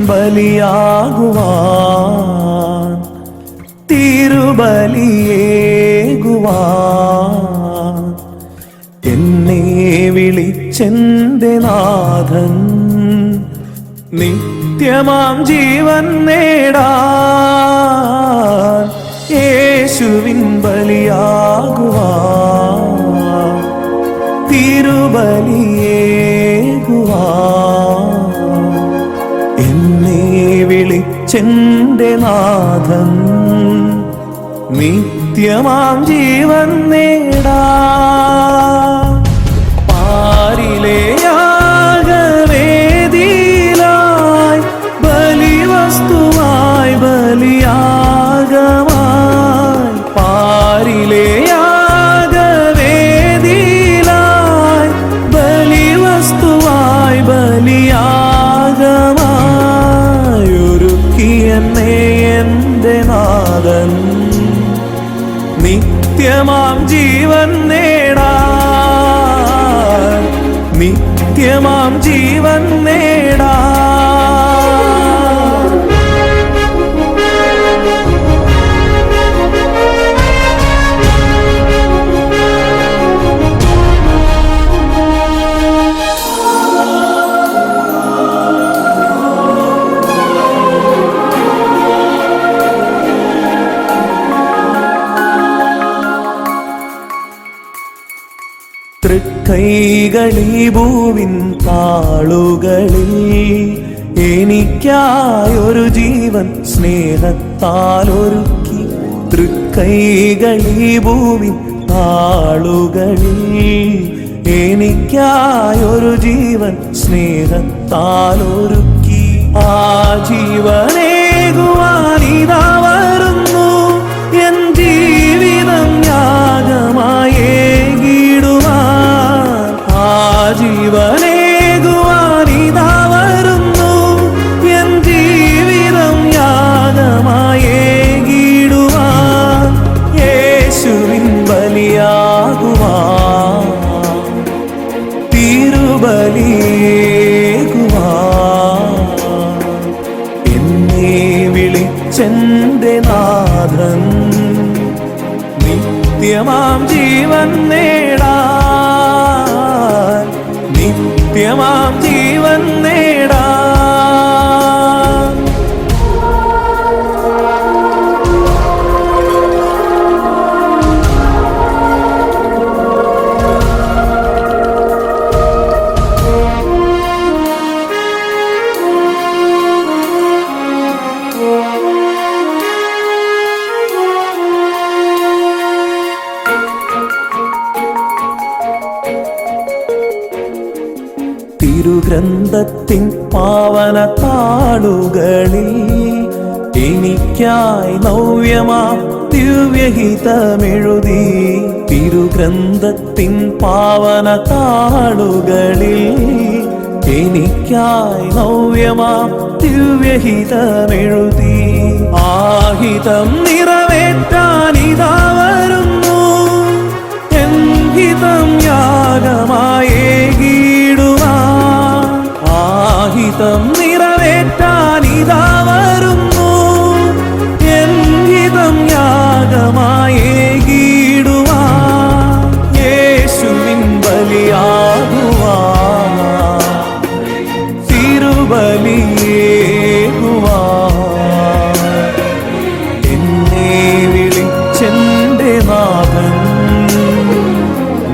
ബലിയാകുവാൻ തിരുബലിയേകുവാൻ എന്നെ വിളിച്ചെന്റെ നാഥൻ നിത്യമാം ജീവൻ നേടാൻ യേശുവിൻ ബലിയാകുവാൻ തിരുബലിയേകുവാൻ എന്നെ വിളിച്ചെന്റെ നാഥൻ നിത്യമാം ജീവൻ നേടാൻ പാരിലെ യാഗവേദിയിലായി ബലിവസ്തുവായി ബലിയാഗമായി പാരിലെ യാഗവേദിയിലായി ബലിവസ്തുവായി ബലിയാഗമായി ഒരുക്കിയെന്നെ എന്റെ നാഥൻ നിത്യമാം ജീവൻ നേടാൻ നിത്യമാം ജീവൻ നേടാൻ തൃക്കൈകളീ ഭൂവിൻ താളുകളിൽ എനിക്കായൊരു ജീവൻ സ്നേഹത്താൽ ഒരുക്കി തൃക്കൈകളീ ഭൂവിൻ താളുകളിൽ എനിക്കായൊരു ജീവൻ സ്നേഹത്താൽ ഒരുക്കി ആ ജീവനേകുവാനിതാ വരുന്നു എൻ ജീവിതം യാഗമായി ജീവനേകുവാനിതാ വരുന്നു എൻ ജീവിതം യാഗമായേകിടുവാൻ യേശുവിൻ ബലിയാകുവാൻ തിരുബലിയേകുവാൻ എന്നെ വിളിച്ചെന്റെ നാഥൻ നിത്യമാം ജീവൻ നേടാൻ നിത്യമാം ജീവൻ നേടാൻ തിരുഗ്രന്ഥത്തിൻ പാവന താളുകളിൽ എനിക്കായി നവ്യമാം ദിവ്യഹിതമെഴുതി തിരുഗ്രന്ഥത്തിൻ പാവന താളുകളിൽ എനിക്കായി നവ്യമാം ദിവ്യഹിതമെഴുതി ആഹിതം നിറവേറ്റാനിതാ വരുന്നു എൻ ഹിതം യാഗമായേകിടുവാൻ ആഹിതം നിറവേറ്റാനിതാ വരുന്നു എൻ ഹിതം യാഗമായേകിടുവാൻ യേശുവിൻ ബലിയാകുവാൻ തിരുബലിയേകുവാൻ എന്നെ വിളിച്ചെന്റെ നാഥൻ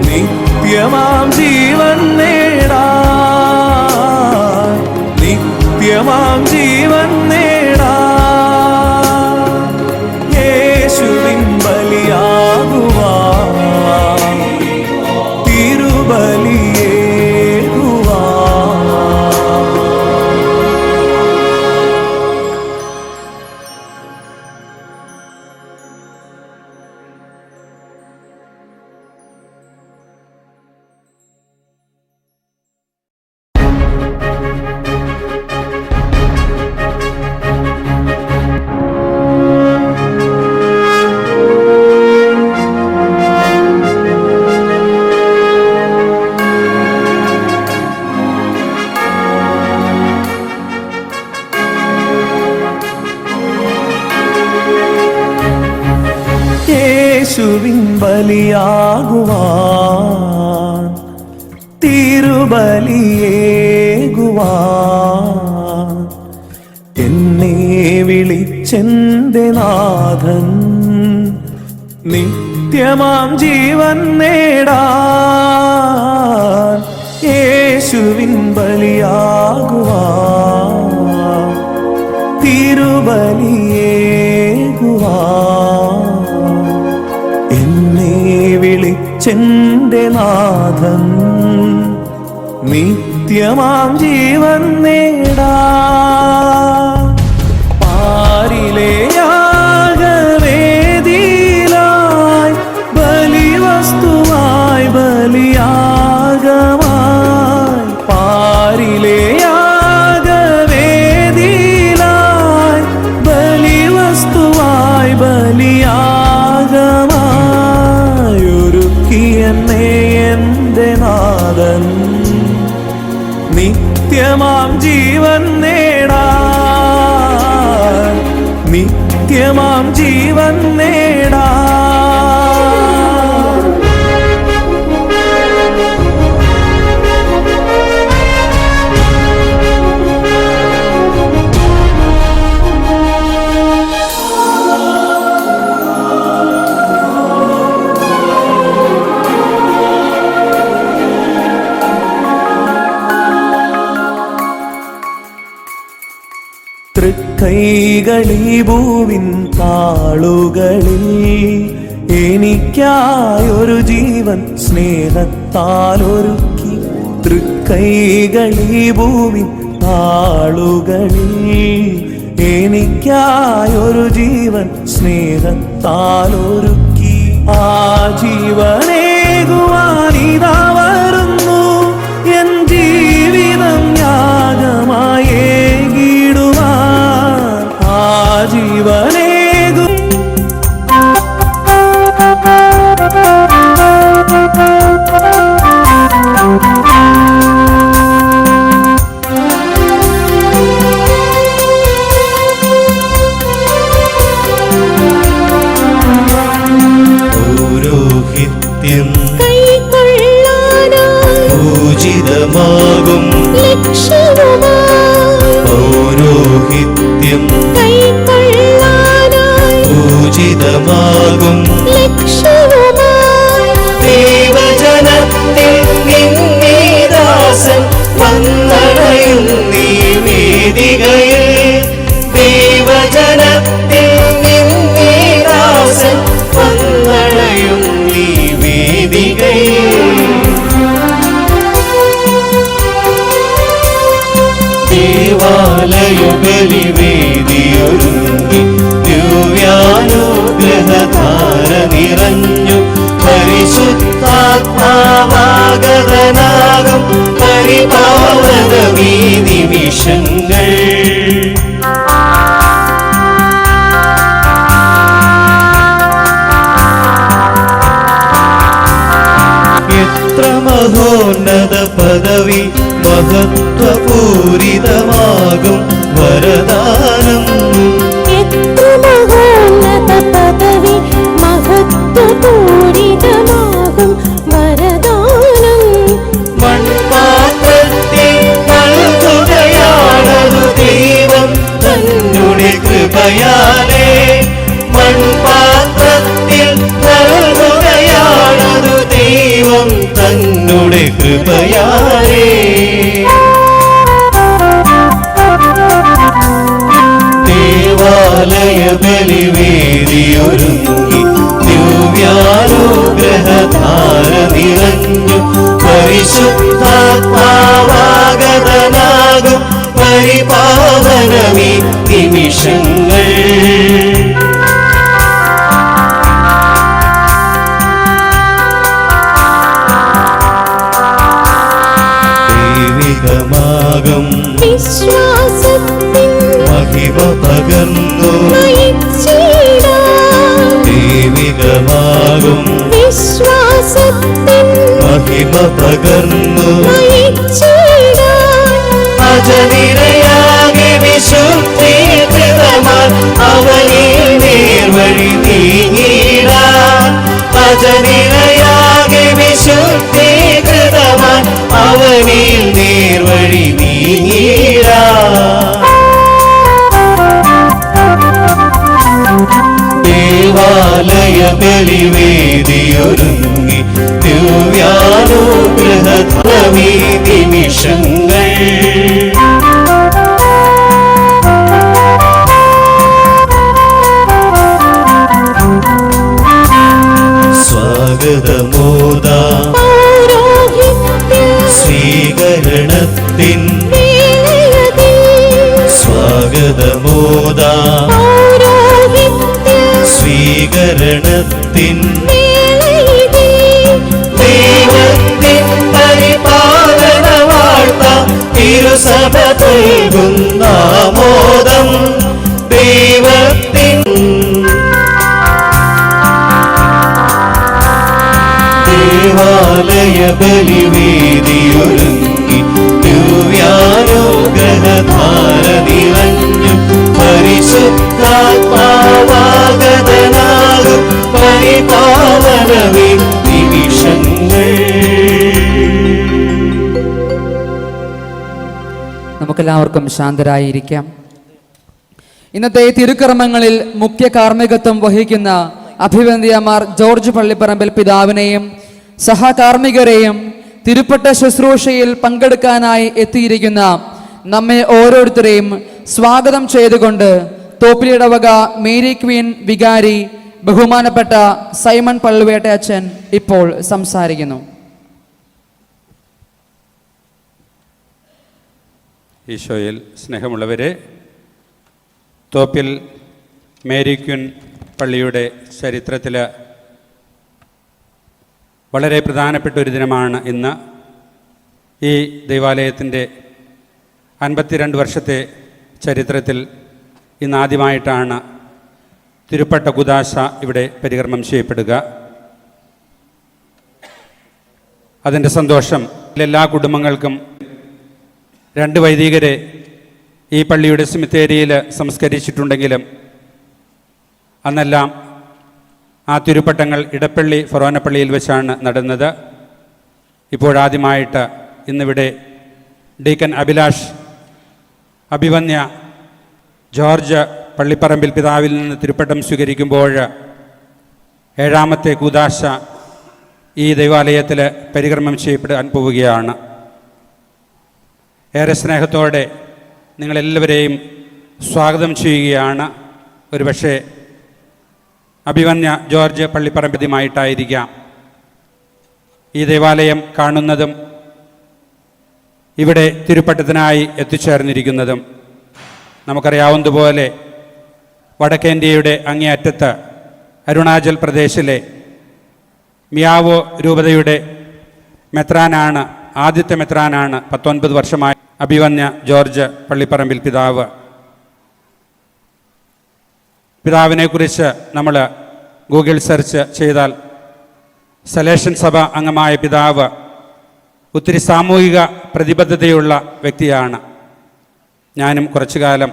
നിത്യമാം ജീവൻ നേടാൻ നിത്യമാം ജീവൻ നേടാൻ യേശുവിൻ ബലിയാ യേശുവിൻ ബലിയാകുവാൻ തിരുബലിയേകുവാൻ എന്നെ വിളിച്ചെന്റെ നാഥൻ നിത്യമാം ജീവൻ നേടാൻ യേശുവിൻ ബലിയാകുവാൻ തിരുബലിയേകുവാൻ എന്നെ വിളിച്ചെന്റെ നാഥൻ നിത്യമാം ജീവൻ നേടാൻ പാരിലെ യാഗവേദിയിലായി ബലിവസ്തുവായി ബലിയാഗമായി പാരിലെ യാഗവേദിയിലായി ബലിവസ്തുവായി ബലിയാഗമായി ഒരുക്കിയെന്നെ എന്റെ നാഥൻ നിത്യമാം ജീവൻ നേടാൻ നിത്യമാം ജീവൻ നേടാൻ തൃക്കൈകളീ ഭൂവിൻ താളുകളിൽ എനിക്കായൊരു ജീവൻ സ്നേഹത്താൽ ഒരുക്കി തൃക്കൈകളീ ഭൂവിൻ താളുകളിൽ എനിക്കായൊരു ജീവൻ സ്നേഹത്താൽ ഒരുക്കി ആ ജീവനേകുവാനിതാ വരുന്നു എൻ ജീവിതം യാഗമായി ജീവനേകു പൗരോഹിത്യം പൂജിതമാകും പൗരോഹിത്യം പൂജിതമാകും ദൈവജനത്തിൽ നിന്നീദാസൻ വന്നടയും നീ വേദികയിൽ ദൈവജനത്തിൽ നിന്നീദാസൻ വന്നടയും നീ വേദികയിൽ ദേവാലയ ബലിവേദിയൊരുങ്ങി ദിവ്യാനുഗ്രഹധാര നിറഞ്ഞു പരിശുദ്ധാത്മാവാഗതനാകും പരിപാവനമീ നിമിഷങ്ങൾ എത്ര മഹോന്നത പദവി മഹത്വപൂരിതമാകും വരദാനം എത്ര മഹോന്നത പദവി മഹത്വപൂരിതമാകും വരദാനം മൺപാത്രത്തിൽ നൽകുകയാണതു ദൈവം തന്നുടെ കൃപയാലേ മൺപാത്രത്തിൽ നൽകുകയാണതു ദൈവം തന്നുടെ കൃപയാലേ ദേവാലയ ബലിവേദിയൊരുങ്ങി ദിവ്യാനുഗ്രഹധാര നിറഞ്ഞു പരിശുദ്ധാത്മാവാഗതനാകും പരിപാവനമീ നിമിഷങ്ങൾ ദൈവികമാകും വിശ്വാസത്തിൻ മഹിമ പകർന്നു ദൈവികമാകും വിശ്വാസത്തിൻ മഹിമ പകർന്നു അജനിരയാകെ വിശുദ്ധീകൃതമാൻ അവനിൽ നേർവഴി നീങ്ങിടാ ബലിവേദിയൊരുങ്ങി ദിവ്യാനുഗ്രഹധവീ നിമിഷങ്ങൾ. സ്വാഗതമോദാ സ്വീകരണത്തിൻ സ്വാഗതമോദാ സ്വീകരണത്തിൻ ദൈവത്തിൻ പരിപാലന വാഴ്ത്ത തിരുസഭ നൽകുന്ന മോദം ദൈവത്തിൻ ദേവാലയ ബലിവേദിയൊരുങ്ങി ദിവ്യാനുഗ്രഹധാര നിറഞ്ഞു പരിശുദ്ധാത്മാവാഗതനാകും പരിപാവനവേ നിമിഷങ്ങൾ. നമുക്കെല്ലാവർക്കും ശാന്തരായിരിക്കാം. ഇന്നത്തെ തിരുക്കർമ്മങ്ങളിൽ മുഖ്യ കാർമ്മികത്വം വഹിക്കുന്ന അഭിവന്ദ്യമാർ ജോർജ് പള്ളിപ്പറമ്പിൽ പിതാവിനെയും സഹകാർമ്മികരെയും തിരുപ്പട്ട ശുശ്രൂഷയിൽ പങ്കെടുക്കാനായി എത്തിയിരിക്കുന്ന നമ്മെ ഓരോരുത്തരെയും സ്വാഗതം ചെയ്തുകൊണ്ട് തോപ്പിലിടവക മേരി ക്വീൻ വികാരി ബഹുമാനപ്പെട്ട സൈമൺ പള്ളുവേട്ട അച്ഛൻ ഇപ്പോൾ സംസാരിക്കുന്നു. ഈശോയിൽ സ്നേഹമുള്ളവരെ, തോപ്പിൽ മേരി ക്വീൻ പള്ളിയുടെ ചരിത്രത്തിൽ വളരെ പ്രധാനപ്പെട്ട ഒരു ദിനമാണ് ഇന്ന്. ഈ ദൈവാലയത്തിൻ്റെ 52 വർഷത്തെ ചരിത്രത്തിൽ ഇന്നാദ്യമായിട്ടാണ് തിരുപ്പട്ട കുദാശ ഇവിടെ പരികർമ്മം ചെയ്യപ്പെടുക. അതിൻ്റെ സന്തോഷം എല്ലാ കുടുംബങ്ങൾക്കും 2 വൈദികരെ ഈ പള്ളിയുടെ സെമിത്തേരിയിൽ സംസ്കരിച്ചിട്ടുണ്ടെങ്കിലും അന്നെല്ലാം ആ തിരുപ്പട്ടങ്ങൾ ഇടപ്പള്ളി ഫൊറോനപ്പള്ളിയിൽ വെച്ചാണ് നടന്നത്. ഇപ്പോഴാദ്യമായിട്ട് ഇന്നിവിടെ ഡീക്കൻ അഭിലാഷ് അഭിവന്യ ജോർജ് പള്ളിപ്പറമ്പിൽ പിതാവിൽ നിന്ന് തിരുപ്പട്ടം സ്വീകരിക്കുമ്പോൾ 7ാമത്തെ കൂദാശ ഈ ദൈവാലയത്തിൽ പരികർമ്മം ചെയ്യപ്പെടാൻ പോവുകയാണ്. ഏറെ സ്നേഹത്തോടെ നിങ്ങളെല്ലാവരെയും സ്വാഗതം ചെയ്യുകയാണ്. ഒരുപക്ഷെ അഭിവന്യ ജോർജ് പള്ളിപ്പറമ്പിലുമായിട്ടായിരിക്കാം ഈ ദേവാലയം കാണുന്നതും ഇവിടെ തിരുപ്പട്ടത്തിനായി എത്തിച്ചേർന്നിരിക്കുന്നതും. നമുക്കറിയാവുന്നതുപോലെ വടക്കേന്ത്യയുടെ അങ്ങേയറ്റത്ത് അരുണാചൽ പ്രദേശിലെ മിയാവോ രൂപതയുടെ മെത്രാനാണ്, ആദ്യത്തെ മെത്രാനാണ് 19 വർഷമായി അഭിവന്യ ജോർജ് പള്ളിപ്പറമ്പിൽ പിതാവ്. പിതാവിനെക്കുറിച്ച് നമ്മൾ ഗൂഗിൾ സെർച്ച് ചെയ്താൽ സലേഷൻ സഭ അംഗമായ പിതാവ് ഒത്തിരി സാമൂഹിക പ്രതിബദ്ധതയുള്ള വ്യക്തിയാണ്. ഞാനും കുറച്ചു കാലം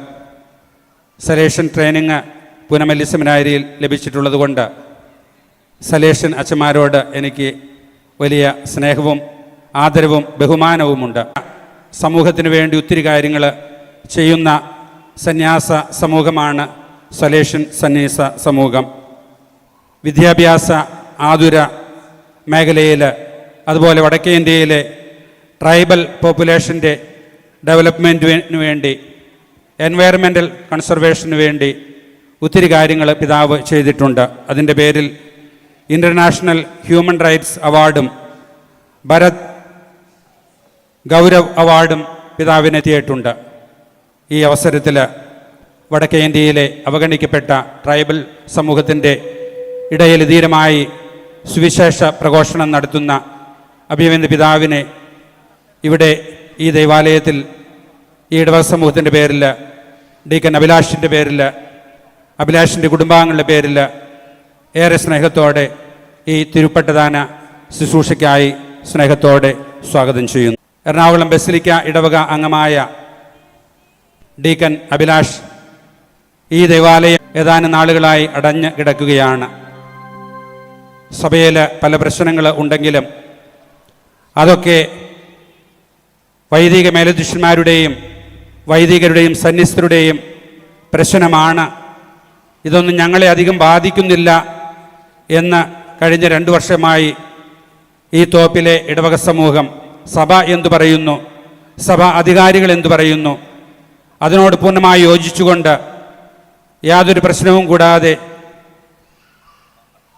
സലേഷൻ ട്രെയിനിങ് പുനമല്ലി സെമിനാരിയിൽ ലഭിച്ചിട്ടുള്ളത് കൊണ്ട് സലേഷൻ അച്ഛന്മാരോട് എനിക്ക് വലിയ സ്നേഹവും ആദരവും ബഹുമാനവുമുണ്ട്. സമൂഹത്തിന് വേണ്ടി ഒത്തിരി കാര്യങ്ങൾ ചെയ്യുന്ന സന്യാസ സമൂഹമാണ് സലേഷൻ സന്യാസ സമൂഹം. വിദ്യാഭ്യാസ ആതുര മേഖലയിൽ, അതുപോലെ വടക്കേ ഇന്ത്യയിലെ ട്രൈബൽ പോപ്പുലേഷൻ്റെ ഡെവലപ്മെൻറ്റിന് വേണ്ടി, എൻവയറമെൻ്റൽ കൺസർവേഷന് വേണ്ടി ഒത്തിരി കാര്യങ്ങൾ പിതാവ് ചെയ്തിട്ടുണ്ട്. അതിൻ്റെ പേരിൽ ഇൻ്റർനാഷണൽ ഹ്യൂമൻ റൈറ്റ്സ് അവാർഡും ഭരത് ഗൗരവ് അവാർഡും പിതാവിനെത്തിയിട്ടുണ്ട്. ഈ അവസരത്തിൽ വടക്കേ ഇന്ത്യയിലെ അവഗണിക്കപ്പെട്ട ട്രൈബൽ സമൂഹത്തിൻ്റെ ഇടയിൽ ധീരമായി സുവിശേഷ പ്രഘോഷണം നടത്തുന്ന അഭിവന്യ പിതാവിനെ ഇവിടെ ഈ ദൈവാലയത്തിൽ ഈ ഇടവക സമൂഹത്തിൻ്റെ പേരിൽ, ഡീക്കൻ അഭിലാഷിൻ്റെ പേരിൽ, അഭിലാഷിൻ്റെ കുടുംബാംഗങ്ങളുടെ പേരിൽ ഏറെ സ്നേഹത്തോടെ ഈ തിരുപ്പട്ടദാന ശുശ്രൂഷയ്ക്കായി സ്നേഹത്തോടെ സ്വാഗതം ചെയ്യുന്നു. എറണാകുളം ബസിലിക്ക ഇടവക അംഗമായ ഡീക്കൻ അഭിലാഷ് ഈ ദേവാലയം ഏതാനും നാളുകളായി അടഞ്ഞു കിടക്കുകയാണ്. സഭയിൽ പല പ്രശ്നങ്ങൾ ഉണ്ടെങ്കിലും അതൊക്കെ വൈദിക മേലധ്യക്ഷന്മാരുടെയും വൈദികരുടെയും സന്യസ്തരുടെയും പ്രശ്നമാണ്. ഇതൊന്നും ഞങ്ങളെ അധികം ബാധിക്കുന്നില്ല എന്ന് കഴിഞ്ഞ 2 വർഷമായി ഈ തോപ്പിലെ ഇടവക സമൂഹം, സഭ എന്തു പറയുന്നു, സഭ അധികാരികൾ എന്തു പറയുന്നു, അതിനോട് പൂർണ്ണമായി യോജിച്ചുകൊണ്ട് യാതൊരു പ്രശ്നവും കൂടാതെ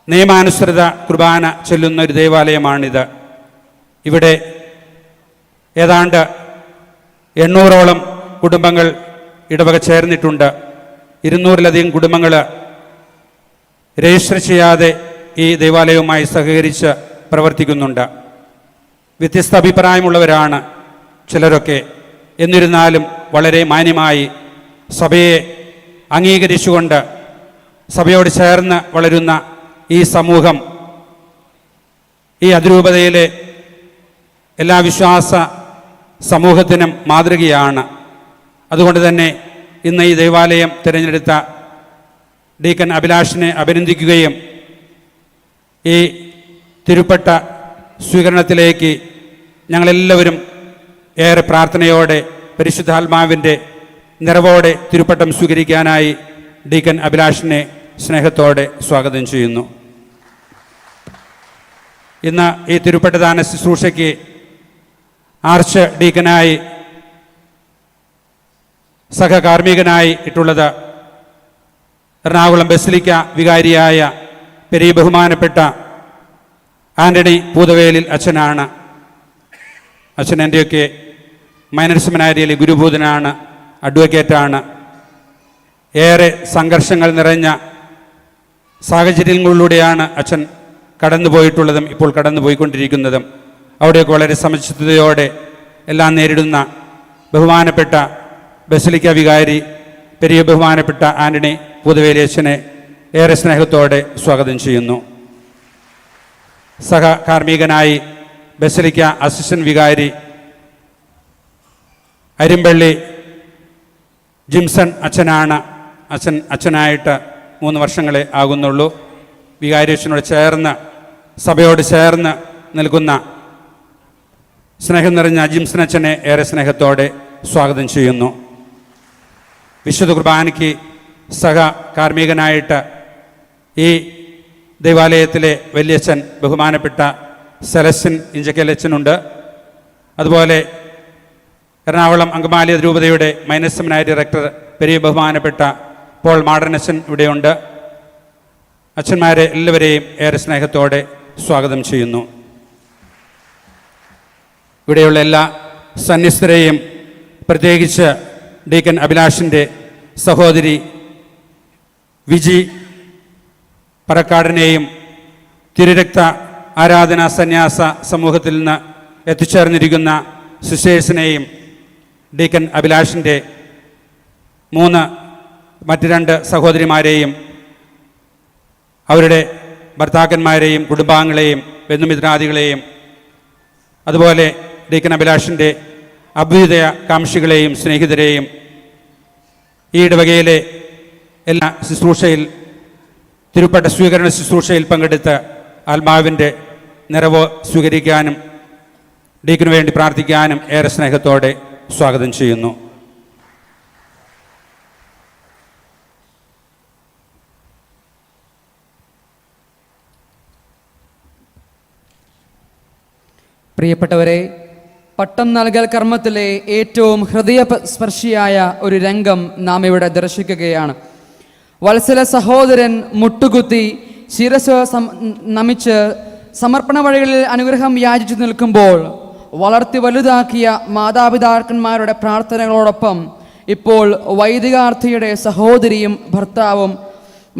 നിയമാനുസൃത കുർബാന ചൊല്ലുന്ന ഒരു ദേവാലയമാണിത്. ഇവിടെ ഏതാണ്ട് 800ഓളം കുടുംബങ്ങൾ ഇടവക ചേർന്നിട്ടുണ്ട്. 200-ലധികം കുടുംബങ്ങൾ രജിസ്റ്റർ ചെയ്യാതെ ഈ ദേവാലയവുമായി സഹകരിച്ച് പ്രവർത്തിക്കുന്നുണ്ട്. വ്യത്യസ്ത അഭിപ്രായമുള്ളവരാണ് ചിലരൊക്കെ. എന്നിരുന്നാലും വളരെ മാന്യമായി സഭയെ അംഗീകരിച്ചുകൊണ്ട് സഭയോട് ചേർന്ന് വളരുന്ന ഈ സമൂഹം ഈ അതിരൂപതയിലെ എല്ലാ വിശ്വാസ സമൂഹത്തിനും മാതൃകയാണ്. അതുകൊണ്ട് തന്നെ ഇന്ന് ഈ ദേവാലയം തിരഞ്ഞെടുത്ത ഡീക്കൻ അഭിലാഷിനെ അഭിനന്ദിക്കുകയും ഈ തിരുപ്പട്ട സ്വീകരണത്തിലേക്ക് ഞങ്ങളെല്ലാവരും ഏറെ പ്രാർത്ഥനയോടെ പരിശുദ്ധാത്മാവിൻ്റെ നിറവോടെ തിരുപ്പട്ടം സ്വീകരിക്കാനായി ഡീക്കൻ അഭിലാഷിനെ സ്നേഹത്തോടെ സ്വാഗതം ചെയ്യുന്നു. ഇന്ന് ഈ തിരുപ്പട്ടദാന ശുശ്രൂഷയ്ക്ക് ആർച്ച് ഡീക്കനായി സഹകാർമ്മികനായി ഇട്ടുള്ളത് എറണാകുളം ബസിലിക്ക വികാരിയായ പെരിയ ബഹുമാനപ്പെട്ട ആന്റണി പൂതവേലിൽ അച്ഛനാണ്. അച്ഛൻ എൻ്റെയൊക്കെ മൈനർ സെമിനാരിയിലെ ഗുരുഭൂതനാണ്, അഡ്വക്കേറ്റാണ്. ഏറെ സംഘർഷങ്ങൾ നിറഞ്ഞ സാഹചര്യങ്ങളിലൂടെയാണ് അച്ഛൻ കടന്നുപോയിട്ടുള്ളതും ഇപ്പോൾ കടന്നുപോയിക്കൊണ്ടിരിക്കുന്നതും. അവിടെയൊക്കെ വളരെ സമചിത്തതയോടെ എല്ലാം നേരിടുന്ന ബഹുമാനപ്പെട്ട ബസിലിക്ക വികാരി പെരിയ ബഹുമാനപ്പെട്ട ആന്റണി പൂതവേലി അച്ഛനെ ഏറെ സ്നേഹത്തോടെ സ്വാഗതം ചെയ്യുന്നു. സഹകാർമ്മികനായി ബസിലിക്ക അസിസ്റ്റന്റ് വികാരി അരിമ്പള്ളി ജിംസൺ അച്ഛനാണ്. അച്ഛനായിട്ട് 3 വർഷങ്ങളെ ആകുന്നുള്ളൂ. വികാരി അച്ഛനോട് ചേർന്ന് സഭയോട് ചേർന്ന് നിൽക്കുന്ന സ്നേഹം നിറഞ്ഞ ജിംസൺ അച്ഛനെ ഏറെ സ്നേഹത്തോടെ സ്വാഗതം ചെയ്യുന്നു. വിശുദ്ധ കുർബാനയ്ക്ക് സഹകാർമ്മികനായിട്ട് ഈ ദേവാലയത്തിലെ വലിയച്ഛൻ ബഹുമാനപ്പെട്ട സെലസ്റ്റിൻ ഇഞ്ചക്കലച്ഛനുണ്ട്. അതുപോലെ എറണാകുളം അങ്കമാലി രൂപതയുടെ മൈനർ സെമിനാരി ഡയറക്ടർ പെരിയ ബഹുമാനപ്പെട്ട പോൾ മാടനച്ഛൻ ഇവിടെയുണ്ട്. അച്ഛന്മാരെ എല്ലാവരെയും ഏറെ സ്നേഹത്തോടെ സ്വാഗതം ചെയ്യുന്നു. ഇവിടെയുള്ള എല്ലാ സന്യസ്തരെയും പ്രത്യേകിച്ച് ഡീക്കൻ അഭിലാഷിൻ്റെ സഹോദരി വിജി പറക്കാടിനെയും തിരുരക്ത ആരാധനാ സന്യാസ സമൂഹത്തിൽ നിന്ന് എത്തിച്ചേർന്നിരിക്കുന്ന സിസ്റ്റേഴ്സിനെയും ഡീക്കൻ അഭിലാഷിൻ്റെ മറ്റ് 2 സഹോദരിമാരെയും അവരുടെ ഭർത്താക്കന്മാരെയും കുടുംബാംഗങ്ങളെയും ബന്ധുമിത്രാദികളെയും അതുപോലെ ഡീക്കൻ അഭിലാഷിൻ്റെ അഭ്യുദയ കാംക്ഷികളെയും സ്നേഹിതരെയും ഈ ഇടവകയിലെ എല്ലാ ശുശ്രൂഷയിൽ തിരുപ്പട്ട സ്വീകരണ ശുശ്രൂഷയിൽ പങ്കെടുത്ത് ആത്മാവിൻ്റെ നിറവ് സ്വീകരിക്കാനും ഡീക്കിനു വേണ്ടി പ്രാർത്ഥിക്കാനും ഏറെ സ്നേഹത്തോടെ സ്വാഗതം ചെയ്യുന്നു. പ്രിയപ്പെട്ടവരെ, പട്ടം നൽകൽ കർമ്മത്തിലെ ഏറ്റവും ഹൃദയസ്പർശിയായ ഒരു രംഗം നാം ഇവിടെ ദർശിക്കുകയാണ്. വത്സല സഹോദരൻ മുട്ടുകുത്തി ശിരസ് നമിച്ച് സമർപ്പണ വഴികളിൽ അനുഗ്രഹം യാചിച്ചു നിൽക്കുമ്പോൾ വളർത്തി വലുതാക്കിയ മാതാപിതാക്കന്മാരുടെ പ്രാർത്ഥനകളോടൊപ്പം ഇപ്പോൾ വൈദികാർത്ഥിയുടെ സഹോദരിയും ഭർത്താവും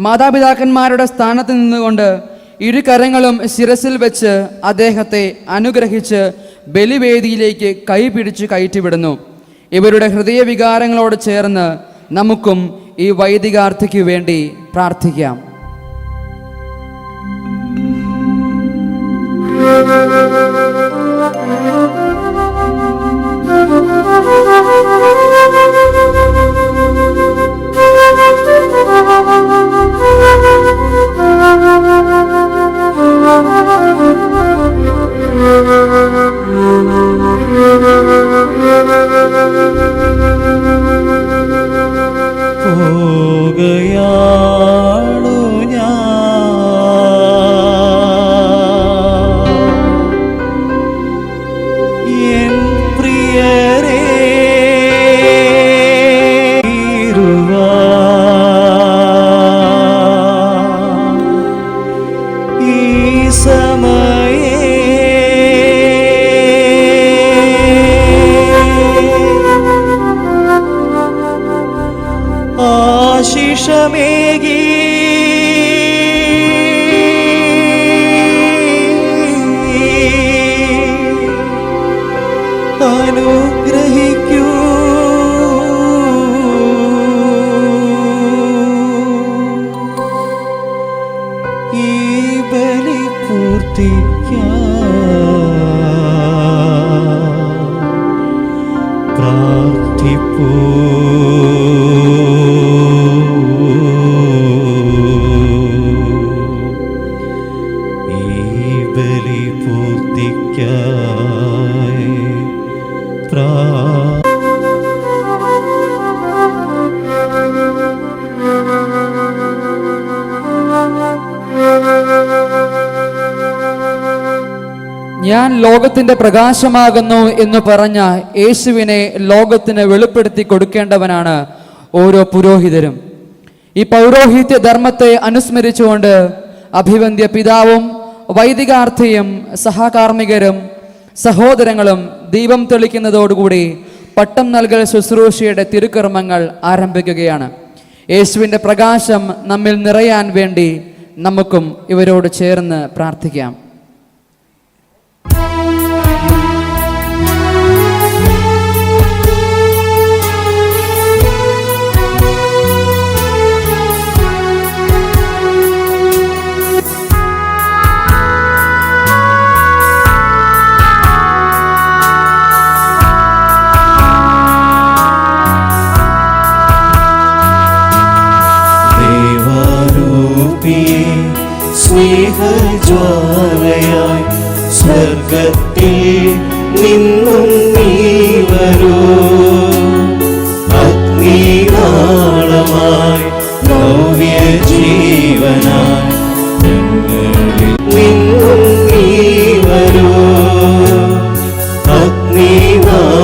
മാതാപിതാക്കന്മാരുടെ സ്ഥാനത്ത് നിന്നുകൊണ്ട് 2 കരങ്ങളും ശിരസിൽ വെച്ച് അദ്ദേഹത്തെ അനുഗ്രഹിച്ച് ബലിവേദിയിലേക്ക് കൈപിടിച്ച് കയറ്റിവിടുന്നു. ഇവരുടെ ഹൃദയവികാരങ്ങളോട് ചേർന്ന് നമുക്കും ഈ വൈദികാർത്ഥിക്ക് വേണ്ടി പ്രാർത്ഥിക്കാം. പോകയാണു സമയേ ആശിഷമേകി അനുഗ്രഹിക്കൂ. ഈ ബലി പ്രാർത്ഥിപ്പൂ. ഈ ബലി പൂർത്തിക്കായി ഞാൻ ലോകത്തിന്റെ പ്രകാശമാകുന്നു എന്ന് പറഞ്ഞ യേശുവിനെ ലോകത്തിന് വെളിപ്പെടുത്തി കൊടുക്കേണ്ടവനാണ് ഓരോ പുരോഹിതരും. ഈ പൗരോഹിത്യ ധർമ്മത്തെ അനുസ്മരിച്ചുകൊണ്ട് അഭിവന്ദ്യ പിതാവും വൈദികാർത്ഥിയും സഹകാർമ്മികരും സഹോദരങ്ങളും ദീപം തെളിക്കുന്നതോടുകൂടി പട്ടം നൽകൽ ശുശ്രൂഷയുടെ തിരുക്കർമ്മങ്ങൾ ആരംഭിക്കുകയാണ്. യേശുവിൻ്റെ പ്രകാശം നമ്മിൽ നിറയാൻ വേണ്ടി നമുക്കും ഇവരോട് ചേർന്ന് പ്രാർത്ഥിക്കാം. സ്നേഹജ്വാലയായി സ്വർഗത്തിൽ നിന്നും നീ വരൂ. അഗ്നിനാളമായി നവ്യ ജീവനായി ഞങ്ങളിൽ നിന്നും നീ വരൂ. അഗ്നിനാളമായി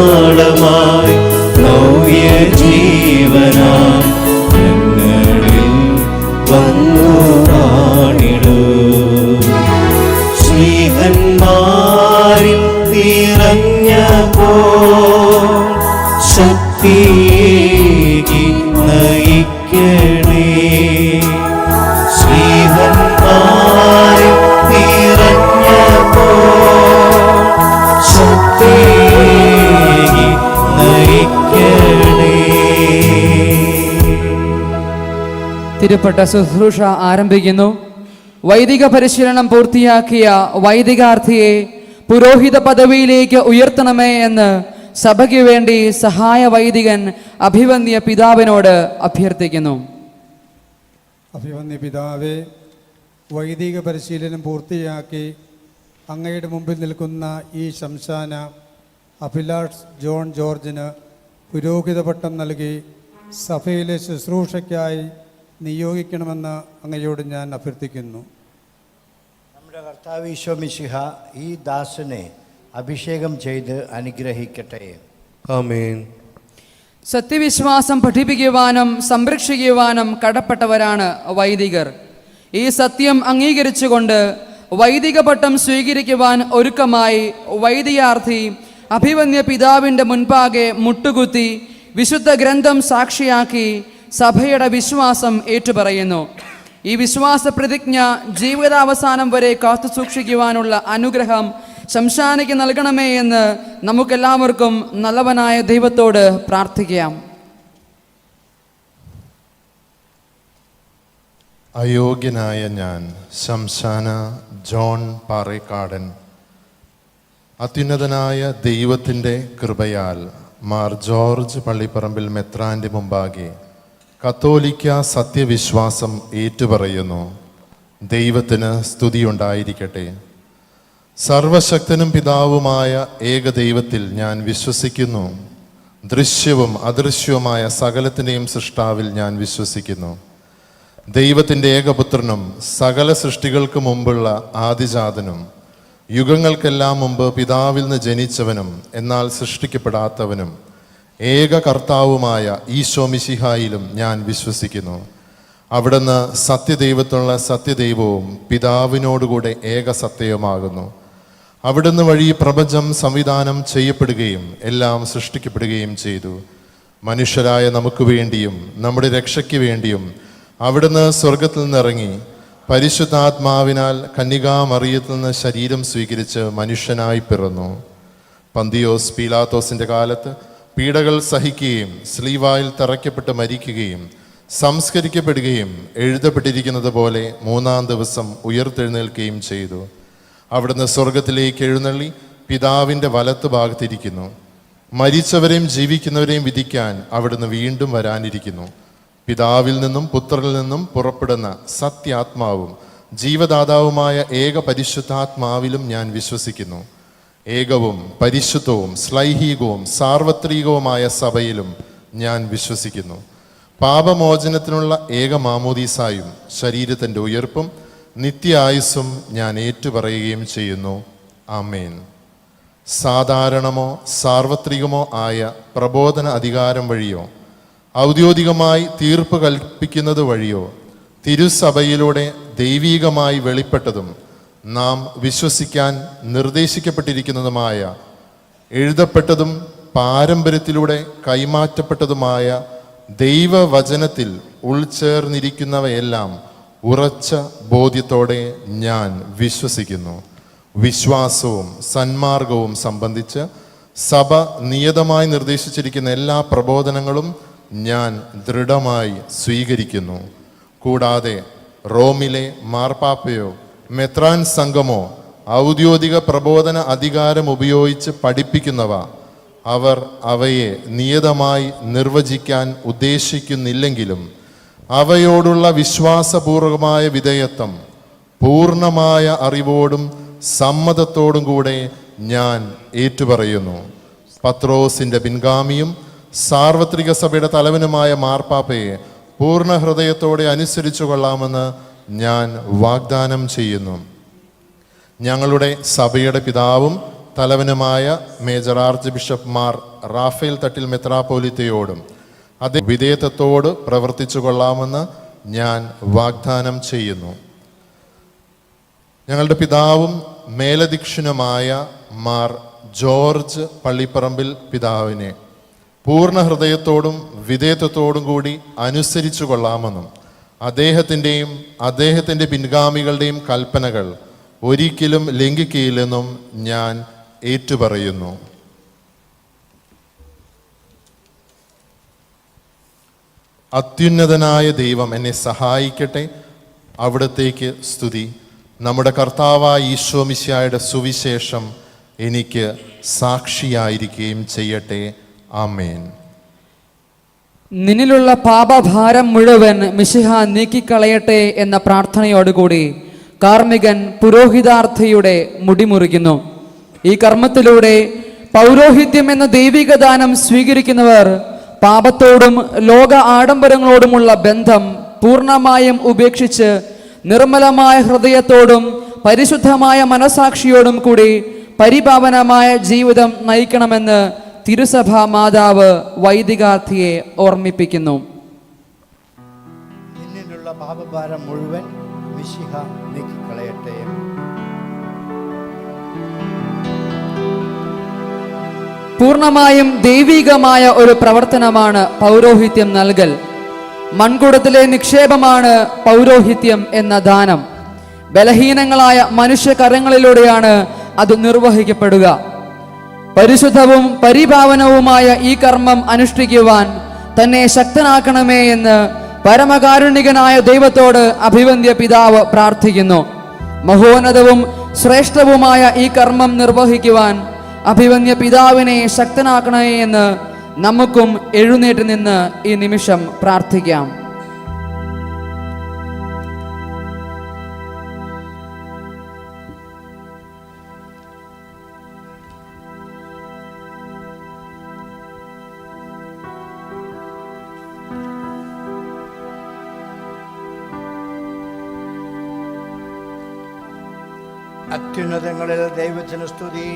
നവ്യ ജീവനായി ഞങ്ങളിൽ വന്നു ാണിടൂ. ശ്രീഹന്മാരിൽ നിറഞ്ഞപ്പോൾ ശക്തിയേകി നയിക്കണേ. ശ്രീഹന്മാരിൽ നിറഞ്ഞപ്പോൾ ശക്തിയേകി നയിക്കണേ. തിരുപ്പട്ട ശുശ്രൂഷ ആരംഭിക്കുന്നു. വൈദിക പരിശീലനം പൂർത്തിയാക്കിയ വൈദികാർത്ഥിയെ പുരോഹിത പദവിയിലേക്ക് ഉയർത്തണമേ എന്ന് സഭയ്ക്ക് വേണ്ടി സഹായ വൈദികൻ അഭിവന്ദ്യ പിതാവിനോട് അഭ്യർത്ഥിക്കുന്നു. അഭിവന്ദ്യ പിതാവേ, വൈദിക പരിശീലനം പൂർത്തിയാക്കി അങ്ങയുടെ മുമ്പിൽ നിൽക്കുന്ന ഈ ശംശാന അഭിലാഷ് ജോൺ ജോർജിന് പുരോഹിത പട്ടം നൽകി സഭയിലെ ശുശ്രൂഷയ്ക്കായി നിയോഗിക്കണമെന്ന് അങ്ങയോട് ഞാൻ അഭ്യർത്ഥിക്കുന്നു. നമ്മുടെ കർത്താവ് ഈശോ മിശിഹ ഈ ദാസനെ അഭിഷേകം ചെയ്ത് അനുഗ്രഹിക്കട്ടെ. ആമേൻ. സത്യവിശ്വാസം പഠിപ്പിക്കുവാനും സംരക്ഷിക്കുവാനും കടപ്പെട്ടവരാണ് വൈദികർ. ഈ സത്യം അംഗീകരിച്ചുകൊണ്ട് വൈദിക പട്ടം സ്വീകരിക്കുവാൻ ഒരുക്കമായി വൈദികാർത്ഥി അഭിവന്ദ്യ പിതാവിൻ്റെ മുൻപാകെ മുട്ടുകുത്തി വിശുദ്ധ ഗ്രന്ഥം സാക്ഷിയാക്കി സഭയുടെ വിശ്വാസം ഏറ്റുപറയുന്നു. ഈ വിശ്വാസ പ്രതിജ്ഞ ജീവിതാവസാനം വരെ കാത്തു സൂക്ഷിക്കുവാനുള്ള അനുഗ്രഹം ശംശാനയ്ക്ക് നൽകണമേ എന്ന് നമുക്കെല്ലാവർക്കും നല്ലവനായ ദൈവത്തോട് പ്രാർത്ഥിക്കാം. അയോഗ്യനായ ഞാൻ ശംശാന ജോൺ പാറേക്കാടൻ അത്യുന്നതനായ ദൈവത്തിൻ്റെ കൃപയാൽ മാർ ജോർജ് പള്ളിപ്പറമ്പിൽ മെത്രാൻ്റെ മുമ്പാകെ കത്തോലിക്ക സത്യവിശ്വാസം ഏറ്റുപറയുന്നു. ദൈവത്തിന് സ്തുതിയുണ്ടായിരിക്കട്ടെ. സർവശക്തനും പിതാവുമായ ഏകദൈവത്തിൽ ഞാൻ വിശ്വസിക്കുന്നു. ദൃശ്യവും അദൃശ്യവുമായ സകലത്തിൻ്റെയും സൃഷ്ടാവിൽ ഞാൻ വിശ്വസിക്കുന്നു. ദൈവത്തിൻ്റെ ഏകപുത്രനും സകല സൃഷ്ടികൾക്ക് മുമ്പുള്ള ആദിജാതനും യുഗങ്ങൾക്കെല്ലാം മുമ്പ് പിതാവിൽ നിന്ന് ജനിച്ചവനും എന്നാൽ സൃഷ്ടിക്കപ്പെടാത്തവനും ഏക കർത്താവുമായ ഈശോ മിശിഹായിലും ഞാൻ വിശ്വസിക്കുന്നു. അവിടുന്ന് സത്യദൈവത്തിനുള്ള സത്യദൈവവും പിതാവിനോടുകൂടെ ഏക സത്യവുമാകുന്നു. അവിടുന്ന് വഴി പ്രപഞ്ചം സംവിധാനം ചെയ്യപ്പെടുകയും എല്ലാം സൃഷ്ടിക്കപ്പെടുകയും ചെയ്തു. മനുഷ്യരായ നമുക്ക് വേണ്ടിയും നമ്മുടെ രക്ഷയ്ക്ക് വേണ്ടിയും അവിടുന്ന് സ്വർഗത്തിൽ നിന്നിറങ്ങി പരിശുദ്ധാത്മാവിനാൽ കന്യകാമറിയത്തിൽ നിന്ന് ശരീരം സ്വീകരിച്ച് മനുഷ്യനായി പിറന്നു. പന്തിയോസ് പീലാത്തോസിന്റെ കാലത്ത് പീഡകൾ സഹിക്കുകയും സ്ലീവായിൽ തറയ്ക്കപ്പെട്ട് മരിക്കുകയും സംസ്കരിക്കപ്പെടുകയും എഴുതപ്പെട്ടിരിക്കുന്നത് പോലെ 3-ാം ദിവസം ഉയർത്തെഴുന്നേൽക്കുകയും ചെയ്തു. അവിടുന്ന് സ്വർഗത്തിലേക്ക് എഴുന്നള്ളി പിതാവിൻ്റെ വലത്ത് ഭാഗത്തിരിക്കുന്നു. മരിച്ചവരെയും ജീവിക്കുന്നവരെയും വിധിക്കാൻ അവിടുന്ന് വീണ്ടും വരാനിരിക്കുന്നു. പിതാവിൽ നിന്നും പുത്രനിൽ നിന്നും പുറപ്പെടുന്ന സത്യാത്മാവും ജീവദാതാവുമായ ഏക പരിശുദ്ധാത്മാവിലും ഞാൻ വിശ്വസിക്കുന്നു. ഏകവും പരിശുദ്ധവും ശ്ലൈഹികവും സാർവത്രികവുമായ സഭയിലും ഞാൻ വിശ്വസിക്കുന്നു. പാപമോചനത്തിനുള്ള ഏക മാമോദീസായും ശരീരത്തിൻ്റെ ഉയർപ്പും നിത്യായുസ്സും ഞാൻ ഏറ്റുപറയുകയും ചെയ്യുന്നു. ആമേൻ. സാധാരണമോ സാർവത്രികമോ ആയ പ്രബോധന അധികാരം വഴിയോ ഔദ്യോഗികമായി തീർപ്പ് കൽപ്പിക്കുന്നത് വഴിയോ തിരുസഭയിലൂടെ ദൈവീകമായി വെളിപ്പെട്ടതും നാം വിശ്വസിക്കാൻ നിർദ്ദേശിക്കപ്പെട്ടിരിക്കുന്നതുമായ എഴുതപ്പെട്ടതും പാരമ്പര്യത്തിലൂടെ കൈമാറ്റപ്പെട്ടതുമായ ദൈവവചനത്തിൽ ഉൾച്ചേർന്നിരിക്കുന്നവയെല്ലാം ഉറച്ച ബോധ്യത്തോടെ ഞാൻ വിശ്വസിക്കുന്നു. വിശ്വാസവും സന്മാർഗവും സംബന്ധിച്ച് സഭ നിയതമായി നിർദ്ദേശിച്ചിരിക്കുന്ന എല്ലാ പ്രബോധനങ്ങളും ഞാൻ ദൃഢമായി സ്വീകരിക്കുന്നു. കൂടാതെ റോമിലെ മാർപ്പാപ്പയോ മെത്രാൻ സംഘമോ ഔദ്യോഗിക പ്രബോധന അധികാരം ഉപയോഗിച്ച് പഠിപ്പിക്കുന്നവ അവർ അവയെ നിയതമായി നിർവചിക്കാൻ ഉദ്ദേശിക്കുന്നില്ലെങ്കിലും അവയോടുള്ള വിശ്വാസപൂർവമായ വിധേയത്വം പൂർണ്ണമായ അറിവോടും സമ്മതത്തോടും കൂടെ ഞാൻ ഏറ്റുപറയുന്നു. പത്രോസിൻ്റെ പിൻഗാമിയും സാർവത്രിക സഭയുടെ തലവനുമായ മാർപ്പാപ്പയെ പൂർണ്ണ ഹൃദയത്തോടെ അനുസരിച്ചു കൊള്ളാമെന്ന് ഞാൻ വാഗ്ദാനം ചെയ്യുന്നു. ഞങ്ങളുടെ സഭയുടെ പിതാവും തലവനുമായ major archbishop Mar Raphael Thattil മെത്രാപ്പോലിത്തയോടും അതേ വിധേയത്വത്തോട് പ്രവർത്തിച്ചു കൊള്ളാമെന്ന് ഞാൻ വാഗ്ദാനം ചെയ്യുന്നു. ഞങ്ങളുടെ പിതാവും മേലധ്യക്ഷനുമായ മാർ ജോർജ് പള്ളിപ്പറമ്പിൽ പിതാവിനെ പൂർണ്ണ ഹൃദയത്തോടും വിധേയത്വത്തോടും കൂടി അനുസരിച്ചു കൊള്ളാമെന്നും അദ്ദേഹത്തിൻ്റെയും അദ്ദേഹത്തിൻ്റെ പിൻഗാമികളുടെയും കൽപ്പനകൾ ഒരിക്കലും ലംഘിക്കുകയില്ലെന്നും ഞാൻ ഏറ്റുപറയുന്നു. അത്യുന്നതനായ ദൈവം എന്നെ സഹായിക്കട്ടെ. അവിടത്തേക്ക് സ്തുതി. നമ്മുടെ കർത്താവായ ഈശോ മിശിഹായുടെ സുവിശേഷം എനിക്ക് സാക്ഷിയായിരിക്കുകയും ചെയ്യട്ടെ. ആമേൻ. നിന്നിലുള്ള പാപഭാരം മുഴുവൻ മിശിഹ നീക്കിക്കളയട്ടെ എന്ന പ്രാർത്ഥനയോടുകൂടി കാർമികൻ പുരോഹിതാർത്ഥിയുടെ മുടിമുറിക്കുന്നു. ഈ കർമ്മത്തിലൂടെ പൗരോഹിത്യം എന്ന ദൈവിക ദാനം സ്വീകരിക്കുന്നവർ പാപത്തോടും ലോക ആഡംബരങ്ങളോടുമുള്ള ബന്ധം പൂർണ്ണമായും ഉപേക്ഷിച്ച് നിർമ്മലമായ ഹൃദയത്തോടും പരിശുദ്ധമായ മനസാക്ഷിയോടും കൂടി പരിപാവനമായ ജീവിതം നയിക്കണമെന്ന് തിരുസഭാ മാതാവ് വൈദികാർത്ഥിയെ ഓർമ്മിപ്പിക്കുന്നു. നിന്നിലുള്ള പാപഭാരം മുഴുവൻ മിശിഹ നീക്കിക്കളയട്ടെ. പൂർണ്ണമായും ദൈവികമായ ഒരു പ്രവർത്തനമാണ് പൗരോഹിത്യം നൽകൽ. മൺകുടത്തിലെ നിക്ഷേപമാണ് പൗരോഹിത്യം എന്ന ദാനം. ബലഹീനങ്ങളായ മനുഷ്യകരങ്ങളിലൂടെയാണ് അത് നിർവഹിക്കപ്പെടുക. പരിശുദ്ധവും പരിപാവനവുമായ ഈ കർമ്മം അനുഷ്ഠിക്കുവാൻ തന്നെ ശക്തനാക്കണമേ എന്ന് പരമകാരുണികനായ ദൈവത്തോട് അഭിവന്ദ്യ പിതാവ് പ്രാർത്ഥിക്കുന്നു. മഹോന്നതവും ശ്രേഷ്ഠവുമായ ഈ കർമ്മം നിർവഹിക്കുവാൻ അഭിവന്ദ്യ പിതാവിനെ ശക്തനാക്കണമേ എന്ന് നമുക്കും എഴുന്നേറ്റ് നിന്ന് ഈ നിമിഷം പ്രാർത്ഥിക്കാം. അത്യുന്നതങ്ങളിൽ ദൈവത്തിന് സ്തുതി.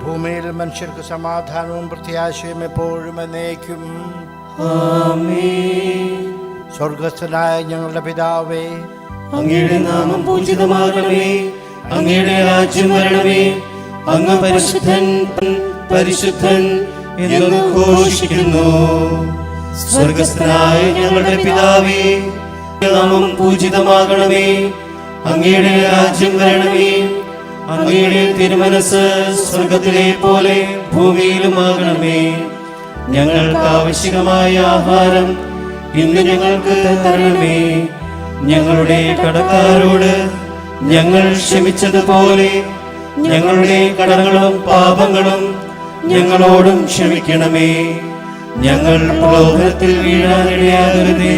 ഭൂമിയിൽ മനുഷ്യർക്ക് സമാധാനവും പ്രത്യാശയും എപ്പോഴും എന്നേക്കും. സ്വർഗസ്ഥനായ ഞങ്ങളുടെ പിതാവേ, അങ്ങയുടെ നാമം പൂജിതമാകണമേ. അങ്ങയുടെ രാജ്യം വരണമേ. അങ്ങ് പരിശുദ്ധൻ പരിശുദ്ധൻ എന്ന് ഘോഷിക്കുന്നു. സ്വർഗസ്ഥനായ ഞങ്ങളുടെ പിതാവേ, നാമം പൂജിതമാകണമേ. അങ്ങയുടെ രാജ്യം വരണമേ. അങ്ങയുടെ തിരുമനസ് സ്വർഗത്തിലെ പോലെ ഭൂമിയിലുമാകണമേ. ഞങ്ങൾക്ക് ആവശ്യമായ ആഹാരം ഇന്ന് ഞങ്ങൾക്ക് തരണമേ. ഞങ്ങളുടെ കടക്കാരോട് ഞങ്ങൾ ക്ഷമിച്ചതുപോലെ ഞങ്ങളുടെ കടങ്ങളും പാപങ്ങളും ഞങ്ങളോടും ക്ഷമിക്കണമേ. ഞങ്ങൾ പ്രലോഭനത്തിൽ വീഴാനിടയാകരുതേ.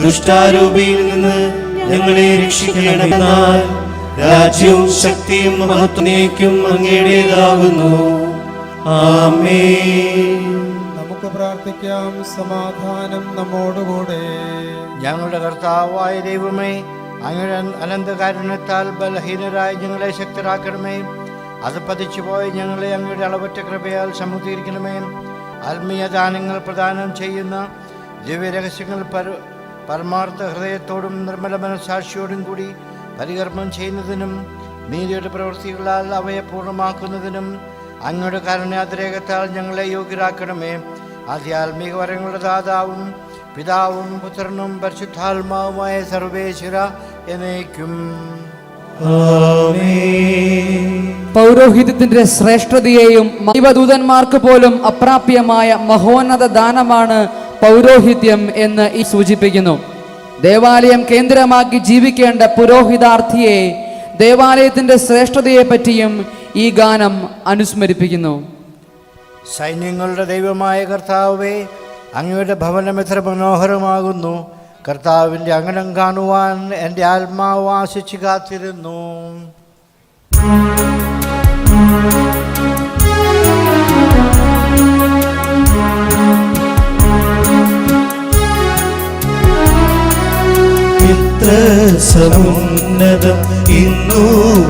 ദുഷ്ടാരൂപിയിൽ നിന്ന് ഞങ്ങളെ രക്ഷിക്കണമെന്നാൽ രാജ്യവും ശക്തിയും മഹത്വനേക്കും അങ്ങയുടേതാകുന്നു. ആമേൻ. നമുക്ക് പ്രാർത്ഥിക്കാം. സമാധാനം നമ്മോടുകൂടെ. ഞങ്ങളുടെ കർത്താവായ ദൈവമേ, അങ്ങയുടെ അനന്തകാരുണ്യത്താൽ ബലഹീനരായ ഞങ്ങളെ ശക്തരാക്കണമേ. അത് പതിച്ചുപോയ ഞങ്ങളെ അങ്ങയുടെ അളവറ്റ കൃപയാൽ സമുദ്രീകരിക്കണമേ. ആത്മീയ ദാനങ്ങൾ പ്രദാനം ചെയ്യുന്ന ദിവ്യരഹസ്യങ്ങൾ പരമാർത്ഥ ഹൃദയത്തോടും നിർമ്മല മനസാക്ഷിയോടും കൂടി പരികർമ്മം ചെയ്യുന്നതിനും നീതിയുടെ പ്രവൃത്തികളാൽ അവയെ പൂർണ്ണമാക്കുന്നതിനും അങ്ങയുടെ കാരുണ്യാതിരേകത്താൽ ഞങ്ങളെ യോഗ്യരാക്കണമേ. ആധ്യാത്മിക വരങ്ങളുടെ ദാതാവും പിതാവും പുത്രനും പരിശുദ്ധാത്മാവുമായ സർവേശ്വര എന്നേക്കും. പൗരോഹിത്യത്തിന്റെ ശ്രേഷ്ഠതയെയും ദൈവദൂതന്മാർക്ക് പോലും അപ്രാപ്യമായ മഹോന്നത ദാനമാണ് പൗരോഹിത്യം എന്ന് ഈ സൂചിപ്പിക്കുന്നു. ദേവാലയം കേന്ദ്രമാക്കി ജീവിക്കേണ്ട പുരോഹിതാർത്ഥിയെ ദേവാലയത്തിന്റെ ശ്രേഷ്ഠതയെ പറ്റിയും ഈ ഗാനം അനുസ്മരിപ്പിക്കുന്നു. സൈന്യങ്ങളുടെ ദൈവമായ കർത്താവേ, അങ്ങയുടെ ഭവനം എത്ര മനോഹരമാകുന്നു. കർത്താവിൻ്റെ അങ്കണം കാണുവാൻ എൻ്റെ ആത്മാവ് ആശിച്ചു കാത്തിരുന്നു. എത്ര സമുന്നതം ഇന്നു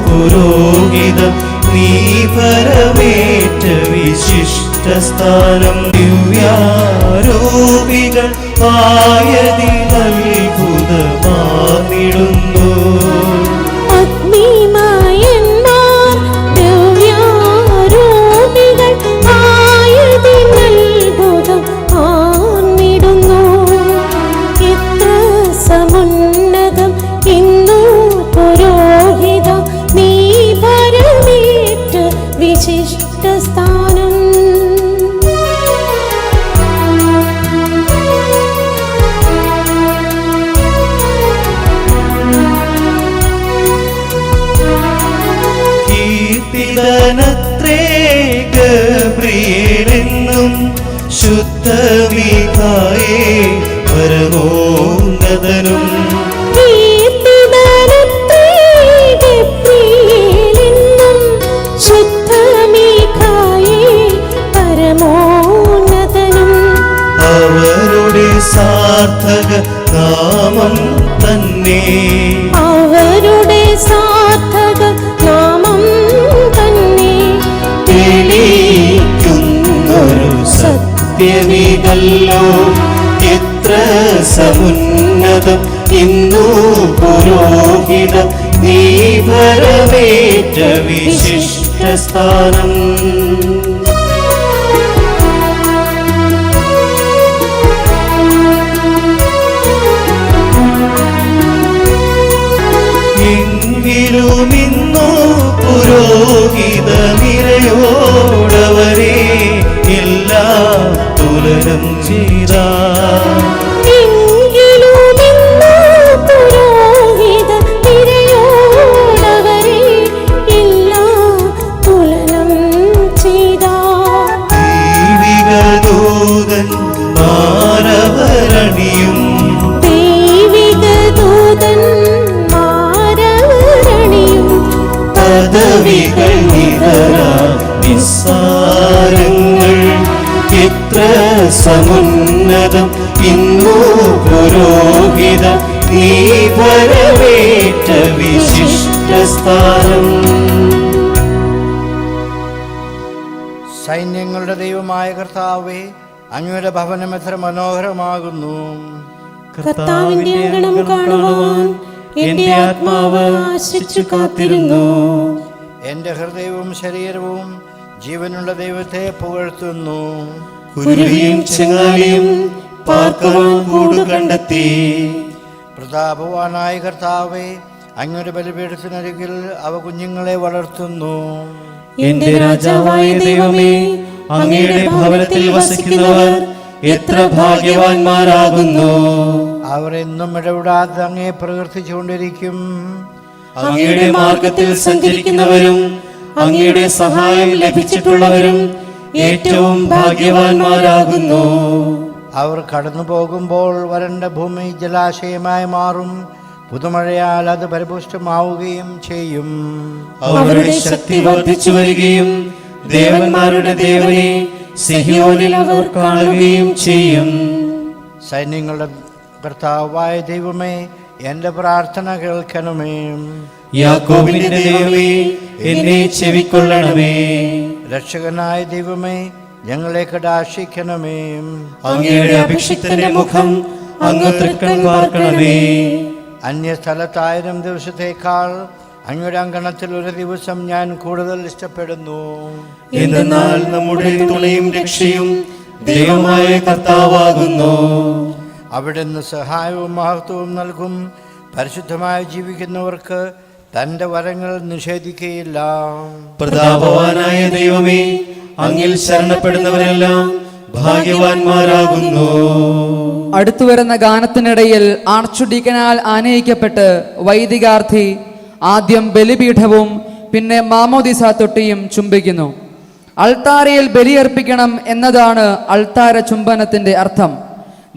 പുരോഹിതം നീ പരമേറ്റ വിശിഷ്ട സ്ഥാനം. ദിവ്യാരൂപികൾ ആയതിനത്ഭുതമാർന്നിടുന്നു. അഗ്നിമയന്മാർ ദിവ്യാരൂപികൾ ആയതിനത്ഭുതം ആർന്നിടുന്നു. എത്ര സമുന്നതം ഇന്നു പുരോഹിതം നീ പരമേറ്റ വിശിഷ്ട സ്ഥാനം. കീർത്തിതനത്രേ ഗബ്രിയേലെന്നും ശുദ്ധ മീഖായേൽ പരമോന്നതനും. അവരുടെ സാർത്ഥക നാമം തന്നെ. അവരുടെ സാർത്ഥക നാമം തന്നെ തെളിയിക്കുന്നൊരു സത്യമിതല്ലോ. എത്ര സമുന്നതം ഇന്നു പുരോഹിതം നീ പരമേറ്റ വിശിഷ്ട സ്ഥാനം. എങ്കിലുമിന്നു പുരോഹിത നിരയോടവരെ എല്ലാം തുലനം ചെയ്ത. പുരോഹിത നിരയോടവരെ എല്ലാം തുലനം ചെയ്ത. ദൈവിക ദൂതൻ മാനവരണിയും. ദൈവിക ദൂതൻ പദവികൾ നിതരാ നിസ്സാരങ്ങൾ. എത്ര സമുന്നതം ഇന്നു പുരോഹിതം നീ പരമേറ്റ വിശിഷ്ട സ്ഥാനം. സൈന്യങ്ങളുടെ ദൈവമായ കർത്താവേ, അങ്ങയുടെ ഭവനം എത്ര മനോഹരമാകുന്നു. കർത്താവിന്റെ അങ്കണം കാണുവാൻ എന്റെ ആത്മാവ് ആശിച്ചു കാത്തിരുന്നു. എൻ്റെ ഹൃദയവും ശരീരവും ജീവനുള്ള ദൈവത്തെ പുകഴ്ത്തുന്നു. കുരുവിയും ചെങ്ങാലിയും പാർക്കുവാൻ കൂട് കണ്ടെത്തി. പ്രതാപവാനായ കർത്താവേ, അങ്ങയുടെ ബലിപീഠത്തിനരികിൽ അവ കുഞ്ഞുങ്ങളെ വളർത്തുന്നു. എന്റെ രാജാവായ ദൈവമേ, അങ്ങയുടെ ഭവനത്തിൽ വസിക്കുന്നവർ എത്ര ഭാഗ്യവാന്മാരാകുന്നു. അവർ എന്നും ഇടവിടാതെ അങ്ങയെ പ്രകീർത്തിച്ചുകൊണ്ടിരിക്കും. അങ്ങയുടെ മാർഗത്തിൽ സഞ്ചരിക്കുന്നവരും അങ്ങയുടെ സഹായം ലഭിച്ചിട്ടുള്ളവരും ഏറ്റവും ഭാഗ്യവാന്മാരാകുന്നു. അവർ കടന്നു പോകുമ്പോൾ വരണ്ട ഭൂമി ജലാശയമായി മാറും. പുതുമഴയാൽ അത് പരിപുഷ്ടമാവുകയും ചെയ്യും. അവരുടെ ശക്തി വർദ്ധിച്ചു വരികയും ദേവന്മാരുടെ ദേവനെ സിഹിയോനിൽ അവർ കാണുകയും ചെയ്യും. സൈന്യങ്ങളുടെ കർത്താവായ ദൈവമേ, എൻ്റെ പ്രാർത്ഥന കേൾക്കണമേ. യാക്കോബിന്റെ ദൈവമേ, എന്നെ ചെവിക്കൊള്ളണമേ. രക്ഷകനായ ദൈവമേ, ഞങ്ങളെ കടാക്ഷിക്കണമേ. അങ്ങയുടെ അഭിഷിക്തന്റെ മുഖം അങ്ങ് തൃക്കൺ പാർക്കണമേ. അന്യസ്ഥലത്തായിരം ദിവസത്തേക്കാൾ അങ്ങയുടെ അങ്കണത്തിൽ ഒരു ദിവസം ഞാൻ കൂടുതൽ ഇഷ്ടപ്പെടുന്നു. എന്തെന്നാൽ നമ്മുടെ തുണയും രക്ഷയും ദൈവമായ കർത്താവാകുന്നു. അവിടുന്ന് സഹായവും മഹത്വവും നൽകും. പരിശുദ്ധമായി ജീവിക്കുന്നവർക്ക് തൻ്റെ വരങ്ങൾ നിഷേധിക്കുകയില്ല. പ്രതാപവാനായ ദൈവമേ, അങ്ങിൽ ശരണപ്പെടുന്നവരെല്ലാം ഭാഗ്യവാന്മാരാകുന്നു. അടുത്തുവരുന്ന ഗാനത്തിനിടയിൽ ആർച്ച് ഡീക്കനാൽ ആനയിക്കപ്പെട്ട് വൈദികാർത്ഥി ആദ്യം ബലിപീഠവും പിന്നെ മാമോദിസ തൊട്ടിയും ചുംബിക്കുന്നു. അൾത്താരയിൽ ബലിയർപ്പിക്കണം എന്നതാണ് അൾത്താര ചുംബനത്തിന്റെ അർത്ഥം.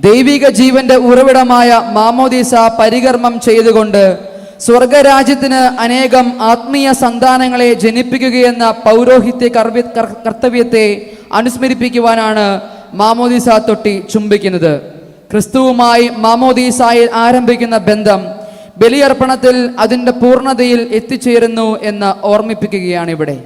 ദൈവിക ജീവന്റെ ഉറവിടമായ മാമോദിസ പരികർമ്മം ചെയ്തുകൊണ്ട് സ്വർഗരാജ്യത്തിന് അനേകം ആത്മീയ സന്താനങ്ങളെ ജനിപ്പിക്കുകയെന്ന പൗരോഹിത്യ കർത്തവ്യത്തെ അനുസ്മരിപ്പിക്കുവാനാണ് മാമോദിസ തൊട്ടി ചുംബിക്കുന്നത്. ക്രിസ്തുവുമായി മാമോദീസായിൽ ആരംഭിക്കുന്ന ബന്ധം ബലിയർപ്പണത്തിൽ അതിൻ്റെ പൂർണ്ണതയിൽ എത്തിച്ചേരുന്നു എന്ന് ഓർമ്മിപ്പിക്കുകയാണ് ഇവിടെ.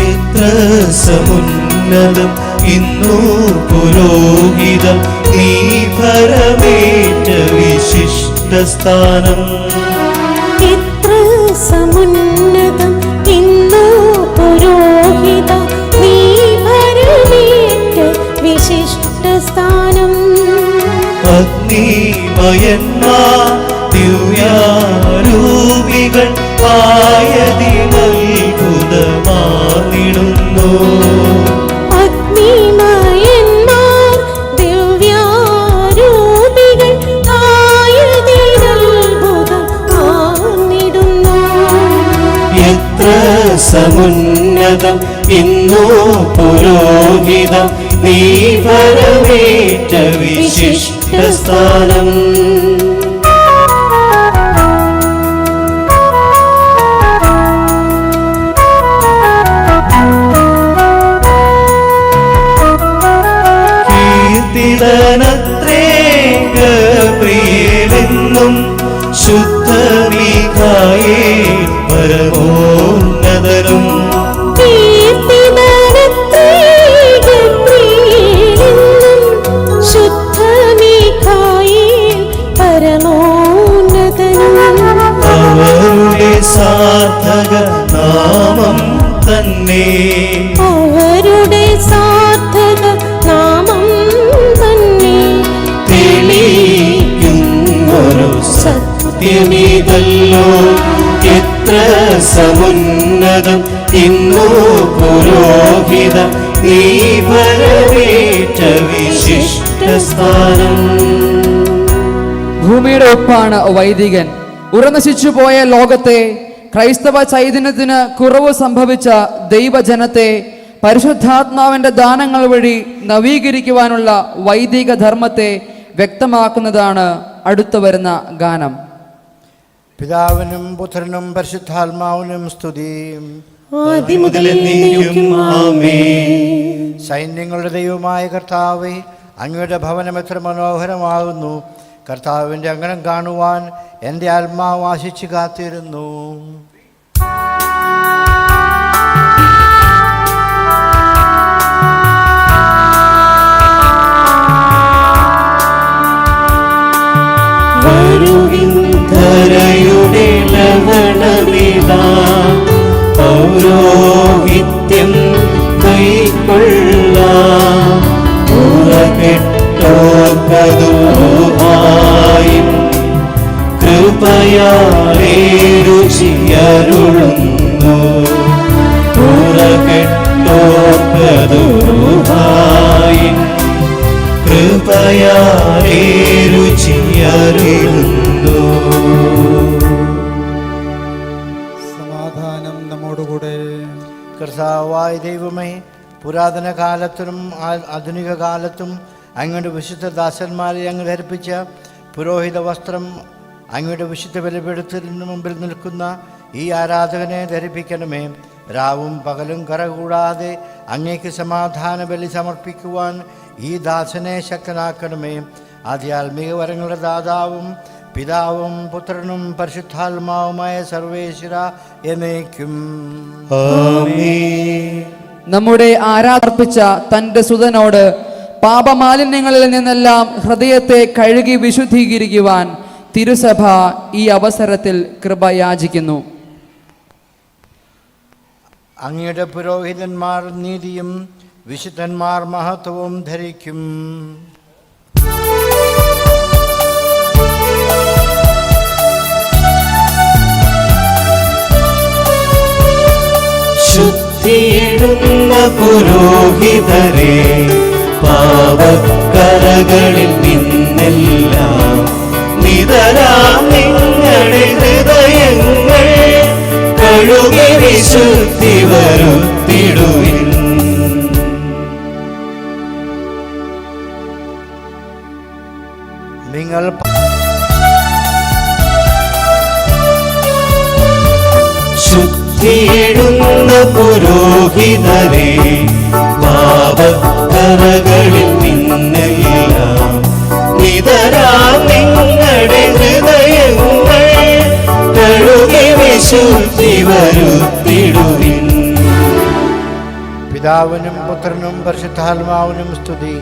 എത്ര സമുന്നതം ഇന്നു പുരോഹിതം, നീ ഭരമേറ്റ വിശിഷ്ട സ്ഥാനം. എത്ര സമുന്നതം ഇന്നു പുരോഹിത, നീ ഭരമേറ്റ വിശിഷ്ട സ്ഥാനം. അഗ്നിമയന്മാർ ദിവ്യാരൂപികൾ ആയതിനത്ഭുതമാർന്നിടുന്നു. അഗ്നിമയന്മാർ ദിവ്യാരൂപികൾ ആയതിനത്ഭുതമാർന്നിടുന്നു. എത്ര സമുന്നതം ഇന്നു പുരോഹിതം, നീ വരവേറ്റ വിശിഷ്ട സ്ഥാനം. കീർത്തിതനത്രേ ഗബ്രിയേലെന്നും ശുദ്ധ മീഖായേൽ പരമോന്നതനും. അവരുടെ സാർത്ഥക നാമം തന്നെ, അവരുടെ സാർത്ഥക നാമം തന്നെ തെളിയിക്കുന്നൊരു സത്യമീതല്ലോ. എത്ര സമുന്നതം ഇന്നു പുരോഹിതം, നീ വരവേറ്റ വിശിഷ്ട സ്ഥാനം. ഭൂമിയുടെ ഒപ്പാണ് വൈദികൻ. ഉറനശിച്ചു പോയ ലോകത്തെ, ക്രൈസ്തവ ചൈതന്യത്തിന് കുറവ് സംഭവിച്ച ദൈവജനത്തെ പരിശുദ്ധാത്മാവിന്റെ ദാനങ്ങൾ വഴി നവീകരിക്കുവാനുള്ള വൈദിക ധർമ്മത്തെ വ്യക്തമാക്കുന്നതാണ് അടുത്തു വരുന്ന ഗാനം. പിതാവിനും പുത്രനും പരിശുദ്ധാത്മാവിനും സ്തുതി. ആദിമുതൽ എന്നേക്കും ആമേൻ. സൈന്യങ്ങളുടെ ദൈവമായ കർത്താവേ, അങ്ങയുടെ ഭവനം എത്ര മനോഹരമാകുന്നു. കർത്താവിൻ്റെ അങ്കണം കാണുവാൻ എൻ്റെ ആത്മാവ് ആശിച്ചു കാത്തിരുന്നു. ധരയുടെ ലവണമിതാ പൗരോഹിത്യം കൈക്കൊള്ളാം. ഉറകെട്ടോർക്കതുഹായും കൃപയാലേ രുചിയരുളുന്നു. ഉറകെട്ടോർക്കതുഹായും കൃപയാലേ രുചിയരുളുന്നു. സമാധാനം നമ്മോടുകൂടെ. കർത്താവായ ദൈവമേ, പുരാതന കാലത്തിനും ആധുനിക കാലത്തും അങ്ങയുടെ വിശുദ്ധ ദാസന്മാരെ അങ്ങ് ധരിപ്പിച്ച പുരോഹിത വസ്ത്രം അങ്ങയുടെ വിശുദ്ധ ബലിപീഠത്തിന് മുമ്പിൽ നിൽക്കുന്ന ഈ ആരാധകനെ ധരിപ്പിക്കണമേ. രാവും പകലും കറകൂടാതെ അങ്ങേക്ക് സമാധാന ബലി സമർപ്പിക്കുവാൻ ഈ ദാസനെ ശക്തനാക്കണമേ. ആധ്യാത്മിക വരങ്ങളുടെ ദാതാവും പിതാവും പുത്രനും പരിശുദ്ധാത്മാവുമായ സർവേശ്വര എന്നേക്കും ആമേൻ. നമ്മുടെ ആരാധർപ്പിച്ച തൻ്റെ സുതനോട് പാപമാലിന്യങ്ങളിൽ നിന്നെല്ലാം ഹൃദയത്തെ കഴുകി വിശുദ്ധീകരിക്കുവാൻ തിരുസഭ ഈ അവസരത്തിൽ കൃപ യാചിക്കുന്നു. അങ്ങയുടെ പുരോഹിതന്മാർ നീതിയും വിശുദ്ധന്മാർ മഹത്വവും ധരിക്കും. ശുദ്ധിയിടുന്ന പുരോഹിതരെ പാപക്കറകളിൽ നിന്നെല്ലാം നിതരാം നിങ്ങളുടെ ഹൃദയങ്ങൾ കഴുകി വിശുദ്ധി വരുത്തിടുവിൻ. നിങ്ങൾ ശുദ്ധിയിടുന്ന പുരോഹിതരെ പാപക്കറകളിൽ നിന്നെല്ലാം നിതരാം നിങ്ങളുടെ ഹൃദയങ്ങൾ കഴുകി വിശുദ്ധി വരുത്തിടുവിൻ. പിതാവിനും പുത്രനും പരിശുദ്ധാത്മാവിനും സ്തുതി,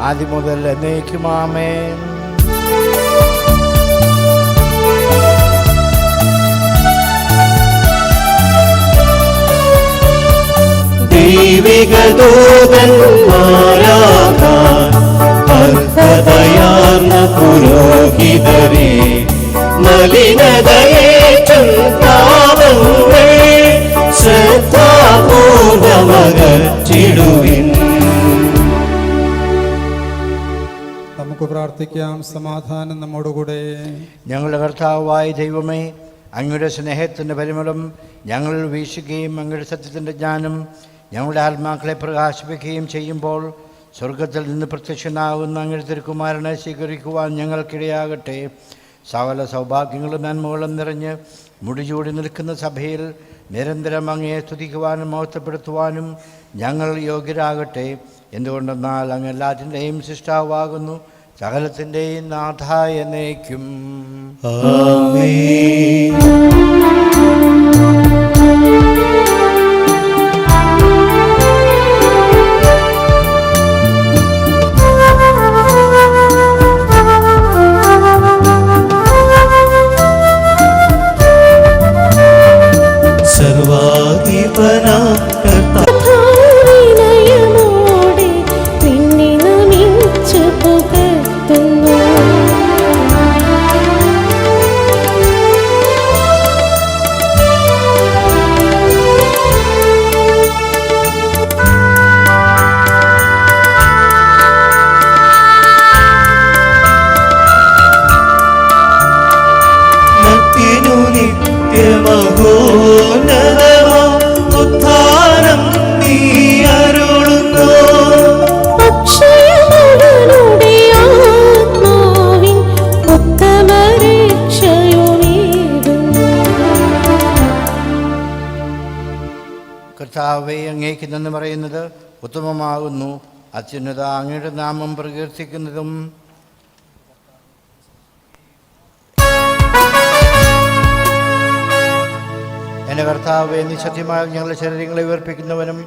ആദ്യം മുതൽ എന്നേക്കും ആമേൻ. ദൈവിക ദൂതന്മാരാകാൻ അർഹതയാർന്ന പുരോഹിതരെ മലിനതയേറ്റും പാപങ്ങൾ ശ്രദ്ധാപൂർവമകറ്റിടുവിൻ. നമുക്ക് പ്രാർത്ഥിക്കാം. സമാധാനം നമ്മോടുകൂടെ. ഞങ്ങളുടെ കർത്താവായ ദൈവമേ, അങ്ങയുടെ സ്നേഹത്തിൻ്റെ പരിമളം ഞങ്ങൾ വീശുകയും അങ്ങയുടെ സത്യത്തിൻ്റെ ജ്ഞാനം ഞങ്ങളുടെ ആത്മാക്കളെ പ്രകാശിപ്പിക്കുകയും ചെയ്യുമ്പോൾ സ്വർഗത്തിൽ നിന്ന് പ്രത്യക്ഷനാകുന്ന അങ്ങയുടെ തിരുക്കുമാരനെ സ്വീകരിക്കുവാൻ ഞങ്ങൾക്കിടയാകട്ടെ. സകല സൗഭാഗ്യങ്ങളും നന്മകളും നിറഞ്ഞ് മുടിചൂടി നിൽക്കുന്ന സഭയിൽ നിരന്തരം അങ്ങയെ സ്തുതിക്കുവാനും മഹത്വപ്പെടുത്തുവാനും ഞങ്ങൾ യോഗ്യരാകട്ടെ. എന്തുകൊണ്ടെന്നാൽ അങ്ങ് എല്ലാത്തിൻ്റെയും സൃഷ്ടാവാകുന്നു, സകലത്തിൻ്റെയും നാഥ എന്നേക്കും ആമേൻ. സർവാധിപനാം കർത്താവേ, വിനയമോടെ നിന്നെ നമിച്ചു പുകഴ്ത്തുന്നു. മർത്യനു നിത്യമഹോന്നതമാ ഉദ്ധാനം നീ അരുളുന്നു. അക്ഷയമവനുടെ ആത്മാവിൻ ഉത്തമരക്ഷയുമേകുന്നു. കർത്താവേ, അങ്ങേക്ക് നന്ദി പറയുന്നത് ഉത്തമമാകുന്നു. അത്യുന്നത അങ്ങയുടെ നാമം പ്രകീർത്തിക്കുന്നതും എൻ്റെ കർത്താവെ, നീ സത്യമായി ഞങ്ങളുടെ ശരീരങ്ങളെ ഉയർപ്പിക്കുന്നവനും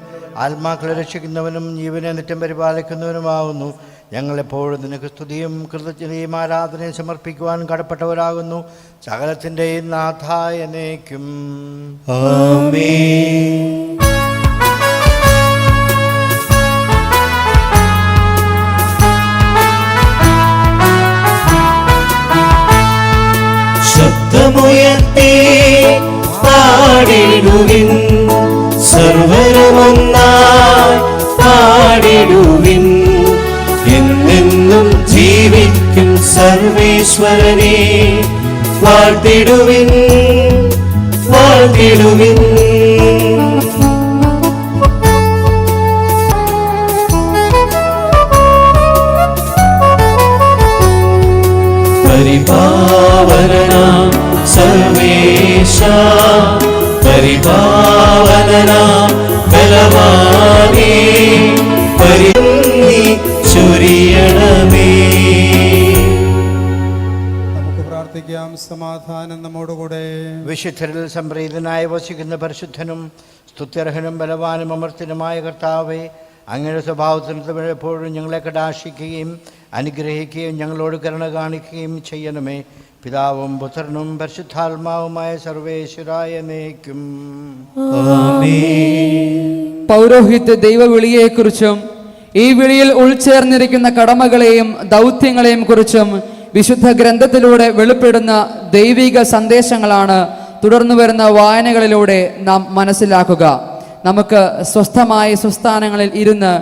ആത്മാക്കളെ രക്ഷിക്കുന്നവനും ജീവനെ നിത്യം പരിപാലിക്കുന്നവനുമാകുന്നു. ഞങ്ങളെപ്പോഴും നിനക്ക് സ്തുതിയും കൃതജ്ഞതയും ആരാധനയും സമർപ്പിക്കുവാൻ കടപ്പെട്ടവരാകുന്നു. സകലത്തിൻ്റെയും നാഥായ എന്നേക്കും. ആമേൻ. ശബ്ദമുയർത്തി പാടിടുവിൻ, സർവരുമൊന്നായി പാടിടുവിൻ. എന്നെന്നും ജീവിക്കും സർവേശ്വരനെ വാഴ്ത്തിടുവിൻ, വാഴ്ത്തിടുവിൻ. പരിപാവനാം സർവേശ, പരിപാവനാം ബലവാനേ, പരിനി ചൊരിയണമേ. നമുക്ക് പ്രാർത്ഥിക്കാം. സമാധാനം നമ്മോടുകൂടെ. വിശുദ്ധരിൽ സംപ്രീതനായി വസിക്കുന്ന പരിശുദ്ധനും സ്തുത്യർഹനും ബലവാനും അമർത്തിനുമായ കർത്താവെ, അങ്ങയുടെ സ്വഭാവത്തിന് എപ്പോഴും ഞങ്ങളെ കടാക്ഷിക്കുകയും അനുഗ്രഹിക്കുകയും ഞങ്ങളോട് കരുണ കാണിക്കുകയും ചെയ്യണമേ. പിതാവും പുത്രനും പരിശുദ്ധാത്മാവുമായ സർവേശ്വരായ എന്നേക്കും. പൗരോഹിത്യ ദൈവവിളിയെക്കുറിച്ചും ഈ വിളിയിൽ ഉൾച്ചേർന്നിരിക്കുന്ന കടമകളെയും ദൗത്യങ്ങളെയും കുറിച്ചും വിശുദ്ധ ഗ്രന്ഥത്തിലൂടെ വെളിപ്പെടുന്ന ദൈവിക സന്ദേശങ്ങളാണ് തുടർന്നു വരുന്ന വായനകളിലൂടെ നാം മനസ്സിലാക്കുക. നമുക്ക് സ്വസ്ഥമായ സ്വസ്ഥാനങ്ങളിൽ ഇരുന്ന്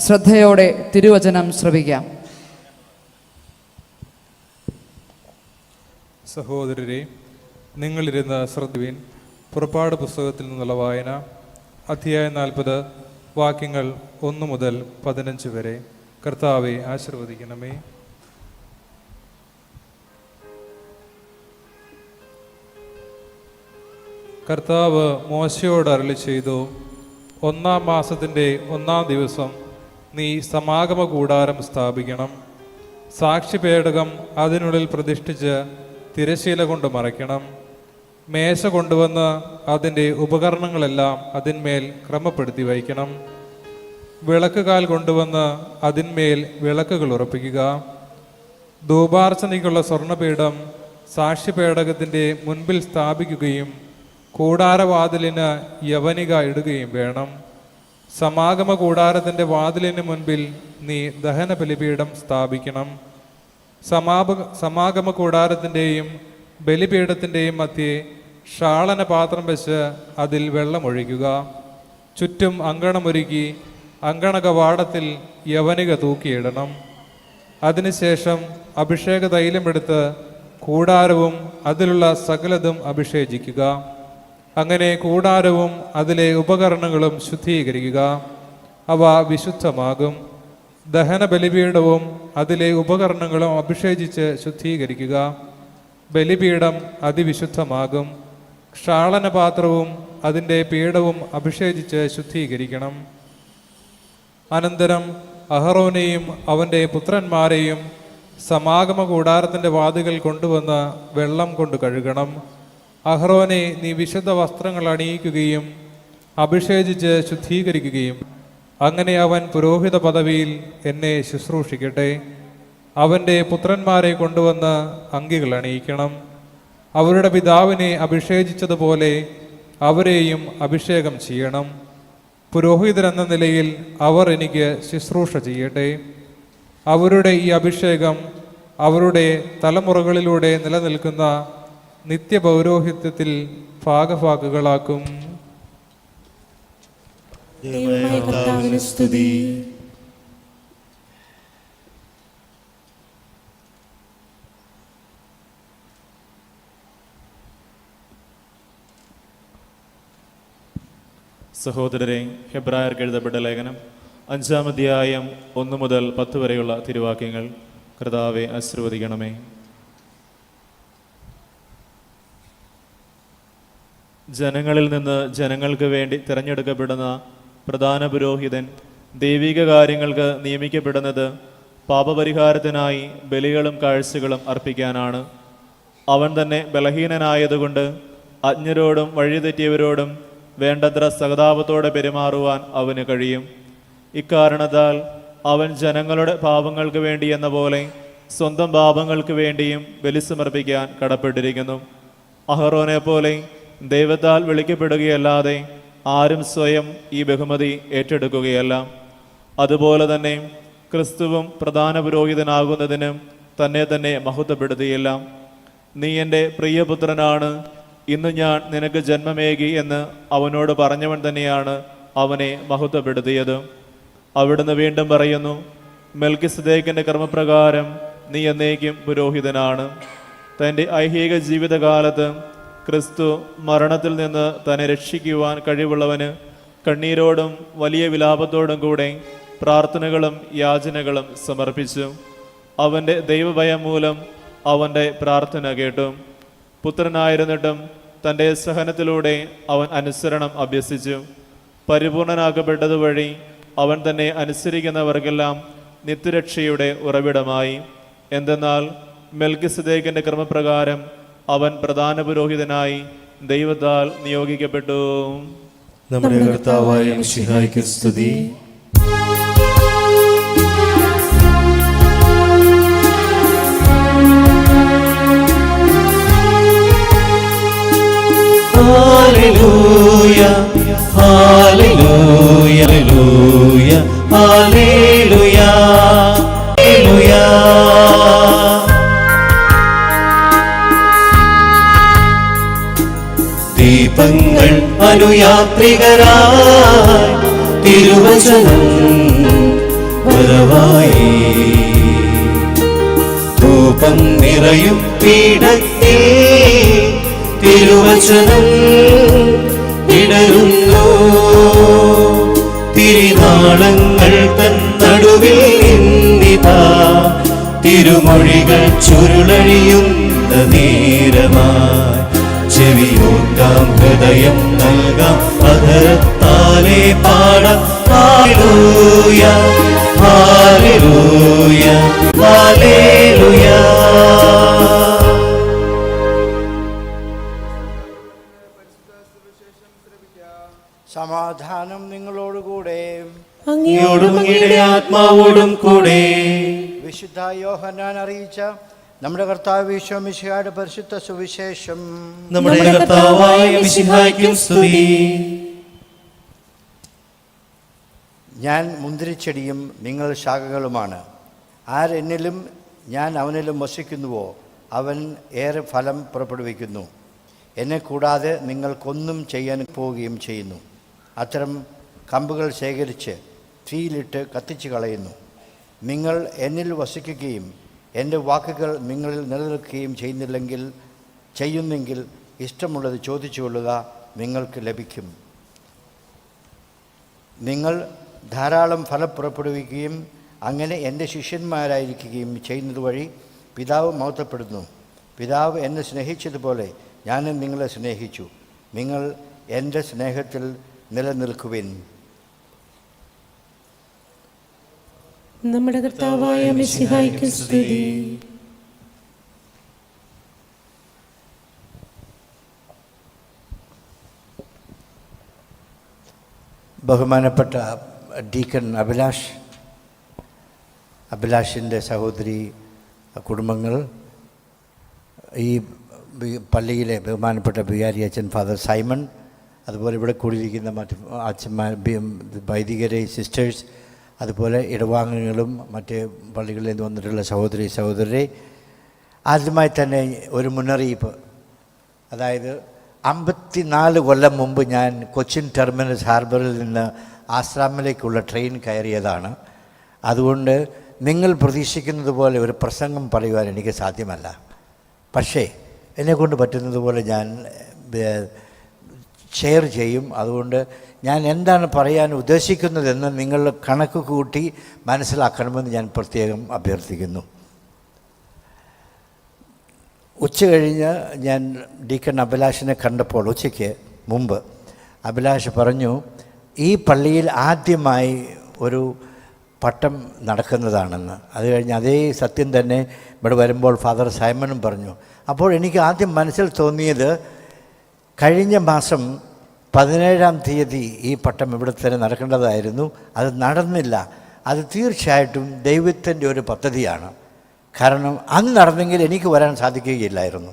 ശ്രദ്ധയോടെ തിരുവചനം ശ്രവിക്കാം. സഹോദരരെ, നിങ്ങളിരുന്ന് ശ്രദ്ധിപ്പിൻ. പുറപ്പാട് പുസ്തകത്തിൽ നിന്നുള്ള വായന, അധ്യായം 40, വാക്യങ്ങൾ 1 മുതൽ 15 വരെ. കർത്താവെ ആശീർവദിക്കണമേ. കർത്താവ് മോശയോട് അരുളി ചെയ്തു, 1-ാം മാസത്തിൻ്റെ 1-ാം ദിവസം നീ സമാഗമ കൂടാരം സ്ഥാപിക്കണം. സാക്ഷിപേടകം അതിനുള്ളിൽ പ്രതിഷ്ഠിച്ച് തിരശീല കൊണ്ട് മറയ്ക്കണം. മേശ കൊണ്ടുവന്ന് അതിൻ്റെ ഉപകരണങ്ങളെല്ലാം അതിന്മേൽ ക്രമപ്പെടുത്തി വയ്ക്കണം. വിളക്കുകാൽ കൊണ്ടുവന്ന് അതിന്മേൽ വിളക്കുകൾ ഉറപ്പിക്കുക. ധൂപാർച്ചനയ്ക്കുള്ള സ്വർണ്ണപീഠം സാക്ഷിപേടകത്തിൻ്റെ മുൻപിൽ സ്ഥാപിക്കുകയും കൂടാരവാതിലിന് യവനിക ഇടുകയും വേണം. സമാഗമ കൂടാരത്തിൻ്റെ വാതിലിന് മുൻപിൽ നീ ദഹന ബലിപീഠം സ്ഥാപിക്കണം. സമാഗമ കൂടാരത്തിൻ്റെയും ബലിപീഠത്തിൻ്റെയും മധ്യേ ഷാളന പാത്രം വെച്ച് അതിൽ വെള്ളമൊഴിക്കുക. ചുറ്റും അങ്കണമൊരുക്കി അങ്കണ കവാടത്തിൽ യവനിക തൂക്കിയിടണം. അതിനുശേഷം അഭിഷേക തൈലമെടുത്ത് കൂടാരവും അതിലുള്ള സകലതും അഭിഷേചിക്കുക. അങ്ങനെ കൂടാരവും അതിലെ ഉപകരണങ്ങളും ശുദ്ധീകരിക്കുക, അവ വിശുദ്ധമാകും. ദഹന ബലിപീഠവും അതിലെ ഉപകരണങ്ങളും അഭിഷേചിച്ച് ശുദ്ധീകരിക്കുക, ബലിപീഠം അതിവിശുദ്ധമാകും. ക്ഷാളനപാത്രവും അതിൻ്റെ പീഠവും അഭിഷേചിച്ച് ശുദ്ധീകരിക്കണം. അനന്തരം അഹറോനെയും അവൻ്റെ പുത്രന്മാരെയും സമാഗമ കൂടാരത്തിൻ്റെ വാതിൽ കൊണ്ടുവന്ന് വെള്ളം കൊണ്ട് കഴുകണം. അഹറോനെ നീ വിശുദ്ധ വസ്ത്രങ്ങൾ അണിയിക്കുകയും അഭിഷേചിച്ച് ശുദ്ധീകരിക്കുകയും അങ്ങനെ അവൻ പുരോഹിത പദവിയിൽ എന്നെ ശുശ്രൂഷിക്കട്ടെ. അവൻ്റെ പുത്രന്മാരെ കൊണ്ടുവന്ന് അങ്കികൾ അണിയിക്കണം. അവരുടെ പിതാവിനെ അഭിഷേചിച്ചതുപോലെ അവരെയും അഭിഷേകം ചെയ്യണം. പുരോഹിതരെന്ന നിലയിൽ അവർ എനിക്ക് ശുശ്രൂഷ ചെയ്യട്ടെ. അവരുടെ ഈ അഭിഷേകം അവരുടെ തലമുറകളിലൂടെ നിലനിൽക്കുന്ന നിത്യപൗരോഹിത്യത്തിൽ ഭാഗഭാക്കുകളാക്കും. ദൈവമായ കർത്താവിന് സ്തുതി. സഹോദരരെ, ഹെബ്രായർക്ക് എഴുതപ്പെട്ട ലേഖനം 5-ാം അധ്യായം 1 മുതൽ 10 വരെയുള്ള തിരുവാക്യങ്ങൾ. കർത്താവെ ആശീർവദിക്കണമേ. ജനങ്ങളിൽ നിന്ന് ജനങ്ങൾക്ക് വേണ്ടി തിരഞ്ഞെടുക്കപ്പെടുന്ന പ്രധാന പുരോഹിതൻ ദൈവിക കാര്യങ്ങൾക്ക് നിയമിക്കപ്പെടുന്നത് പാപപരിഹാരത്തിനായി ബലികളും കാഴ്ചകളും അർപ്പിക്കാനാണ്. അവൻ തന്നെ ബലഹീനനായതുകൊണ്ട് അജ്ഞരോടും വഴിതെറ്റിയവരോടും വേണ്ടത്ര സഹതാപത്തോടെ പെരുമാറുവാൻ അവന് കഴിയും. ഇക്കാരണത്താൽ അവൻ ജനങ്ങളുടെ പാപങ്ങൾക്ക് വേണ്ടി എന്ന പോലെ സ്വന്തം പാപങ്ങൾക്ക് വേണ്ടിയും ബലി സമർപ്പിക്കാൻ കടപ്പെട്ടിരിക്കുന്നു. അഹറോനെ പോലെ ദൈവത്താൽ വിളിക്കപ്പെടുകയല്ലാതെ ആരും സ്വയം ഈ ബഹുമതി ഏറ്റെടുക്കുകയല്ല. അതുപോലെ തന്നെ ക്രിസ്തുവും പ്രധാന പുരോഹിതനാകുന്നതിന് തന്നെ തന്നെ മഹത്വപ്പെടുത്തിയില്ല. നീ എൻ്റെ പ്രിയപുത്രനാണ്, ഇന്ന് ഞാൻ നിനക്ക് ജന്മമേകി എന്ന് അവനോട് പറഞ്ഞവൻ തന്നെയാണ് അവനെ മഹത്വപ്പെടുത്തിയത്. അവിടുന്ന് വീണ്ടും പറയുന്നു, മെൽക്കിസദേക്കിൻ്റെ കർമ്മപ്രകാരം നീ എന്നേക്കും പുരോഹിതനാണ്. തൻ്റെ ഐഹിക ജീവിതകാലത്ത് ക്രിസ്തു മരണത്തിൽ നിന്ന് തന്നെ രക്ഷിക്കുവാൻ കഴിവുള്ളവന് കണ്ണീരോടും വലിയ വിലാപത്തോടും കൂടെ പ്രാർത്ഥനകളും യാചനകളും സമർപ്പിച്ചു. അവൻ്റെ ദൈവഭയം മൂലം അവൻ്റെ പ്രാർത്ഥന കേട്ടു. പുത്രനായിരുന്നിട്ടും തൻ്റെ സഹനത്തിലൂടെ അവൻ അനുസരണം അഭ്യസിച്ചു. പരിപൂർണനാക്കപ്പെട്ടതുവഴി അവൻ തന്നെ അനുസരിക്കുന്നവർക്കെല്ലാം നിത്യരക്ഷയുടെ ഉറവിടമായി. എന്തെന്നാൽ മെൽക്കിസദേക്കിൻ്റെ ക്രമപ്രകാരം അവൻ പ്രധാന പുരോഹിതനായി ദൈവത്താൽ നിയോഗിക്കപ്പെട്ടു. നമ്മുടെ കർത്താവായ മിശിഹായ്ക്ക് സ്തുതി. Hallelujah hallelujah hallelujah hallelujah hallelujah. ദീപങ്ങൾ അനുയാത്രികരായി തിരുവചനം വരവായി. ധൂപം നിറയും പീഠത്തിൽ തിരുവചനം ഇടരുന്നു. തിരുനാളങ്ങൾ തൻ നടുവിൽ നിന്നിതാ തിരുമൊഴികൾ ചുരുളഴിയുന്ന നേരമായി. ചെവിയോർക്കാം, ഹൃദയം നൽകാം, അധരത്താലേ പാടാം. Hallelujah hallelujah hallelujah. സമാധാനം നിങ്ങളോടുകൂടെ. അങ്ങയോടും അങ്ങയുടെ ആത്മാവോടും കൂടെ. വിശുദ്ധ യോഹന്നാൻ അറിയിച്ച നമ്മുടെ കർത്താവ് ഈശോ മിശിഹായുടെ പരിശുദ്ധ സുവിശേഷം. നമ്മുടെ കർത്താവായ മിശിഹായ്ക്കും സ്തുതി. ഞാൻ മുന്തിരിച്ചെടിയും നിങ്ങൾ ശാഖകളുമാണ്. ആരെന്നിലും ഞാൻ അവനിലും വസിക്കുന്നുവോ അവൻ ഏറെ ഫലം പുറപ്പെടുവിക്കുന്നു. എന്നെ കൂടാതെ നിങ്ങൾക്കൊന്നും ചെയ്യാൻ പോവുകയും ചെയ്യുന്നു. അത്തരം കമ്പുകൾ ശേഖരിച്ച് തീയിലിട്ട് കത്തിച്ച് കളയുന്നു. നിങ്ങൾ എന്നിൽ വസിക്കുകയും എൻ്റെ വാക്കുകൾ നിങ്ങളിൽ നിലനിൽക്കുകയും ചെയ്യുന്നെങ്കിൽ ഇഷ്ടമുള്ളത് ചോദിച്ചു കൊള്ളുക, നിങ്ങൾക്ക് ലഭിക്കും. നിങ്ങൾ ധാരാളം ഫലം പുറപ്പെടുവിക്കുകയും അങ്ങനെ എൻ്റെ ശിഷ്യന്മാരായിരിക്കുകയും ചെയ്യുന്നത് വഴി പിതാവ് മഹത്വപ്പെടുന്നു. പിതാവ് എന്നെ സ്നേഹിച്ചതുപോലെ ഞാനും നിങ്ങളെ സ്നേഹിച്ചു. നിങ്ങൾ എൻ്റെ സ്നേഹത്തിൽ നിലനിൽക്കുവിൻ. നമ്മുടെ കർത്താവായ മിശിഹായ്ക്ക് സ്തുതി. ബഹുമാനപ്പെട്ട ഡീക്കൺ അഭിലാഷിൻ്റെ സഹോദരി കുടുംബങ്ങൾ, ഈ പള്ളിയിലെ ബഹുമാനപ്പെട്ട വികാരി അച്ഛൻ ഫാദർ സൈമൺ, അതുപോലെ ഇവിടെ കൂടിയിരിക്കുന്ന മറ്റ് അച്ഛന്മാർ, വൈദികരെ, സിസ്റ്റേഴ്സ്, അതുപോലെ ഇടവാംഗങ്ങളും മറ്റ് പള്ളികളിൽ നിന്ന് വന്നിട്ടുള്ള സഹോദരരെ, ആദ്യമായി തന്നെ ഒരു മുന്നറിയിപ്പ്. അതായത് 54 കൊല്ലം മുമ്പ് ഞാൻ കൊച്ചിൻ ടെർമിനസ് ഹാർബറിൽ നിന്ന് ആശ്രാമിലേക്കുള്ള ട്രെയിൻ കയറിയതാണ്. അതുകൊണ്ട് നിങ്ങൾ പ്രതീക്ഷിക്കുന്നത് പോലെ ഒരു പ്രസംഗം പറയുവാൻ എനിക്ക് സാധ്യമല്ല. പക്ഷേ എന്നെക്കൊണ്ട് പറ്റുന്നത് പോലെ ഞാൻ ഷെയർ ചെയ്യും. അതുകൊണ്ട് ഞാൻ എന്താണ് പറയാൻ ഉദ്ദേശിക്കുന്നതെന്ന് നിങ്ങൾ കണക്ക് കൂട്ടി മനസ്സിലാക്കണമെന്ന് ഞാൻ പ്രത്യേകം അഭ്യർത്ഥിക്കുന്നു. ഉച്ച കഴിഞ്ഞ് ഞാൻ ഡീക്കൺ അഭിലാഷിനെ കണ്ടപ്പോൾ, ഉച്ചയ്ക്ക് മുമ്പ് അഭിലാഷ് പറഞ്ഞു, ഈ പള്ളിയിൽ ആദ്യമായി ഒരു പട്ടം നടക്കുന്നതാണെന്ന്. അത് കഴിഞ്ഞ് അതേ സത്യം തന്നെ ഇവിടെ വരുമ്പോൾ ഫാദർ സൈമണും പറഞ്ഞു. അപ്പോൾ എനിക്ക് ആദ്യം മനസ്സിൽ തോന്നിയത്, കഴിഞ്ഞ മാസം 17-ാം തീയതി ഈ പട്ടം ഇവിടെ തന്നെ നടക്കേണ്ടതായിരുന്നു. അത് നടന്നില്ല. അത് തീർച്ചയായിട്ടും ദൈവത്തിൻ്റെ ഒരു പദ്ധതിയാണ്. കാരണം അന്ന് നടന്നെങ്കിൽ എനിക്ക് വരാൻ സാധിക്കുകയില്ലായിരുന്നു.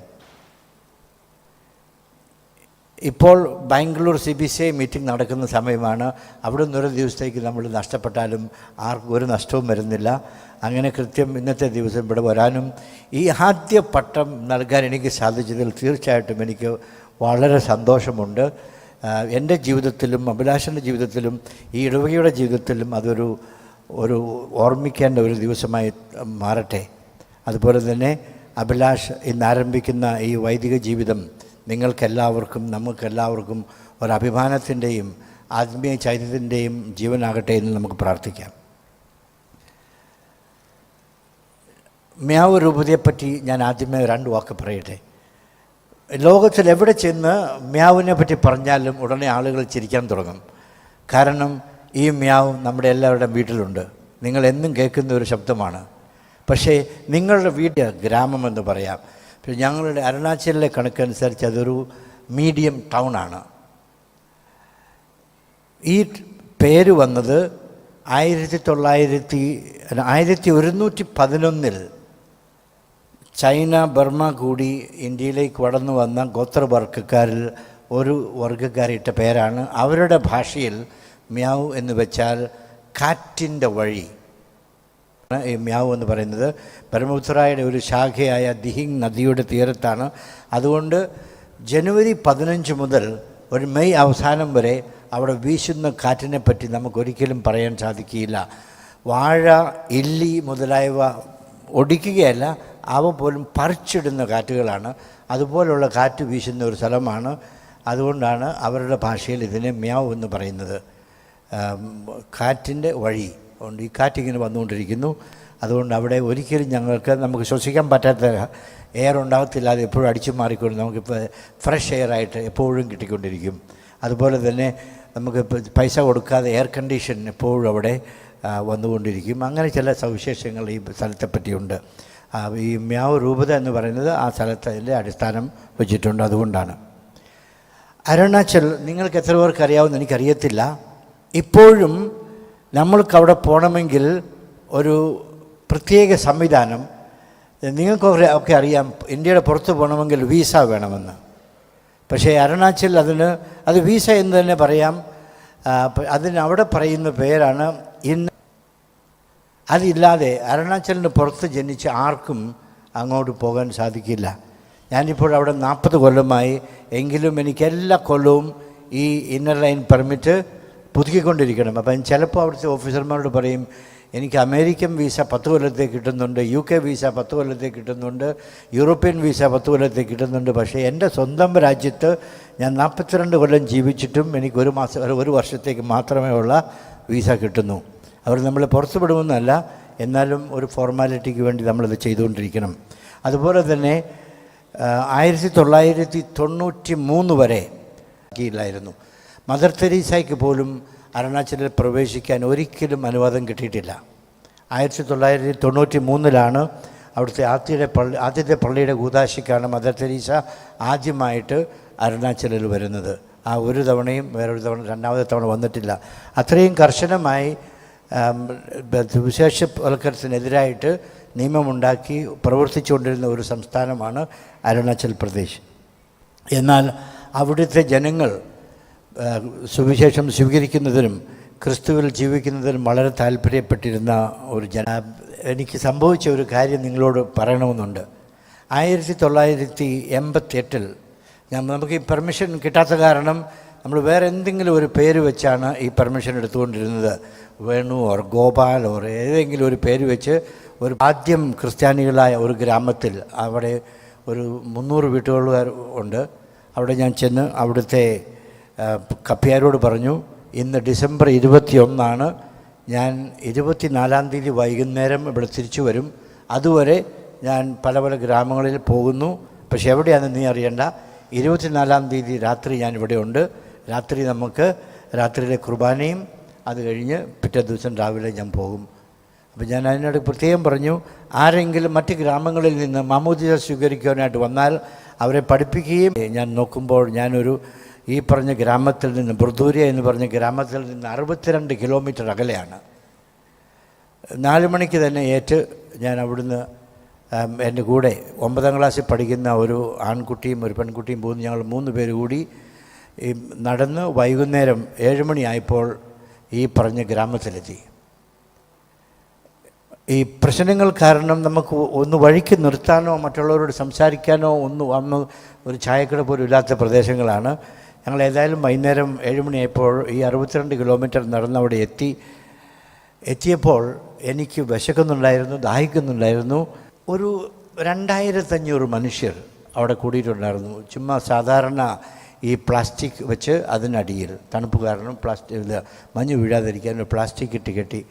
ഇപ്പോൾ ബാംഗ്ലൂർ CBCI മീറ്റിംഗ് നടക്കുന്ന സമയമാണ്. അവിടെ നിന്നൊരു ദിവസത്തേക്ക് നമ്മൾ നഷ്ടപ്പെട്ടാലും ആർക്കും ഒരു നഷ്ടവും വരുന്നില്ല. അങ്ങനെ കൃത്യം ഇന്നത്തെ ദിവസം ഇവിടെ വരാനും ഈ ആദ്യ പട്ടം നൽകാൻ എനിക്ക് സാധിച്ചതിൽ തീർച്ചയായിട്ടും എനിക്ക് വളരെ സന്തോഷമുണ്ട്. എൻ്റെ ജീവിതത്തിലും അഭിലാഷിൻ്റെ ജീവിതത്തിലും ഈ ഇടവകയുടെ ജീവിതത്തിലും അതൊരു ഓർമ്മിക്കേണ്ട ഒരു ദിവസമായി മാറട്ടെ. അതുപോലെ തന്നെ അഭിലാഷ് ഇന്ന് ആരംഭിക്കുന്ന ഈ വൈദിക ജീവിതം നിങ്ങൾക്കെല്ലാവർക്കും നമുക്കെല്ലാവർക്കും ഒരഭിമാനത്തിൻ്റെയും ആത്മീയ ചൈതന്യത്തിൻ്റെയും ജീവനാകട്ടെ എന്ന് നമുക്ക് പ്രാർത്ഥിക്കാം. മ്യാവ് രൂപതയെപ്പറ്റി ഞാൻ ആദ്യമേ 2 വാക്ക് പറയട്ടെ. ലോകത്തിൽ എവിടെ ചെന്ന് മ്യാവിനെ പറ്റി പറഞ്ഞാലും ഉടനെ ആളുകൾ ചിരിക്കാൻ തുടങ്ങും. കാരണം ഈ മ്യാവ് നമ്മുടെ എല്ലാവരുടെയും വീട്ടിലുണ്ട്. നിങ്ങൾ എന്നും കേൾക്കുന്ന ഒരു ശബ്ദമാണ്. പക്ഷേ നിങ്ങളുടെ വീട് ഗ്രാമമെന്ന് പറയാം. പക്ഷേ ഞങ്ങളുടെ അരുണാചലിലെ കണക്കനുസരിച്ച് അതൊരു മീഡിയം ടൗണാണ്. ഈ പേര് വന്നത് 1111 ചൈന ബർമ്മ കൂടി ഇന്ത്യയിലേക്ക് കടന്നു വന്ന ഗോത്രവർഗ്ഗക്കാരിൽ ഒരു വർഗ്ഗക്കാരിട്ട പേരാണ്. അവരുടെ ഭാഷയിൽ മ്യാവ് എന്ന് വെച്ചാൽ കാറ്റിൻ്റെ വഴി. ഈ മ്യാവ് എന്ന് പറയുന്നത് ബ്രഹ്മപുത്രയുടെ ഒരു ശാഖയായ ദിഹിങ് നദിയുടെ തീരത്താണ്. അതുകൊണ്ട് ജനുവരി 15 മുതൽ ഒരു മെയ് അവസാനം വരെ അവിടെ വീശുന്ന കാറ്റിനെ പറ്റി നമുക്കൊരിക്കലും പറയാൻ സാധിക്കുകയില്ല. വാഴ, ഇല്ലി മുതലായവ ഒടിക്കുകയല്ല, അവ പോലും പറിച്ചിടുന്ന കാറ്റുകളാണ്. അതുപോലുള്ള കാറ്റ് വീശുന്ന ഒരു സ്ഥലമാണ്. അതുകൊണ്ടാണ് അവരുടെ ഭാഷയിൽ ഇതിനെ മ്യാവ് എന്ന് പറയുന്നത്. കാറ്റിൻ്റെ വഴി കൊണ്ട് ഈ കാറ്റിങ്ങനെ വന്നുകൊണ്ടിരിക്കുന്നു. അതുകൊണ്ട് അവിടെ ഒരിക്കലും നമുക്ക് ശ്വസിക്കാൻ പറ്റാത്ത എയർ ഉണ്ടാകത്തില്ല. അത് എപ്പോഴും അടിച്ചു മാറിക്കൊണ്ട് നമുക്കിപ്പോൾ ഫ്രഷ് എയറായിട്ട് എപ്പോഴും കിട്ടിക്കൊണ്ടിരിക്കും. അതുപോലെ തന്നെ നമുക്ക് പൈസ കൊടുക്കാതെ എയർ കണ്ടീഷൻ എപ്പോഴും അവിടെ വന്നുകൊണ്ടിരിക്കും. അങ്ങനെ ചില സവിശേഷങ്ങൾ ഈ സ്ഥലത്തെ പറ്റിയുണ്ട്. ഈ മ്യാവ് രൂപത എന്ന് പറയുന്നത് ആ സ്ഥലത്തിൻ്റെ അടിസ്ഥാനം വെച്ചിട്ടുണ്ട്. അതുകൊണ്ടാണ് അരുണാചൽ നിങ്ങൾക്ക് എത്ര പേർക്ക് അറിയാവുന്ന എനിക്കറിയത്തില്ല. ഇപ്പോഴും നമ്മൾക്ക് അവിടെ പോകണമെങ്കിൽ ഒരു പ്രത്യേക സംവിധാനം, നിങ്ങൾക്കൊക്കെ അറിയാം, ഇന്ത്യയുടെ പുറത്ത് പോകണമെങ്കിൽ വീസ വേണമെന്ന്. പക്ഷേ അരുണാചൽ അത് വീസ എന്ന് തന്നെ പറയാം. അവിടെ പറയുന്ന പേരാണ് അതില്ലാതെ അരുണാചലിന് പുറത്ത് ജനിച്ച ആർക്കും അങ്ങോട്ട് പോകാൻ സാധിക്കില്ല. ഞാനിപ്പോൾ അവിടെ 40 കൊല്ലമായി. എങ്കിലും എനിക്ക് എല്ലാ കൊല്ലവും ഈ ഇന്നർ ലൈൻ പെർമിറ്റ് പുതുക്കിക്കൊണ്ടിരിക്കണം. അപ്പം ചിലപ്പോൾ അവിടുത്തെ ഓഫീസർമാരോട് പറയും, എനിക്ക് അമേരിക്കൻ വീസ 10 കൊല്ലത്തേക്ക് കിട്ടുന്നുണ്ട്, UK വീസ 10 കൊല്ലത്തേക്ക് കിട്ടുന്നുണ്ട്, യൂറോപ്യൻ വീസ 10 കൊല്ലത്തേക്ക് കിട്ടുന്നുണ്ട്. പക്ഷേ എൻ്റെ സ്വന്തം രാജ്യത്ത് ഞാൻ 42 കൊല്ലം ജീവിച്ചിട്ടും എനിക്ക് ഒരു വർഷത്തേക്ക് മാത്രമേ ഉള്ള വീസ കിട്ടുന്നു. അവർ നമ്മളെ പുറത്തു വിടുമെന്നല്ല, എന്നാലും ഒരു ഫോർമാലിറ്റിക്ക് വേണ്ടി നമ്മളത് ചെയ്തുകൊണ്ടിരിക്കണം. അതുപോലെ തന്നെ 1993 വരെ ഇല്ലായിരുന്നു. മദർ തെരേസയ്ക്ക് പോലും അരുണാചലിൽ പ്രവേശിക്കാൻ ഒരിക്കലും അനുവാദം കിട്ടിയിട്ടില്ല. 1993 അവിടുത്തെ ആദ്യത്തെ പള്ളിയുടെ കൂദാശിക്കാണ് മദർ തെരേസ ആദ്യമായിട്ട് അരുണാചലിൽ വരുന്നത്. ആ ഒരു തവണയും വേറൊരു തവണ രണ്ടാമത്തെ തവണ വന്നിട്ടില്ല. അത്രയും കർശനമായി സുവിശേഷവൽക്കരണത്തിനെതിരായിട്ട് നിയമമുണ്ടാക്കി പ്രവർത്തിച്ചുകൊണ്ടിരുന്ന ഒരു സംസ്ഥാനമാണ് അരുണാചൽ പ്രദേശ്. എന്നാൽ അവിടുത്തെ ജനങ്ങൾ സുവിശേഷം സ്വീകരിക്കുന്നതിനും ക്രിസ്തുവിൽ ജീവിക്കുന്നതിനും വളരെ താല്പര്യപ്പെട്ടിരുന്ന ഒരു എനിക്ക് സംഭവിച്ച ഒരു കാര്യം നിങ്ങളോട് പറയണമെന്നുണ്ട്. 1988 നമുക്ക് ഈ പെർമിഷൻ കിട്ടാത്ത കാരണം നമ്മൾ വേറെ എന്തെങ്കിലും ഒരു പേര് വെച്ചാണ് ഈ പെർമിഷൻ എടുത്തുകൊണ്ടിരുന്നത്. വേണു ഓർ ഗോപാൽ ഓർ ഏതെങ്കിലും ഒരു പേര് വെച്ച് ആദ്യം ക്രിസ്ത്യാനികളായ ഒരു ഗ്രാമത്തിൽ അവിടെ ഒരു 300 വീട്ടുകാർ ഉണ്ട്. അവിടെ ഞാൻ ചെന്ന് അവിടുത്തെ കപ്പ്യാരോട് പറഞ്ഞു, ഇന്ന് ഡിസംബർ 21 ഞാൻ 24-ാം തീയതി വൈകുന്നേരം ഇവിടെ തിരിച്ചു വരും. അതുവരെ ഞാൻ പല ഗ്രാമങ്ങളിൽ പോകുന്നു. പക്ഷെ എവിടെയാണെന്ന് നീ അറിയണ്ട. 24-ാം തീയതി രാത്രി ഞാൻ ഇവിടെ ഉണ്ട്. രാത്രി നമുക്ക് രാത്രിയിലെ കുർബാനയും അത് കഴിഞ്ഞ് പിറ്റേ ദിവസം രാവിലെ ഞാൻ പോകും. അപ്പോൾ ഞാൻ അതിനോട് പ്രത്യേകം പറഞ്ഞു, ആരെങ്കിലും മറ്റ് ഗ്രാമങ്ങളിൽ നിന്ന് മാമോദിസ സ്വീകരിക്കാനായിട്ട് വന്നാൽ അവരെ പഠിപ്പിക്കുകയും ഞാൻ നോക്കുമ്പോൾ ഞാനൊരു ഈ പറഞ്ഞ ഗ്രാമത്തിൽ നിന്ന് ബുർദൂരിയ എന്ന് പറഞ്ഞ ഗ്രാമത്തിൽ നിന്ന് 62 കിലോമീറ്റർ അകലെയാണ്. 4 മണിക്ക് തന്നെ ഞാൻ അവിടുന്ന് എൻ്റെ കൂടെ 9ാം ക്ലാസ്സിൽ പഠിക്കുന്ന ഒരു ആൺകുട്ടിയും ഒരു പെൺകുട്ടിയും പോകുന്നു. ഞങ്ങൾ 3 പേര് കൂടി നടന്ന് വൈകുന്നേരം 7 മണിയായപ്പോൾ ഈ പറഞ്ഞ ഗ്രാമത്തിലെത്തി. ഈ പ്രശ്നങ്ങൾ കാരണം നമുക്ക് ഒന്ന് വഴിക്ക് നിർത്താനോ മറ്റുള്ളവരോട് സംസാരിക്കാനോ അന്ന് ഒരു ചായക്കട പോലും ഇല്ലാത്ത പ്രദേശങ്ങളാണ്. ഞങ്ങൾ ഏതായാലും വൈകുന്നേരം 7 മണിയായപ്പോൾ ഈ 62 കിലോമീറ്റർ നടന്നവിടെ എത്തിയപ്പോൾ എനിക്ക് വിശക്കുന്നുണ്ടായിരുന്നു, ദാഹിക്കുന്നുണ്ടായിരുന്നു. ഒരു 2500 മനുഷ്യർ അവിടെ കൂടിയിട്ടുണ്ടായിരുന്നു. ചുമ്മാ സാധാരണ ഈ പ്ലാസ്റ്റിക് വെച്ച് അതിനടിയിൽ തണുപ്പ് കാരണം മഞ്ഞ് വീഴാതിരിക്കാൻ ഒരു പ്ലാസ്റ്റിക് ഇട്ട് കെട്ടി.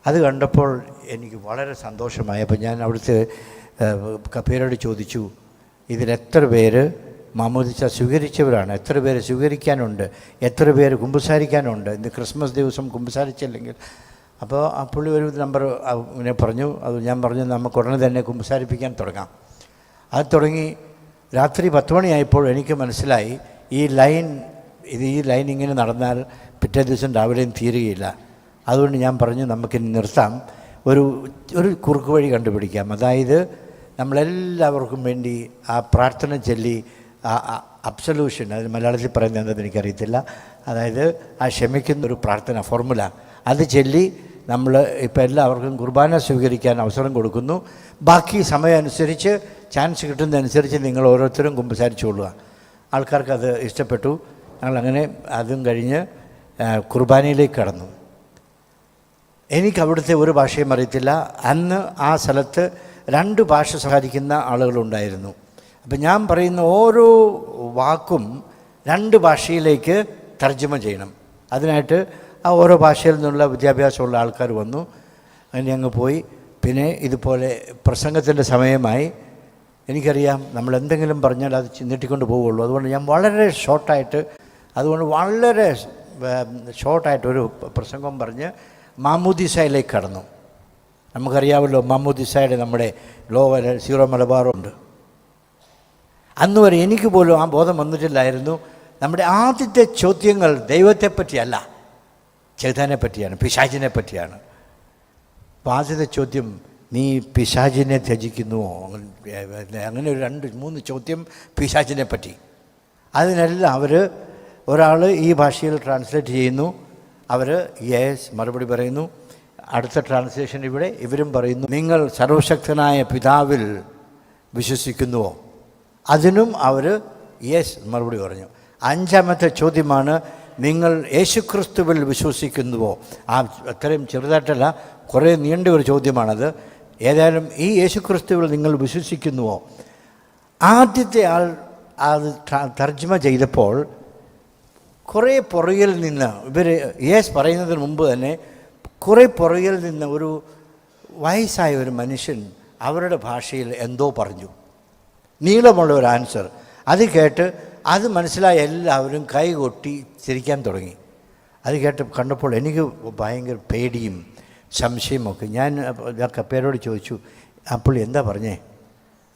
അത് കണ്ടപ്പോൾ എനിക്ക് വളരെ സന്തോഷമായി. അപ്പോൾ ഞാൻ അവിടുത്തെ കപ്പേരോട് ചോദിച്ചു, ഇതിലെത്ര പേര് മാമോദിസ സ്വീകരിച്ചവരാണ്, എത്ര പേര് സ്വീകരിക്കാനുണ്ട്, എത്ര പേര് കുമ്പസാരിക്കാനുണ്ട്, ഇന്ന് ക്രിസ്മസ് ദിവസം കുമ്പസാരിച്ചില്ലെങ്കിൽ. അപ്പോൾ ആ പുള്ളി ഒരു നമ്പർ ഇങ്ങനെ പറഞ്ഞു. അത് ഞാൻ പറഞ്ഞു നമുക്ക് ഉടനെ തന്നെ കുമ്പസാരിപ്പിക്കാൻ തുടങ്ങാം. അത് തുടങ്ങി. രാത്രി 10 മണിയായപ്പോൾ എനിക്ക് മനസ്സിലായി ഈ ലൈൻ ഇങ്ങനെ നടന്നാൽ പിറ്റേ ദിവസം രാവിലെയും തീരുകയില്ല. അതുകൊണ്ട് ഞാൻ പറഞ്ഞു നമുക്കിനി നിർത്താം, ഒരു കുറുക്ക് വഴി കണ്ടുപിടിക്കാം. അതായത് നമ്മളെല്ലാവർക്കും വേണ്ടി ആ പ്രാർത്ഥന ചൊല്ലി അബ്സല്യൂഷൻ, അത് മലയാളത്തിൽ പറയുന്നത് എന്താണെന്ന് എനിക്കറിയത്തില്ല, അതായത് ആ ക്ഷമിക്കുന്ന ഒരു പ്രാർത്ഥന ഫോർമുല അത് ചൊല്ലി നമ്മൾ ഇപ്പോൾ എല്ലാവർക്കും കുർബാന സ്വീകരിക്കാൻ അവസരം കൊടുക്കുന്നു. ബാക്കി സമയം അനുസരിച്ച് ചാൻസ് കിട്ടുന്നതനുസരിച്ച് നിങ്ങൾ ഓരോരുത്തരും കുമ്പസാരിച്ചുകൊള്ളുക. ആൾക്കാർക്ക് അത് ഇഷ്ടപ്പെട്ടു. ഞങ്ങളങ്ങനെ അതും കഴിഞ്ഞ് കുർബാനയിലേക്ക് കടന്നു. എനിക്ക് അവിടുത്തെ ഒരു ഭാഷയും അറിയത്തില്ല. അന്ന് ആ സ്ഥലത്ത് 2 ഭാഷ സംസാരിക്കുന്ന ആളുകളുണ്ടായിരുന്നു. അപ്പം ഞാൻ പറയുന്ന ഓരോ വാക്കും 2 ഭാഷയിലേക്ക് തർജ്ജമ ചെയ്യണം. അതിനായിട്ട് ആ ഓരോ ഭാഷയിൽ നിന്നുള്ള വിദ്യാഭ്യാസമുള്ള ആൾക്കാർ വന്നു. അങ്ങനെ അങ്ങ് പോയി. പിന്നെ ഇതുപോലെ പ്രസംഗത്തിൻ്റെ സമയമായി. എനിക്കറിയാം നമ്മൾ എന്തെങ്കിലും പറഞ്ഞാൽ അത് നീട്ടിക്കൊണ്ട് പോവുള്ളൂ. അതുകൊണ്ട് ഞാൻ വളരെ ഷോർട്ടായിട്ടൊരു പ്രസംഗം പറഞ്ഞ് മാമോദിസയിലേക്ക് കടന്നു. നമുക്കറിയാമല്ലോ മാമോദിസയുടെ നമ്മുടെ സീറോ മലബാറുണ്ട്. അന്ന് വരെ എനിക്ക് പോലും ആ ബോധം വന്നിട്ടില്ലായിരുന്നു. നമ്മുടെ ആദ്യത്തെ ചോദ്യങ്ങൾ ദൈവത്തെപ്പറ്റിയല്ല, ചേതാനെ പറ്റിയാണ്, പിശാചിനെ പറ്റിയാണ്. അപ്പോൾ ആദ്യത്തെ ചോദ്യം, നീ പിശാചിനെ ത്യജിക്കുന്നുവോ? അങ്ങനെ ഒരു 2-3 ചോദ്യം പിശാചിനെ പറ്റി. അതിനെല്ലാം ഒരാൾ ഈ ഭാഷയിൽ ട്രാൻസ്ലേറ്റ് ചെയ്യുന്നു. അവർ യെസ് മറുപടി പറയുന്നു. അടുത്ത ട്രാൻസ്ലേഷൻ ഇവരും പറയുന്നു, നിങ്ങൾ സർവശക്തനായ പിതാവിൽ വിശ്വസിക്കുന്നുവോ? അതിനും അവർ യെസ് മറുപടി പറഞ്ഞു. 5ാമത്തെ ചോദ്യമാണ്, നിങ്ങൾ യേശുക്രിസ്തുവിൽ വിശ്വസിക്കുന്നുവോ? അത്രയും ചെറുതായിട്ടല്ല, കുറേ നീണ്ട ഒരു ചോദ്യമാണത്. ഏതായാലും ഈ യേശുക്രിസ്തുവിൽ നിങ്ങൾ വിശ്വസിക്കുന്നുവോ? ആദ്യത്തെ ആൾ അത് തർജ്ജമ ചെയ്തപ്പോൾ കുറേ പുറകിൽ നിന്ന് യേസ് പറയുന്നതിന് മുമ്പ് തന്നെ കുറേ പുറകിൽ നിന്ന് ഒരു വയസ്സായ ഒരു മനുഷ്യൻ അവരുടെ ഭാഷയിൽ എന്തോ പറഞ്ഞു. നീളമുള്ള ഒരു ആൻസർ. അത് കേട്ട് അത് മനസ്സിലായ എല്ലാവരും കൈകൊട്ടി ചിരിക്കാൻ തുടങ്ങി. അത് കണ്ടപ്പോൾ എനിക്ക് ഭയങ്കര പേടിയും സംശയമൊക്കെ. ഞാൻ കപ്പേരോട് ചോദിച്ചു, അപ്പോൾ എന്താ പറഞ്ഞേ?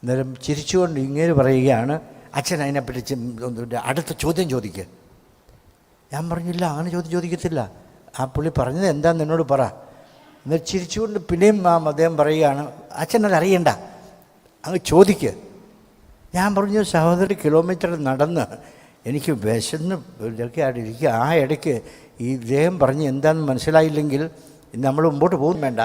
അന്നേരം ചിരിച്ചുകൊണ്ട് ഇങ്ങനെ പറയുകയാണ്, അച്ഛൻ അതിനെപ്പറ്റി അടുത്ത ചോദ്യം ചോദിക്കുക. ഞാൻ പറഞ്ഞില്ല, അങ്ങനെ ചോദിക്കത്തില്ല. ആ പുള്ളി പറഞ്ഞത് എന്താണെന്ന് എന്നോട് പറ. എന്നാൽ ചിരിച്ചുകൊണ്ട് പിന്നെയും അദ്ദേഹം പറയുകയാണ്, അച്ഛൻ അതറിയണ്ട, അങ്ങ് ചോദിക്കുക. ഞാൻ പറഞ്ഞു, സഹോദരി കിലോമീറ്റർ നടന്ന് എനിക്ക് വിശന്ന് ഇരിക്കുക. ആ ഇടയ്ക്ക് ഈ ഇദ്ദേഹം പറഞ്ഞ് എന്താണെന്ന് മനസ്സിലായില്ലെങ്കിൽ നമ്മൾ മുമ്പോട്ട് പോകും വേണ്ട,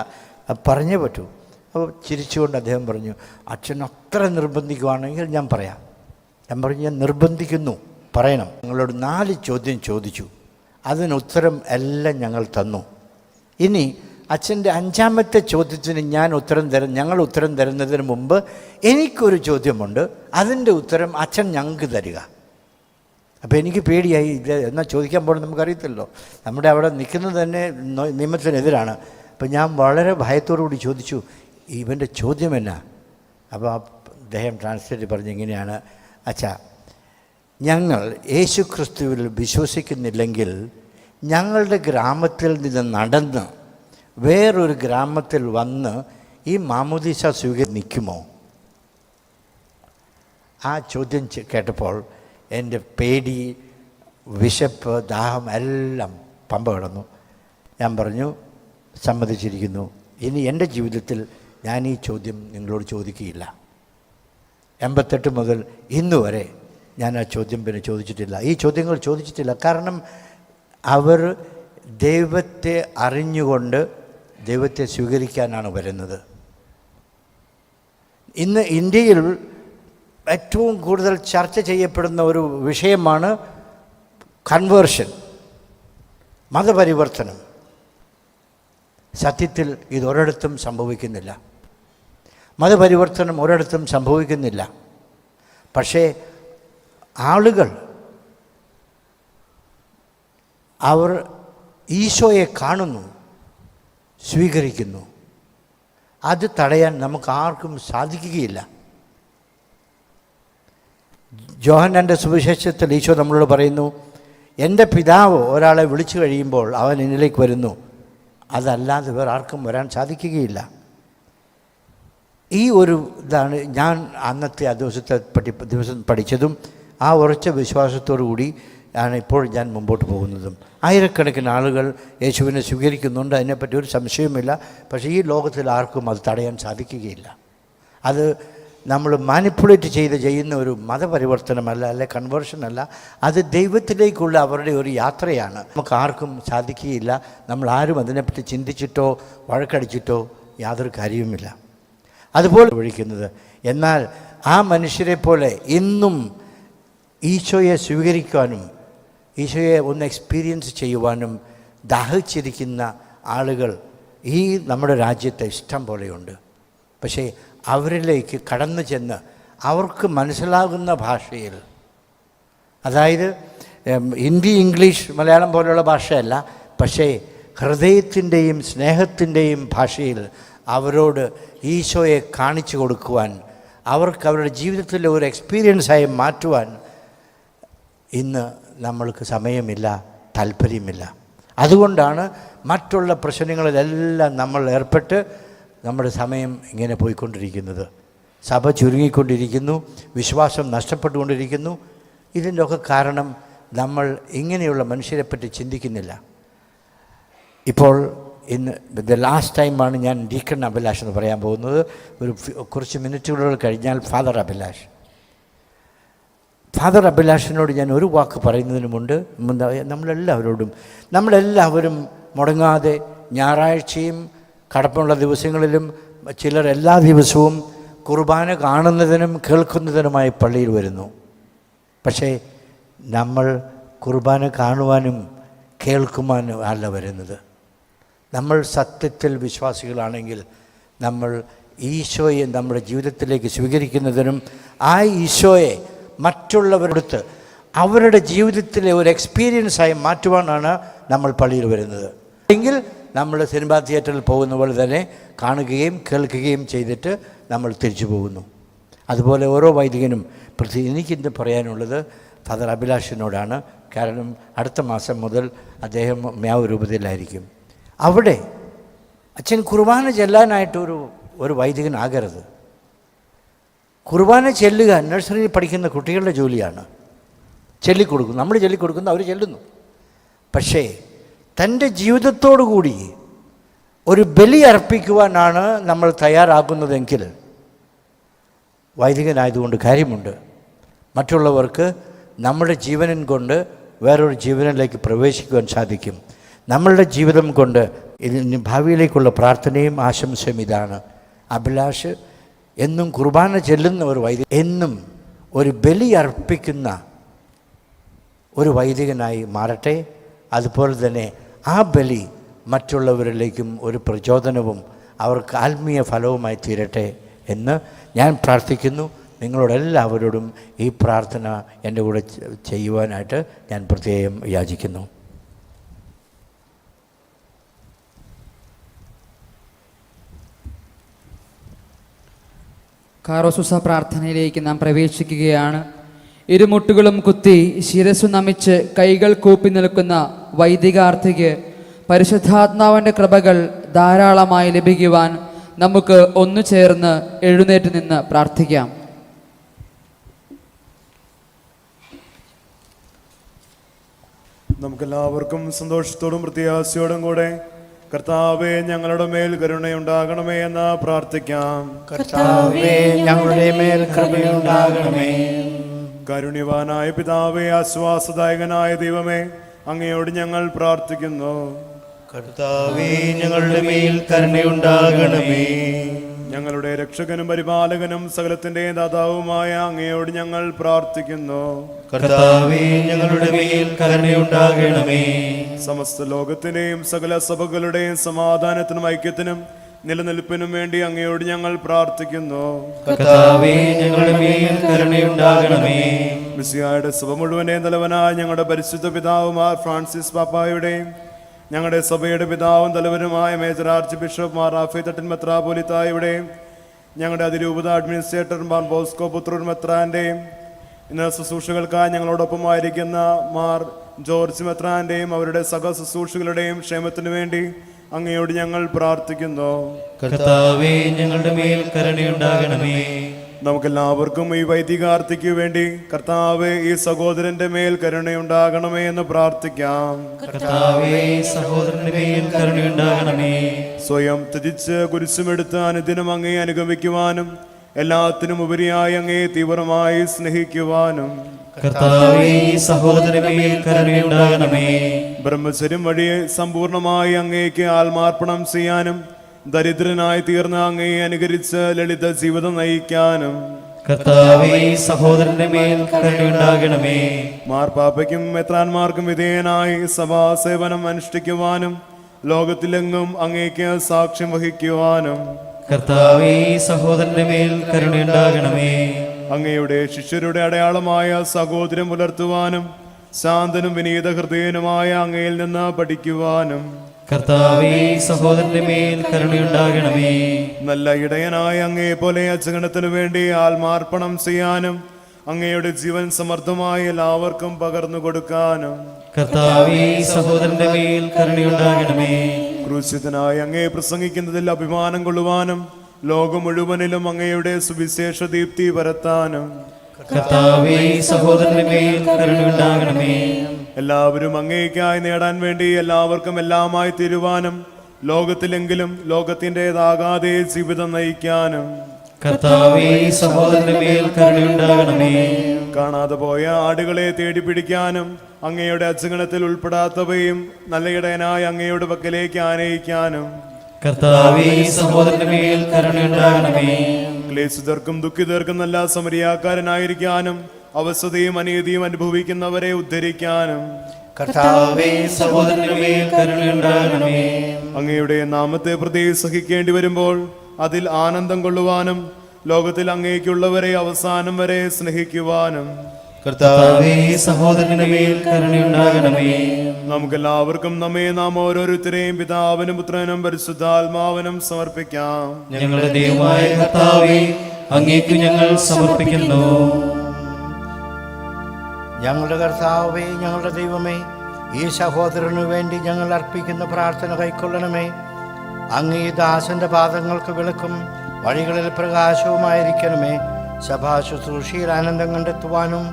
പറഞ്ഞേ പറ്റൂ. അപ്പോൾ ചിരിച്ചുകൊണ്ട് അദ്ദേഹം പറഞ്ഞു, അച്ഛൻ അത്ര നിർബന്ധിക്കുവാണെങ്കിൽ ഞാൻ പറയാം. ഞാൻ പറഞ്ഞു, ഞാൻ നിർബന്ധിക്കുന്നു, പറയണം. ഞങ്ങളോട് 4 ചോദ്യം ചോദിച്ചു. അതിന് ഉത്തരം എല്ലാം ഞങ്ങൾ തന്നു. ഇനി അച്ഛൻ്റെ 5ാമത്തെ ചോദ്യത്തിന് ഞങ്ങൾ ഉത്തരം തരുന്നതിന് മുമ്പ് എനിക്കൊരു ചോദ്യമുണ്ട്. അതിൻ്റെ ഉത്തരം അച്ഛൻ ഞങ്ങൾക്ക് തരിക. അപ്പോൾ എനിക്ക് പേടിയായി. ഇത് എന്നാൽ ചോദിക്കാൻ പോകണം നമുക്കറിയത്തില്ലോ. നമ്മുടെ അവിടെ നിൽക്കുന്നത് തന്നെ നിയമത്തിനെതിരാണ്. അപ്പം ഞാൻ വളരെ ഭയത്തോടു കൂടി ചോദിച്ചു, ഇവൻ്റെ ചോദ്യം എന്നാ? അപ്പോൾ അദ്ദേഹം ട്രാൻസ്ലേറ്റ് പറഞ്ഞ് ഇങ്ങനെയാണ്, അച്ഛാ, ഞങ്ങൾ യേശുക്രിസ്തുവിൽ വിശ്വസിക്കുന്നില്ലെങ്കിൽ ഞങ്ങളുടെ ഗ്രാമത്തിൽ നിന്ന് നടന്ന് വേറൊരു ഗ്രാമത്തിൽ വന്ന് ഈ മാമോദിസ സ്വീകരിച്ച് നിൽക്കുമോ? ആ ചോദ്യം കേട്ടപ്പോൾ എൻ്റെ പേടി, വിശപ്പ്, ദാഹം എല്ലാം പമ്പ കിടന്നു. ഞാൻ പറഞ്ഞു, സമ്മതിച്ചിരിക്കുന്നു, ഇനി എൻ്റെ ജീവിതത്തിൽ ഞാൻ ഈ ചോദ്യം നിങ്ങളോട് ചോദിക്കുകയില്ല. 88 മുതൽ ഇന്ന് വരെ ഞാൻ ആ ചോദ്യം പിന്നെ ചോദിച്ചിട്ടില്ല, ഈ ചോദ്യങ്ങൾ ചോദിച്ചിട്ടില്ല. കാരണം അവർ ദൈവത്തെ അറിഞ്ഞുകൊണ്ട് ദൈവത്തെ സ്വീകരിക്കാനാണ് വരുന്നത്. ഇന്ന് ഇന്ത്യയിൽ ഏറ്റവും കൂടുതൽ ചർച്ച ചെയ്യപ്പെടുന്ന ഒരു വിഷയമാണ് കൺവേർഷൻ, മതപരിവർത്തനം. സത്യത്തിൽ ഇതൊരിടത്തും സംഭവിക്കുന്നില്ല, മതപരിവർത്തനം ഒരിടത്തും സംഭവിക്കുന്നില്ല. പക്ഷേ ആളുകൾ അവർ ഈശോയെ കാണുന്നു, സ്വീകരിക്കുന്നു. അത് തടയാൻ നമുക്ക് ആർക്കും സാധിക്കുകയില്ല. യോഹന്നാൻ്റെ സുവിശേഷത്തിൽ ഈശോ നമ്മളോട് പറയുന്നു, എൻ്റെ പിതാവ് ഒരാളെ വിളിച്ചു കഴിയുമ്പോൾ അവൻ എന്നിലേക്ക് വരുന്നു, അതല്ലാതെ വേറെ ആർക്കും വരാൻ സാധിക്കുകയില്ല. ഈ ഒരു ഇതാണ് ഞാൻ അന്നത്തെ ആ ദിവസം പഠിച്ചതും ആ ഉറച്ച വിശ്വാസത്തോടു കൂടി ആണ് ഇപ്പോൾ ഞാൻ മുമ്പോട്ട് പോകുന്നതും. ആയിരക്കണക്കിന് ആളുകൾ യേശുവിനെ സ്വീകരിക്കുന്നുണ്ട്, അതിനെപ്പറ്റി ഒരു സംശയവുമില്ല. പക്ഷേ ഈ ലോകത്തിൽ ആർക്കും അത് തടയാൻ സാധിക്കുകയില്ല. അത് നമ്മൾ മാനിപ്പുലേറ്റ് ചെയ്യുന്ന ഒരു മതപരിവർത്തനമല്ല, അല്ലെ കൺവേർഷൻ അല്ല, അത് ദൈവത്തിലേക്കുള്ള അവരുടെ ഒരു യാത്രയാണ്. നമുക്ക് ആർക്കും സാധിക്കുകയില്ല. നമ്മൾ ആരും അതിനെപ്പറ്റി ചിന്തിച്ചിട്ടോ വഴക്കടിച്ചിട്ടോ യാതൊരു കാര്യവുമില്ല. അതുപോലെ വിളിക്കുന്നത്. എന്നാൽ ആ മനുഷ്യരെ പോലെ ഇന്നും ഈശോയെ സ്വീകരിക്കാനും ഈശോയെ ഒന്ന് എക്സ്പീരിയൻസ് ചെയ്യുവാനും ദാഹിച്ചിരിക്കുന്ന ആളുകൾ ഈ നമ്മുടെ രാജ്യത്ത് ഇഷ്ടം പോലെയുണ്ട്. പക്ഷേ അവരിലേക്ക് കടന്നു ചെന്ന് അവർക്ക് മനസ്സിലാകുന്ന ഭാഷയിൽ, അതായത് ഹിന്ദി, ഇംഗ്ലീഷ്, മലയാളം പോലെയുള്ള ഭാഷയല്ല, പക്ഷേ ഹൃദയത്തിൻ്റെയും സ്നേഹത്തിൻ്റെയും ഭാഷയിൽ അവരോട് ഈശോയെ കാണിച്ചു കൊടുക്കുവാൻ, അവർക്ക് അവരുടെ ജീവിതത്തിലെ ഒരു എക്സ്പീരിയൻസായി മാറ്റുവാൻ ഇന്ന് നമ്മൾക്ക് സമയമില്ല, താല്പര്യമില്ല. അതുകൊണ്ടാണ് മറ്റുള്ള പ്രശ്നങ്ങളിലെല്ലാം നമ്മൾ ഏർപ്പെട്ട് നമ്മുടെ സമയം ഇങ്ങനെ പോയിക്കൊണ്ടിരിക്കുന്നത്. സഭ ചുരുങ്ങിക്കൊണ്ടിരിക്കുന്നു, വിശ്വാസം നഷ്ടപ്പെട്ടുകൊണ്ടിരിക്കുന്നു. ഇതിൻ്റെ ഒക്കെ കാരണം നമ്മൾ ഇങ്ങനെയുള്ള മനുഷ്യരെപ്പറ്റി ചിന്തിക്കുന്നില്ല. ഇപ്പോൾ ഇന്ന് ലാസ്റ്റ് ടൈമാണ് ഞാൻ ഡീക്കൺ അഭിലാഷ് എന്ന് പറയാൻ പോകുന്നത്. കുറച്ച് മിനിറ്റുകൾ കഴിഞ്ഞാൽ ഫാദർ അഭിലാഷിനോട് ഞാൻ ഒരു വാക്ക് പറയുന്നതിന് മുമ്പ് നമ്മളെല്ലാവരും മുടങ്ങാതെ ഞായറാഴ്ചയും കടപ്പുള്ള ദിവസങ്ങളിലും ചിലർ എല്ലാ ദിവസവും കുർബാന കാണുന്നതിനും കേൾക്കുന്നതിനുമായി പള്ളിയിൽ വരുന്നു. പക്ഷേ നമ്മൾ കുർബാന കാണുവാനും കേൾക്കുവാനും അല്ല വരുന്നത്. നമ്മൾ സത്യത്തിൽ വിശ്വാസികളാണെങ്കിൽ നമ്മൾ ഈശോയെ നമ്മുടെ ജീവിതത്തിലേക്ക് സ്വീകരിക്കുന്നതിനും ആ ഈശോയെ മറ്റുള്ളവരടുത്ത് അവരുടെ ജീവിതത്തിലെ ഒരു എക്സ്പീരിയൻസായി മാറ്റുവാനാണ് നമ്മൾ പള്ളിയിൽ വരുന്നത്. എങ്കിൽ നമ്മൾ സിനിമാ തിയേറ്ററിൽ പോകുന്ന പോലെ തന്നെ കാണുകയും കേൾക്കുകയും ചെയ്തിട്ട് നമ്മൾ തിരിച്ചു പോകുന്നു. അതുപോലെ ഓരോ വൈദികനും എനിക്കിന്ന് പറയാനുള്ളത് ഫാദർ അഭിലാഷിനോടാണ്. കാരണം അടുത്ത മാസം മുതൽ അദ്ദേഹം മ്യാവ് രൂപതയിലായിരിക്കും. അവിടെ അച്ഛൻ കുർബാന ചെല്ലാനായിട്ടൊരു വൈദികനാകരുത്. കുർബാന ചെല്ലുക നഴ്സറിയിൽ പഠിക്കുന്ന കുട്ടികളുടെ ജോലിയാണ്. ചൊല്ലിക്കൊടുക്കും, നമ്മൾ ചൊല്ലിക്കൊടുക്കുന്നു, അവർ ചെല്ലുന്നു. പക്ഷേ തൻ്റെ ജീവിതത്തോടു കൂടി ഒരു ബലി അർപ്പിക്കുവാനാണ് നമ്മൾ തയ്യാറാകുന്നതെങ്കിൽ വൈദികനായതുകൊണ്ട് കാര്യമുണ്ട്. മറ്റുള്ളവർക്ക് നമ്മുടെ ജീവനും കൊണ്ട് വേറൊരു ജീവനിലേക്ക് പ്രവേശിക്കുവാൻ സാധിക്കും. നമ്മളുടെ ജീവിതം കൊണ്ട് ഇതിന് ഭാവിയിലേക്കുള്ള പ്രാർത്ഥനയും ആശംസയും ഇതാണ്. അഭിലാഷ് എന്നും കുർബാന ചെല്ലുന്ന ഒരു വൈദികൻ, എന്നും ഒരു ബലി അർപ്പിക്കുന്ന ഒരു വൈദികനായി മാറട്ടെ. അതുപോലെ തന്നെ ആ ബലി മറ്റുള്ളവരിലേക്കും ഒരു പ്രചോദനവും അവർക്ക് ആത്മീയ ഫലവുമായി തീരട്ടെ എന്ന് ഞാൻ പ്രാർത്ഥിക്കുന്നു. നിങ്ങളോടെല്ലാവരോടും ഈ പ്രാർത്ഥന എൻ്റെ കൂടെ ചെയ്യുവാനായിട്ട് ഞാൻ പ്രത്യേകം യാചിക്കുന്നു. കാറോസുസ പ്രാർത്ഥനയിലേക്ക് നാം പ്രവേശിക്കുകയാണ്. ഇരുമുട്ടുകളും കുത്തി ശിരസ്സു നമിച്ച് കൈകൾ കൂപ്പി നിൽക്കുന്ന വൈദികാർത്ഥിക്ക് പരിശുദ്ധാത്മാവിൻ്റെ കൃപകൾ ധാരാളമായി ലഭിക്കുവാൻ നമുക്ക് ഒന്നു ചേർന്ന് എഴുന്നേറ്റ് നിന്ന് പ്രാർത്ഥിക്കാം. നമുക്കെല്ലാവർക്കും സന്തോഷത്തോടും പ്രത്യാശയോടും കൂടെ കർത്താവേ ഞങ്ങളുടെ മേൽ കരുണയുണ്ടാകണമേ എന്ന് പ്രാർത്ഥിക്കാം. കർത്താവേ ഞങ്ങളുടെ മേൽ കൃപയുണ്ടാകണമേ. കാരുണ്യവാനായ പിതാവേ, ആശ്വാസദായകനായ ദൈവമേ, അങ്ങയോട് ഞങ്ങൾ പ്രാർത്ഥിക്കുന്നു. കർത്താവേ ഞങ്ങളുടെ മേൽ കരുണയുണ്ടാകണമേ. ഞങ്ങളുടെ രക്ഷകനും പരിപാലകനും സകലത്തിന്റെ ദാതാവുമായ അങ്ങയോട് ഞങ്ങൾ പ്രാർത്ഥിക്കുന്നു. കർത്താവേ ഞങ്ങളുടെ മേൽ കരുണയുണ്ടാകണമേ. സമസ്ത ലോകത്തിന്റെയും സകല സഭകളുടെയും സമാധാനത്തിനും ഐക്യത്തിനും നിലനിൽപ്പിനും വേണ്ടി അങ്ങയോട് ഞങ്ങൾ പ്രാർത്ഥിക്കുന്നു. കർത്താവേ ഞങ്ങളുടെ മേൽ കരുണയുണ്ടാകണമേ. മിശിഹായുടെ സഭ മുഴുവന്റെയും തലവനായ ഞങ്ങളുടെ പരിശുദ്ധ പിതാവുമാർ ഫ്രാൻസിസ് പാപ്പായുടെയും ഞങ്ങളുടെ സഭയുടെ പിതാവും തലവനുമായ major archbishop Mar Raphael Thattil മെത്രാപോലിത്തായുടെയും ഞങ്ങളുടെ അതിരൂപത അഡ്മിനിസ്ട്രേറ്റർ മാർ ബോസ്കോ പുത്രൂർ മെത്രാന്റെയും ഇന്ന് ശുശ്രൂഷകൾക്കായി ഞങ്ങളോടൊപ്പമായിരിക്കുന്ന മാർ ജോർജ് മെത്രാന്റെയും അവരുടെ സഹ ശുശ്രൂഷകളുടെയും ക്ഷേമത്തിനു വേണ്ടി അങ്ങയോട് ഞങ്ങൾ പ്രാർത്ഥിക്കുന്നു. കർത്താവേ ഞങ്ങളുടെ മേൽ കരുണയുണ്ടാകണമേ. നമുക്കെല്ലാവർക്കും ഈ വൈദികാർത്തിക്ക് വേണ്ടി കർത്താവേ ഈ സഹോദരന്റെ മേൽ കരുണയുണ്ടാകണമേ എന്ന് പ്രാർത്ഥിക്കാം. കർത്താവേ സഹോദരന്റെ മേൽ കരുണയുണ്ടാകണമേ. സ്വയം ത്യജിച്ച് കുരിശുമെടുത്ത് അനുദിനം അങ്ങേ അനുഗമിക്കുവാനും എല്ലാത്തിനും ഉപരിയായി അങ്ങേ തീവ്രമായി സ്നേഹിക്കുവാനും കർത്താവേ സഹോദരന്റെ മേൽ കരുണയുണ്ടാകണമേ. ബ്രഹ്മചര്യം വഴി സമ്പൂർണമായി അങ്ങേക്ക് ആത്മാർപ്പണം ചെയ്യാനും ദരിദ്രനായി തീർന്ന അങ്ങയെ അനുകരിച്ച് ലളിത ജീവിതം നയിക്കാനും കർത്താവേ സഹോദരന്റെ മേൽ കരുണയുണ്ടാകണമേ. മാർപ്പാപ്പയ്ക്കും മെത്രാന്മാർക്കും വിധേയനായി സഭാസേവനം അനുഷ്ഠിക്കുവാനും ലോകത്തിലെങ്ങും അങ്ങേക്ക് സാക്ഷ്യം വഹിക്കുവാനും കർത്താവേ സഹോദരന്റെ മേൽ കരുണയുണ്ടാകണമേ. അങ്ങയുടെ ശിഷ്യരുടെ അടയാളമായ സഹോദര്യം പുലർത്തുവാനും ശാന്തനും വിനീത ഹൃദയനുമായ അങ്ങയിൽ നിന്ന് പഠിക്കുവാനും കർത്താവേ സഹോദരന്റെ മേൽ കരുണയുണ്ടാകണമേ. നല്ല ഇടയനായ അങ്ങേ പോലെ അച്ചഗണത്തിനു വേണ്ടി ആത്മാർപ്പണം ചെയ്യാനും അങ്ങയുടെ ജീവൻ സമർത്ഥമായി എല്ലാവർക്കും പകർന്നു കൊടുക്കാനും കർത്താവേ സഹോദരന്റെ മേൽ കരുണയുണ്ടാകണമേ. ക്രൂശിതനായി അങ്ങേ പ്രസംഗിക്കുന്നതിൽ അഭിമാനം കൊള്ളുവാനും ലോകം മുഴുവനിലും അങ്ങയുടെ സുവിശേഷ ദീപ്തി പരത്താനും കർത്താവേ സഹോദരന്റെ മേൽ കരുണയുണ്ടാകണമേ. എല്ലാവരും അങ്ങേയ്ക്കായി നേടാൻ വേണ്ടി എല്ലാവർക്കും എല്ലാമായി തീരുവാനും ലോകത്തിലെങ്കിലും ലോകത്തിൻ്റെതാകാതെ ജീവിതം നയിക്കാനും കർത്താവേ സഹോദരന്റെ മേൽ കരുണയുണ്ടാകണമേ. കാണാതെ പോയ ആടുകളെ തേടി പിടിക്കാനും അങ്ങയുടെ അച്ചഗണത്തിൽ ഉൾപ്പെടാത്തവയും നല്ല ഇടയനായ അങ്ങയുടെ പക്കലേക്ക് ആനയിക്കാനും കർത്താവേ സഹോദരന്റെ മേൽ കരുണയുണ്ടാകണമേ. ക്ലേശിതർക്കും ദുഃഖിതർക്കും നല്ല സമരിയാക്കാരനായിരിക്കാനും അവസ്ഥയും അനീതിയും അനുഭവിക്കുന്നവരെ ഉദ്ധരിക്കാനും കർത്താവേ സഹോദരന്റെ മേൽ കരുണയുണ്ടാകണമേ. അങ്ങയുടെ നാമത്തെ പ്രതി സഹിക്കേണ്ടി വരുമ്പോൾ അതിൽ ആനന്ദം കൊള്ളുവാനും ലോകത്തിൽ അങ്ങേക്കുള്ളവരെ അവസാനം വരെ സ്നേഹിക്കുവാനും കർത്താവേ സഹോദരന്റെ മേൽ കരുണയുണ്ടാകണമേ. നമുക്കെല്ലാവർക്കും നാം ഓരോരുത്തരെയും പിതാവിനും പുത്രനും പരിശുദ്ധാത്മാവിനും സമർപ്പിക്കാം. ഞങ്ങളുടെ ദൈവമായ കർത്താവേ, അങ്ങേക്ക് ഞങ്ങൾ സമർപ്പിക്കുന്നു. ഞങ്ങളുടെ കർത്താവേ, ഞങ്ങളുടെ ദൈവമേ, ഈ സഹോദരനു വേണ്ടി ഞങ്ങൾ അർപ്പിക്കുന്ന പ്രാർത്ഥന കൈക്കൊള്ളണമേ. അങ്ങ് ഈ ദാസന്റെ പാദങ്ങൾക്ക് വിളക്കും വഴികളിൽ പ്രകാശവുമായിരിക്കണമേ. സഭാ ശുശ്രൂഷയിൽ ആനന്ദം കണ്ടെത്തുവാനും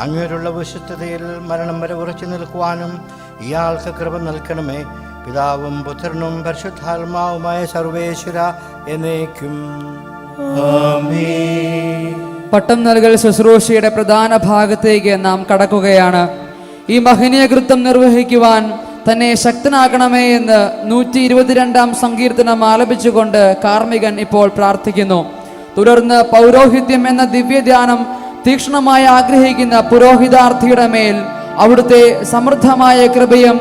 അങ്ങേരുള്ള വിശുദ്ധതയിൽ മരണം വരെ ഉറച്ചു നിൽക്കുവാനും ഇയാൾക്ക് കൃപ നൽകണമേ. പിതാവും പുത്രനും പരിശുദ്ധാത്മാവുമായ സർവേശ്വര എന്നേക്കും ആമേൻ. പട്ടം നൽകൽ ശുശ്രൂഷയുടെ പ്രധാന ഭാഗത്തേക്ക് നാം കടക്കുകയാണ്. ഈ മഹനീയ കൃത്യം നിർവഹിക്കുവാൻ തന്നെ ശക്തനാക്കണമേ എന്ന് 122 സങ്കീർത്തനം ആലപിച്ചുകൊണ്ട് കാർമികൻ ഇപ്പോൾ പ്രാർത്ഥിക്കുന്നു. തുടർന്ന് പൗരോഹിത്യം എന്ന ദിവ്യധ്യാനം തീക്ഷ്ണമായി ആഗ്രഹിക്കുന്ന പുരോഹിതാർത്ഥിയുടെ മേൽ അവിടുത്തെ സമൃദ്ധമായ കൃപയും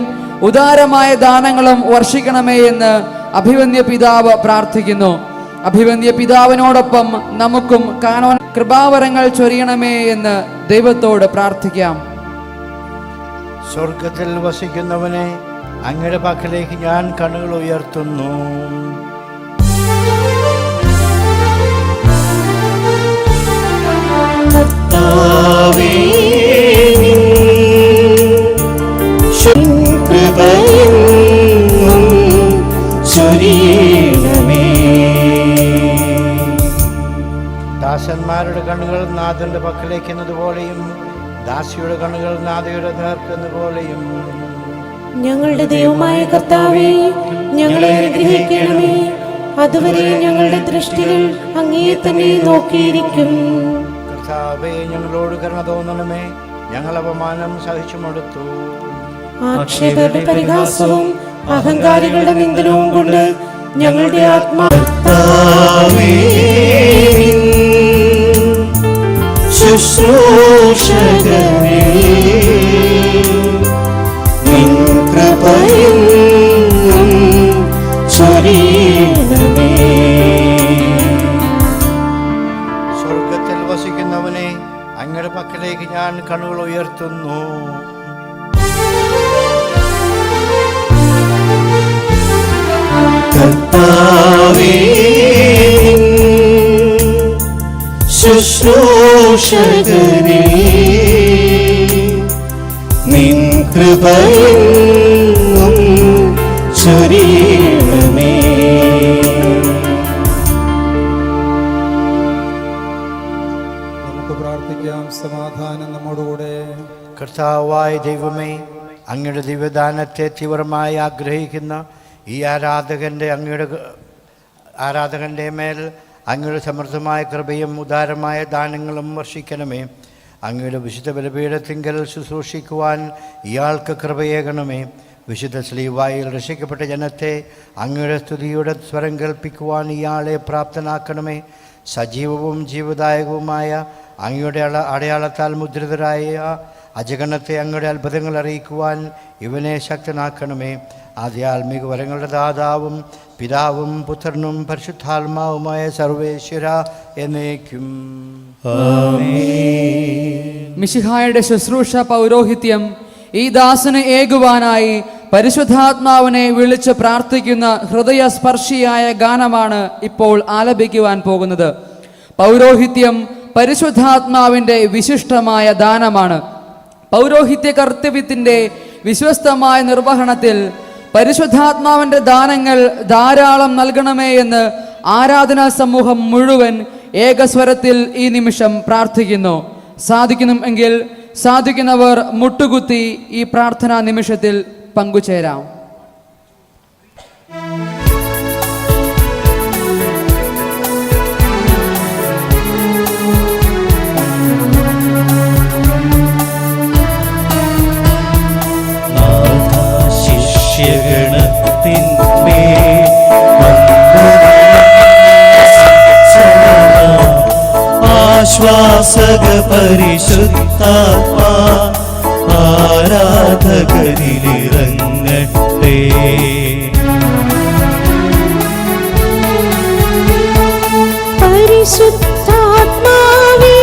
ഉദാരമായ ദാനങ്ങളും വർഷിക്കണമേ എന്ന് അഭിവന്യ പിതാവ് പ്രാർത്ഥിക്കുന്നു. അഭിവന്യ പിതാവിനോടൊപ്പം നമുക്കും കാനോൻ കൃപാവരങ്ങൾ ചൊരിയണമേ എന്ന് ദൈവത്തോട് പ്രാർത്ഥിക്കാം. സ്വർഗത്തിൽ വസിക്കുന്നവനെ, അങ്ങയുടെ പക്കലേക്ക് ഞാൻ കണ്ണുകൾ ഉയർത്തുന്നു. കർത്താവേ, കൃപയെന്നും ചൊരിയണമേ. ദാസന്മാരുടെ കണ്ണുകൾ നാഥന്റെ പക്കലേക്ക് എന്നതുപോലെയും ദാസിയുടെ കണ്ണുകൾ നാഥയുടെ നേർക്കെന്നതുപോലെയും ഞങ്ങളുടെ ദൈവമായ കർത്താവേ, ഞങ്ങളെ അനുഗ്രഹിക്കണമേ. അതുവരെ ഞങ്ങളുടെ ദൃഷ്ടികൾ അങ്ങേ തന്നെ നോക്കിയിരിക്കും. കർത്താവേ, ഞങ്ങളോട് കരുണ തോന്നണമേ. ഞങ്ങൾ അപമാനം സഹിച്ചു മടുത്തു. ആക്ഷേപരുടെ പരിഹാസവും അഹങ്കാരികളുടെ നിന്ദനവും കൊണ്ട് ഞങ്ങളുടെ ആത്മാവ് ശുശ്രൂഷകനേ, നിൻ കൃപയെന്നും ചൊരിയണമേ. സ്വർഗത്തിൽ വസിക്കുന്നവനെ, അങ്ങയുടെ പക്കലേക്ക് ഞാൻ കണ്ണുകൾ ഉയർത്തുന്നു. കർത്താവേ, ശുശ്രൂഷകനേ, നിൻ കൃപയെന്നും ചൊരിയണമേ. നമുക്ക് പ്രാർത്ഥിക്കാം. സമാധാനം നമ്മോടുകൂടെ. കർത്താവായ ദൈവമേ, അങ്ങയുടെ ദിവ്യദാനത്തെ തീവ്രമായി ആഗ്രഹിക്കുന്ന ഈ ആരാധകൻ്റെ മേൽ അങ്ങയുടെ സമൃദ്ധമായ കൃപയും ഉദാരമായ ദാനങ്ങളും വർഷിക്കണമേ. അങ്ങയുടെ വിശുദ്ധ ബലിപീഠത്തിങ്കൽ ശുശ്രൂഷിക്കുവാൻ ഇയാൾക്ക് കൃപയേകണമേ. വിശുദ്ധ സ്ലീവായിൽ രക്ഷിക്കപ്പെട്ട ജനത്തെ അങ്ങയുടെ സ്തുതിയുടെ സ്വരം കേൾപ്പിക്കുവാൻ ഇയാളെ പ്രാപ്തനാക്കണമേ. സജീവവും ജീവദായകവുമായ അങ്ങയുടെ അടയാളത്താൽ മുദ്രിതരായ അജഗണത്തെ അങ്ങയുടെ അത്ഭുതങ്ങൾ അറിയിക്കുവാൻ ഇവനെ ശക്തനാക്കണമേ. ആധ്യാത്മിക വരങ്ങളുടെ ദാതാവും പിതാവും പുത്രനും പരിശുദ്ധാത്മാവുമായ സർവേശ്വര എന്നേക്കും മിശിഹായുടെ ശുശ്രൂഷ പൗരോഹിത്യം ഈ ദാസന് ഏകുവാനായി പരിശുദ്ധാത്മാവിനെ വിളിച്ച് പ്രാർത്ഥിക്കുന്ന ഹൃദയസ്പർശിയായ ഗാനമാണ് ഇപ്പോൾ ആലപിക്കുവാൻ പോകുന്നത്. പൗരോഹിത്യം പരിശുദ്ധാത്മാവിൻ്റെ വിശിഷ്ടമായ ദാനമാണ്. പൗരോഹിത്യ കർത്തവ്യത്തിൻ്റെ വിശ്വസ്തമായ നിർവഹണത്തിൽ പരിശുദ്ധാത്മാവിൻ്റെ ദാനങ്ങൾ ധാരാളം നൽകണമേ എന്ന് ആരാധനാ സമൂഹം മുഴുവൻ ഏകസ്വരത്തിൽ ഈ നിമിഷം പ്രാർത്ഥിക്കുന്നു. സാധിക്കുന്നുവെങ്കിൽ സാധിക്കുന്നവർ മുട്ടുകുത്തി ഈ പ്രാർത്ഥനാ നിമിഷത്തിൽ പങ്കുചേരാം. ശിഷ്യഗണത്തിന്മേൽ ആശ്വാസക പരിശുദ്ധാത്മാ ആരാധകരിലിറങ്ങട്ടെ. പരിശുദ്ധാത്മാവേ,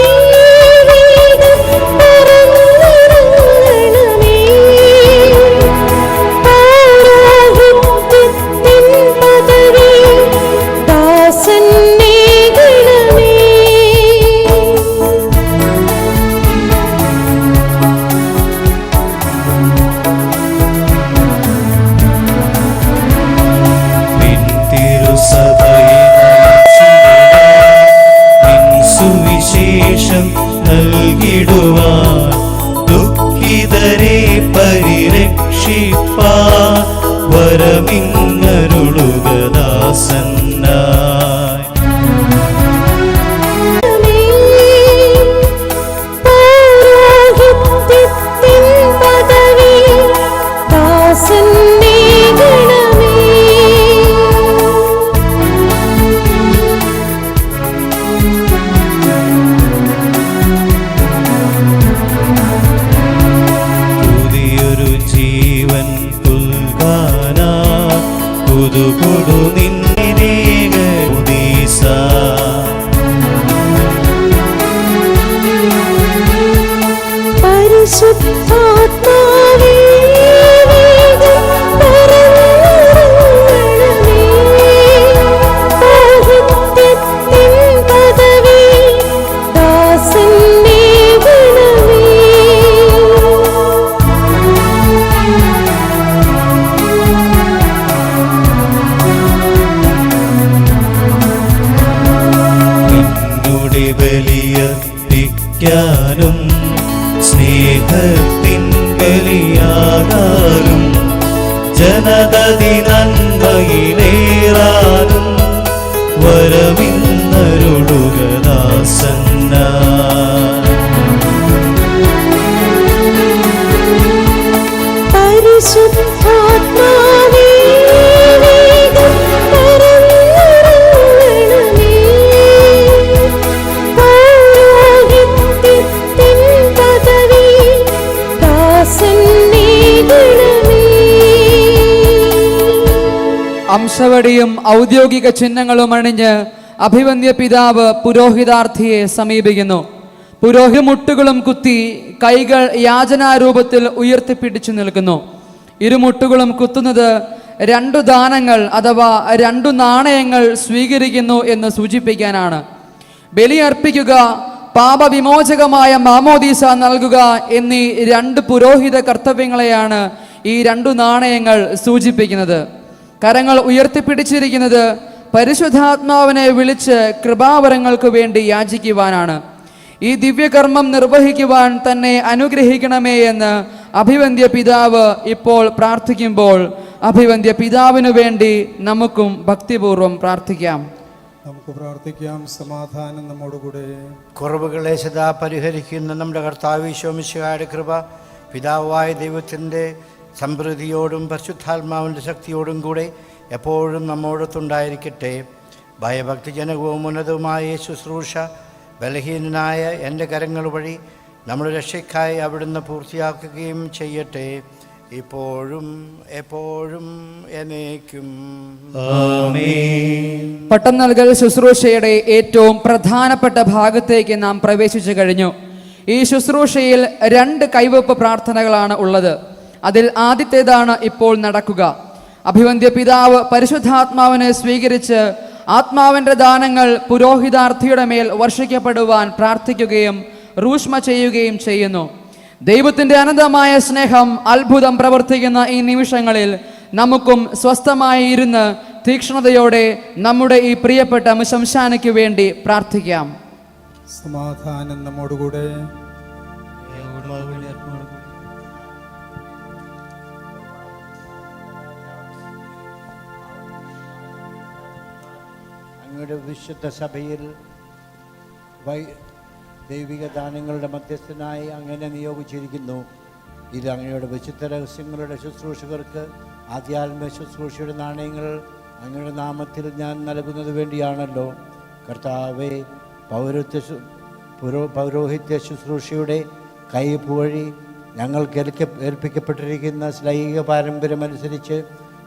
സുവിശേഷം നൽകിടുവാൻ ദുഃഖിതരെ പരിരക്ഷിപ്പാൻ വരമിങ്ങരുളുക ദാസനായി. പുതുകൊടു നിന്നേക ഉദീസ. പരിശുദ്ധാത്മാവേ, ബലിയർപ്പിക്കാനും സ്നേഹത്തിൻ അംശവടിയും ഔദ്യോഗിക ചിഹ്നങ്ങളും അണിഞ്ഞ് അഭിവന്ദ്യ പിതാവ് പുരോഹിതാർത്ഥിയെ സമീപിക്കുന്നു. പുരോഹിമുട്ടുകളും കുത്തി കൈകൾ യാചനാരൂപത്തിൽ ഉയർത്തിപ്പിടിച്ചു നിൽക്കുന്നു. ഇരുമുട്ടുകളും കുത്തുന്നത് 2 ദാനങ്ങൾ അഥവാ 2 നാണയങ്ങൾ സ്വീകരിക്കുന്നു എന്ന് സൂചിപ്പിക്കാനാണ്. ബലിയർപ്പിക്കുക, പാപവിമോചകമായ മാമോദീസ നൽകുക എന്നീ 2 പുരോഹിത കർത്തവ്യങ്ങളെയാണ് ഈ 2 നാണയങ്ങൾ സൂചിപ്പിക്കുന്നത്. കരങ്ങൾ ഉയർത്തിപ്പിടിച്ചിരിക്കുന്നത് പരിശുദ്ധാത്മാവിനെ വിളിച്ച് കൃപാവരങ്ങൾക്ക് വേണ്ടി യാചിക്കുവാനാണ്. ഈ ദിവ്യകർമ്മം നിർവഹിക്കുവാൻ തന്നെ അനുഗ്രഹിക്കണമേ എന്ന് അഭിവന്ദ്യ പിതാവ് ഇപ്പോൾ പ്രാർത്ഥിക്കുമ്പോൾ അഭിവന്ദ്യ പിതാവിനു വേണ്ടി നമുക്കും ഭക്തിപൂർവം പ്രാർത്ഥിക്കാം. നമുക്ക് പ്രാർത്ഥിക്കാം. സമാധാനം നമ്മോടുകൂടെ. കുറവുകളെ സദാ പരിഹരിക്കുന്ന നമ്മുടെ കർത്താവ് ഈശോ മിശിഹായുടെ കൃപ പിതാവായ ദൈവത്തിൻ്റെ സമൃദ്ധിയോടും പരിശുദ്ധാത്മാവിൻ്റെ ശക്തിയോടും കൂടെ എപ്പോഴും നമ്മോടൊത്തുണ്ടായിരിക്കട്ടെ. ഭയഭക്തിജനകവും ഉന്നതവുമായ ശുശ്രൂഷ ബലഹീനനായ എൻ്റെ കരങ്ങൾ വഴി നമ്മുടെ രക്ഷയ്ക്കായി അവിടുന്ന് പൂർത്തിയാക്കുകയും ചെയ്യട്ടെ, ഇപ്പോഴും എപ്പോഴും എന്നേക്കും. പട്ടം നൽകൽ ശുശ്രൂഷയുടെ ഏറ്റവും പ്രധാനപ്പെട്ട ഭാഗത്തേക്ക് നാം പ്രവേശിച്ചു കഴിഞ്ഞു. ഈ ശുശ്രൂഷയിൽ 2 കൈവെപ്പ് പ്രാർത്ഥനകളാണ് ഉള്ളത്. അതിൽ ആദ്യത്തേതാണ് ഇപ്പോൾ നടക്കുക. അഭിവന്ദ്യ പിതാവ് പരിശുദ്ധാത്മാവിനെ സ്വീകരിച്ച് ആത്മാവിൻ്റെ ദാനങ്ങൾ പുരോഹിതാർത്ഥിയുടെ മേൽ വർഷിക്കപ്പെടുവാൻ പ്രാർത്ഥിക്കുകയും റൂഷ്മ ചെയ്യുകയും ചെയ്യുന്നു. ദൈവത്തിൻ്റെ അനന്തമായ സ്നേഹം അത്ഭുതം പ്രവർത്തിക്കുന്ന ഈ നിമിഷങ്ങളിൽ നമുക്കും സ്വസ്ഥമായി ഇരുന്ന് തീക്ഷ്ണതയോടെ നമ്മുടെ ഈ പ്രിയപ്പെട്ട ശംശാനയ്ക്ക് വേണ്ടി പ്രാർത്ഥിക്കാം. സമാധാനം നമ്മോടുകൂടെ. അങ്ങയുടെ വിശുദ്ധ സഭയിൽ ദൈവിക ദാനങ്ങളുടെ മധ്യസ്ഥനായി അങ്ങനെ നിയോഗിച്ചിരിക്കുന്നു. ഇത് അങ്ങയുടെ വിശുദ്ധ രഹസ്യങ്ങളുടെ ശുശ്രൂഷകർക്ക് ആധ്യാത്മിക ശുശ്രൂഷയുടെ നാണയങ്ങൾ അങ്ങയുടെ നാമത്തിൽ ഞാൻ നൽകുന്നത് വേണ്ടിയാണല്ലോ. കർത്താവെ, പൗരോഹിത്യ ശുശ്രൂഷയുടെ കയ്പ് വഴി ഞങ്ങൾക്ക് ഏൽപ്പിക്കപ്പെട്ടിരിക്കുന്ന ശ്ലൈഹിക പാരമ്പര്യമനുസരിച്ച്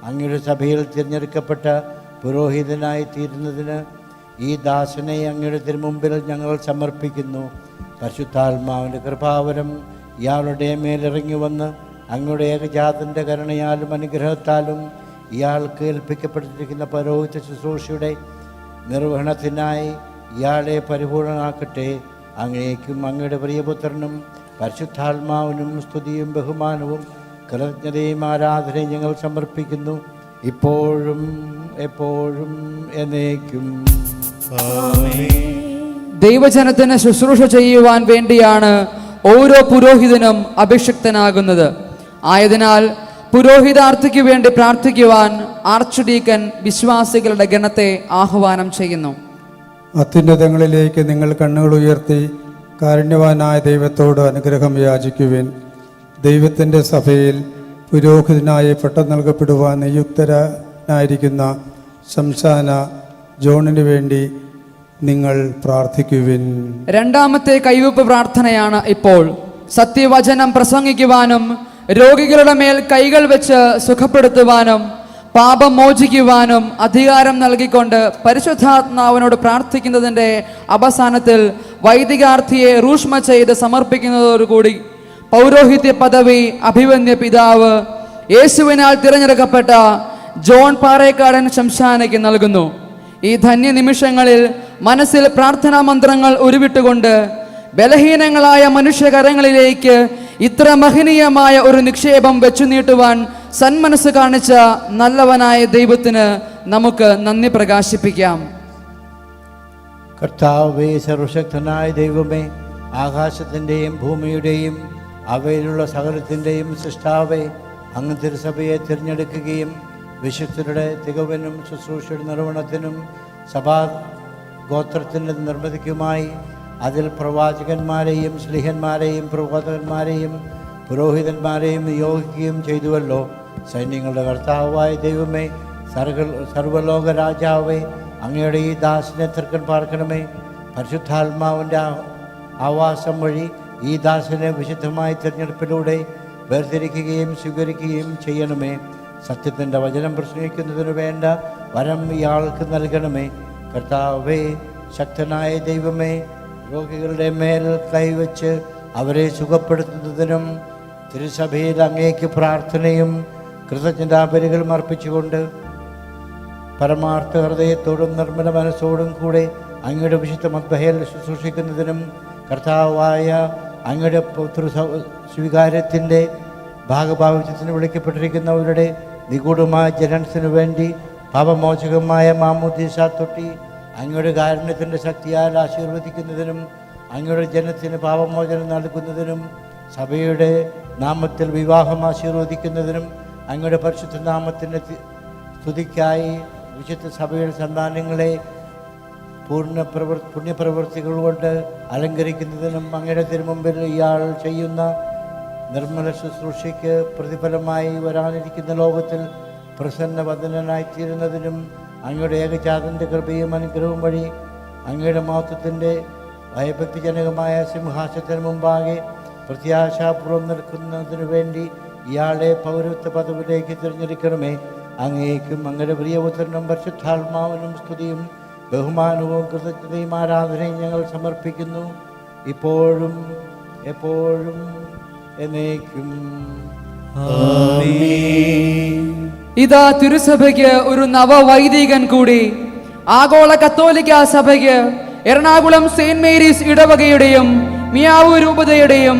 അങ്ങയുടെ സഭയിൽ തിരഞ്ഞെടുക്കപ്പെട്ട പുരോഹിതനായി തീരുന്നതിന് ഈ ദാസനെ അങ്ങയുടെ തിരുമുമ്പിൽ ഞങ്ങൾ സമർപ്പിക്കുന്നു. പരിശുദ്ധാത്മാവിൻ്റെ കൃപാവരം ഇയാളുടെ മേലിറങ്ങി വന്ന് അങ്ങയുടെ ഏകജാതൻ്റെ കരുണയാലും അനുഗ്രഹത്താലും ഇയാൾക്ക് ഏൽപ്പിക്കപ്പെട്ടിരിക്കുന്ന പൗരോഹിത്യ ശുശ്രൂഷയുടെ നിർവഹണത്തിനായി ഇയാളെ പരിപൂർണനാക്കട്ടെ. അങ്ങേക്കും അങ്ങയുടെ പ്രിയപുത്രനും പരിശുദ്ധാത്മാവിനും സ്തുതിയും ബഹുമാനവും കൃതജ്ഞതയും ആരാധനയും ഞങ്ങൾ സമർപ്പിക്കുന്നു, ഇപ്പോഴും എപ്പോഴും എന്നേക്കും. ദൈവജനത്തിന് ശുശ്രൂഷ ചെയ്യുവാൻ വേണ്ടിയാണ് ഓരോ പുരോഹിതനും അഭിഷിക്തനാകുന്നത്. ആയതിനാൽ പുരോഹിതാർത്ഥിക്ക് വേണ്ടി പ്രാർത്ഥിക്കുവാൻ ആർച്ച് ഡീക്കൻ വിശ്വാസികളുടെ ഗണത്തെ ആഹ്വാനം ചെയ്യുന്നു. അത്യുന്നതങ്ങളിലേക്ക് നിങ്ങൾ കണ്ണുകൾ ഉയർത്തി കാരുണ്യവാനായ ദൈവത്തോട് അനുഗ്രഹം യാചിക്കുവിൻ. ദൈവത്തിൻ്റെ സഭയിൽ പുരോഹിതനായി പട്ടം നൽകപ്പെടുവാൻ നിയുക്തനായിരിക്കുന്ന ശംശാന ജോണിന് വേണ്ടി നിങ്ങൾ പ്രാർത്ഥിക്കുവിൻ. 2ാമത്തെ കൈവെപ്പ് പ്രാർത്ഥനയാണ് ഇപ്പോൾ. സത്യവചനം പ്രസംഗിക്കുവാനും രോഗികളുടെ മേൽ കൈകൾ വെച്ച് സുഖപ്പെടുത്തുവാനും പാപം മോചിക്കുവാനും അധികാരം നൽകിക്കൊണ്ട് പരിശുദ്ധാത്മാവിനോട് പ്രാർത്ഥിക്കുന്നതിൻ്റെ അവസാനത്തിൽ വൈദികാർത്ഥിയെ റൂഷ്മ ചെയ്ത് സമർപ്പിക്കുന്നതോടുകൂടി പൗരോഹിത്യ പദവി അഭിവന്ദ്യ പിതാവ് യേശുവിനാൽ തിരഞ്ഞെടുക്കപ്പെട്ട ജോൺ പാറേക്കാടൻ ശംശാനയ്ക്ക് നൽകുന്നു. ഈ ധന്യ നിമിഷങ്ങളിൽ മനസ്സിൽ പ്രാർത്ഥനാ മന്ത്രങ്ങൾ ഉരുവിട്ടുകൊണ്ട് ബലഹീനങ്ങളായ മനുഷ്യകരങ്ങളിലേക്ക് ഇത്ര മഹനീയമായ ഒരു നിക്ഷേപം വെച്ചു നീട്ടുവാൻ സന്മനസ് കാണിച്ച നല്ലവനായ ദൈവത്തിന് നമുക്ക് നന്ദി പ്രകാശിപ്പിക്കാം. കർത്താവേ, സർവശക്തനായ ദൈവമേ, ആകാശത്തിൻ്റെയും ഭൂമിയുടെയും അവയിലുള്ള സകലത്തിൻ്റെയും സൃഷ്ടാവേ, അങ്ങ് തിരുസഭയെ തിരഞ്ഞെടുക്കുകയും വിശുദ്ധരുടെ തികവിനും ശുശ്രൂഷയുടെ നിർവഹണത്തിനും സഭാ ഗോത്രത്തിൻ്റെ നിർമ്മിതിക്കുമായി അതിൽ പ്രവാചകന്മാരെയും സ്ലിഹന്മാരെയും പ്രബോധകന്മാരെയും പുരോഹിതന്മാരെയും നിയോഗിക്കുകയും ചെയ്തുവല്ലോ. സൈന്യങ്ങളുടെ കർത്താവായ ദൈവമേ, സർവലോക രാജാവേ, അങ്ങയുടെ ഈ ദാസനെ തൃക്കൻ പാർക്കണമേ. പരിശുദ്ധാത്മാവിൻ്റെ ആവാസം വഴി ഈ ദാസനെ വിശുദ്ധമായ തിരഞ്ഞെടുപ്പിലൂടെ വേർതിരിക്കുകയും സ്വീകരിക്കുകയും ചെയ്യണമേ. സത്യത്തിൻ്റെ വചനം പ്രസംഗിക്കുന്നതിന് വേണ്ട വരം ഇയാൾക്ക് നൽകണമേ. കർത്താവേ, ശക്തനായ ദൈവമേ, രോഗികളുടെ മേൽ കൈവച്ച് അവരെ സുഖപ്പെടുത്തുന്നതിനും തിരുസഭയിൽ അങ്ങേക്ക് പ്രാർത്ഥനയും കൃതജ്ഞതാബലികളും അർപ്പിച്ചുകൊണ്ട് പരമാർത്ഥ ഹൃദയത്തോടും നിർമ്മല മനസ്സോടും കൂടെ അങ്ങയുടെ വിശുദ്ധ മദ്ബഹയിൽ ശുശ്രൂഷിക്കുന്നതിനും കർത്താവായ അങ്ങയുടെ സ്വീകാര്യത്തിൻ്റെ ഭാഗഭാവിത്യത്തിന് വിളിക്കപ്പെട്ടിരിക്കുന്നവരുടെ നിഗൂഢമായ ജനനത്തിനു വേണ്ടി പാപമോചകമായ മാമോദീസ തൊട്ടി അങ്ങയുടെ കാരുണ്യത്തിൻ്റെ ശക്തിയാൽ ആശീർവദിക്കുന്നതിനും അങ്ങയുടെ ജനത്തിന് പാപമോചനം നൽകുന്നതിനും സഭയുടെ നാമത്തിൽ വിവാഹം ആശീർവദിക്കുന്നതിനും അങ്ങയുടെ പരിശുദ്ധ നാമത്തിൻ്റെ സ്തുതിക്കായി വിശുദ്ധ സഭയുടെ സന്താനങ്ങളെ പുണ്യപ്രവൃത്തികൾ കൊണ്ട് അലങ്കരിക്കുന്നതിനും അങ്ങയുടെ തിരുമുമ്പിൽ ഇയാൾ ചെയ്യുന്ന നിർമ്മല ശുശ്രൂഷയ്ക്ക് പ്രതിഫലമായി വരാനിരിക്കുന്ന ലോകത്തിൽ പ്രസന്നവദനായിത്തീരുന്നതിനും അങ്ങയുടെ ഏകജാതൻ്റെ കൃപയും അനുഗ്രഹവും വഴി അങ്ങയുടെ മഹത്വത്തിൻ്റെ ഭയഭക്തിജനകമായ സിംഹാസനത്തിന് മുമ്പാകെ പ്രത്യാശാപൂർവ്വം നിൽക്കുന്നതിനു വേണ്ടി ഇയാളെ പൗരത്വ പദവിയിലേക്ക് തിരഞ്ഞെടുക്കണമേ. അങ്ങേക്കും അങ്ങയുടെ പ്രിയപുത്രനും പരിശുദ്ധാത്മാവിനും സ്തുതിയും ബഹുമാനവും കൃതജ്ഞതയും ആരാധനയും ഞങ്ങൾ സമർപ്പിക്കുന്നു, ഇപ്പോഴും എപ്പോഴും എന്നേക്കും. ഇതാ തിരുസഭയ്ക്ക് ഒരു നവവൈദികൻ കൂടി. ആഗോള കത്തോലിക്ക സഭയ്ക്ക് എറണാകുളം സെയിന്റ് മേരീസ് ഇടവകയുടെയും മിയാവൂർ രൂപതയുടെയും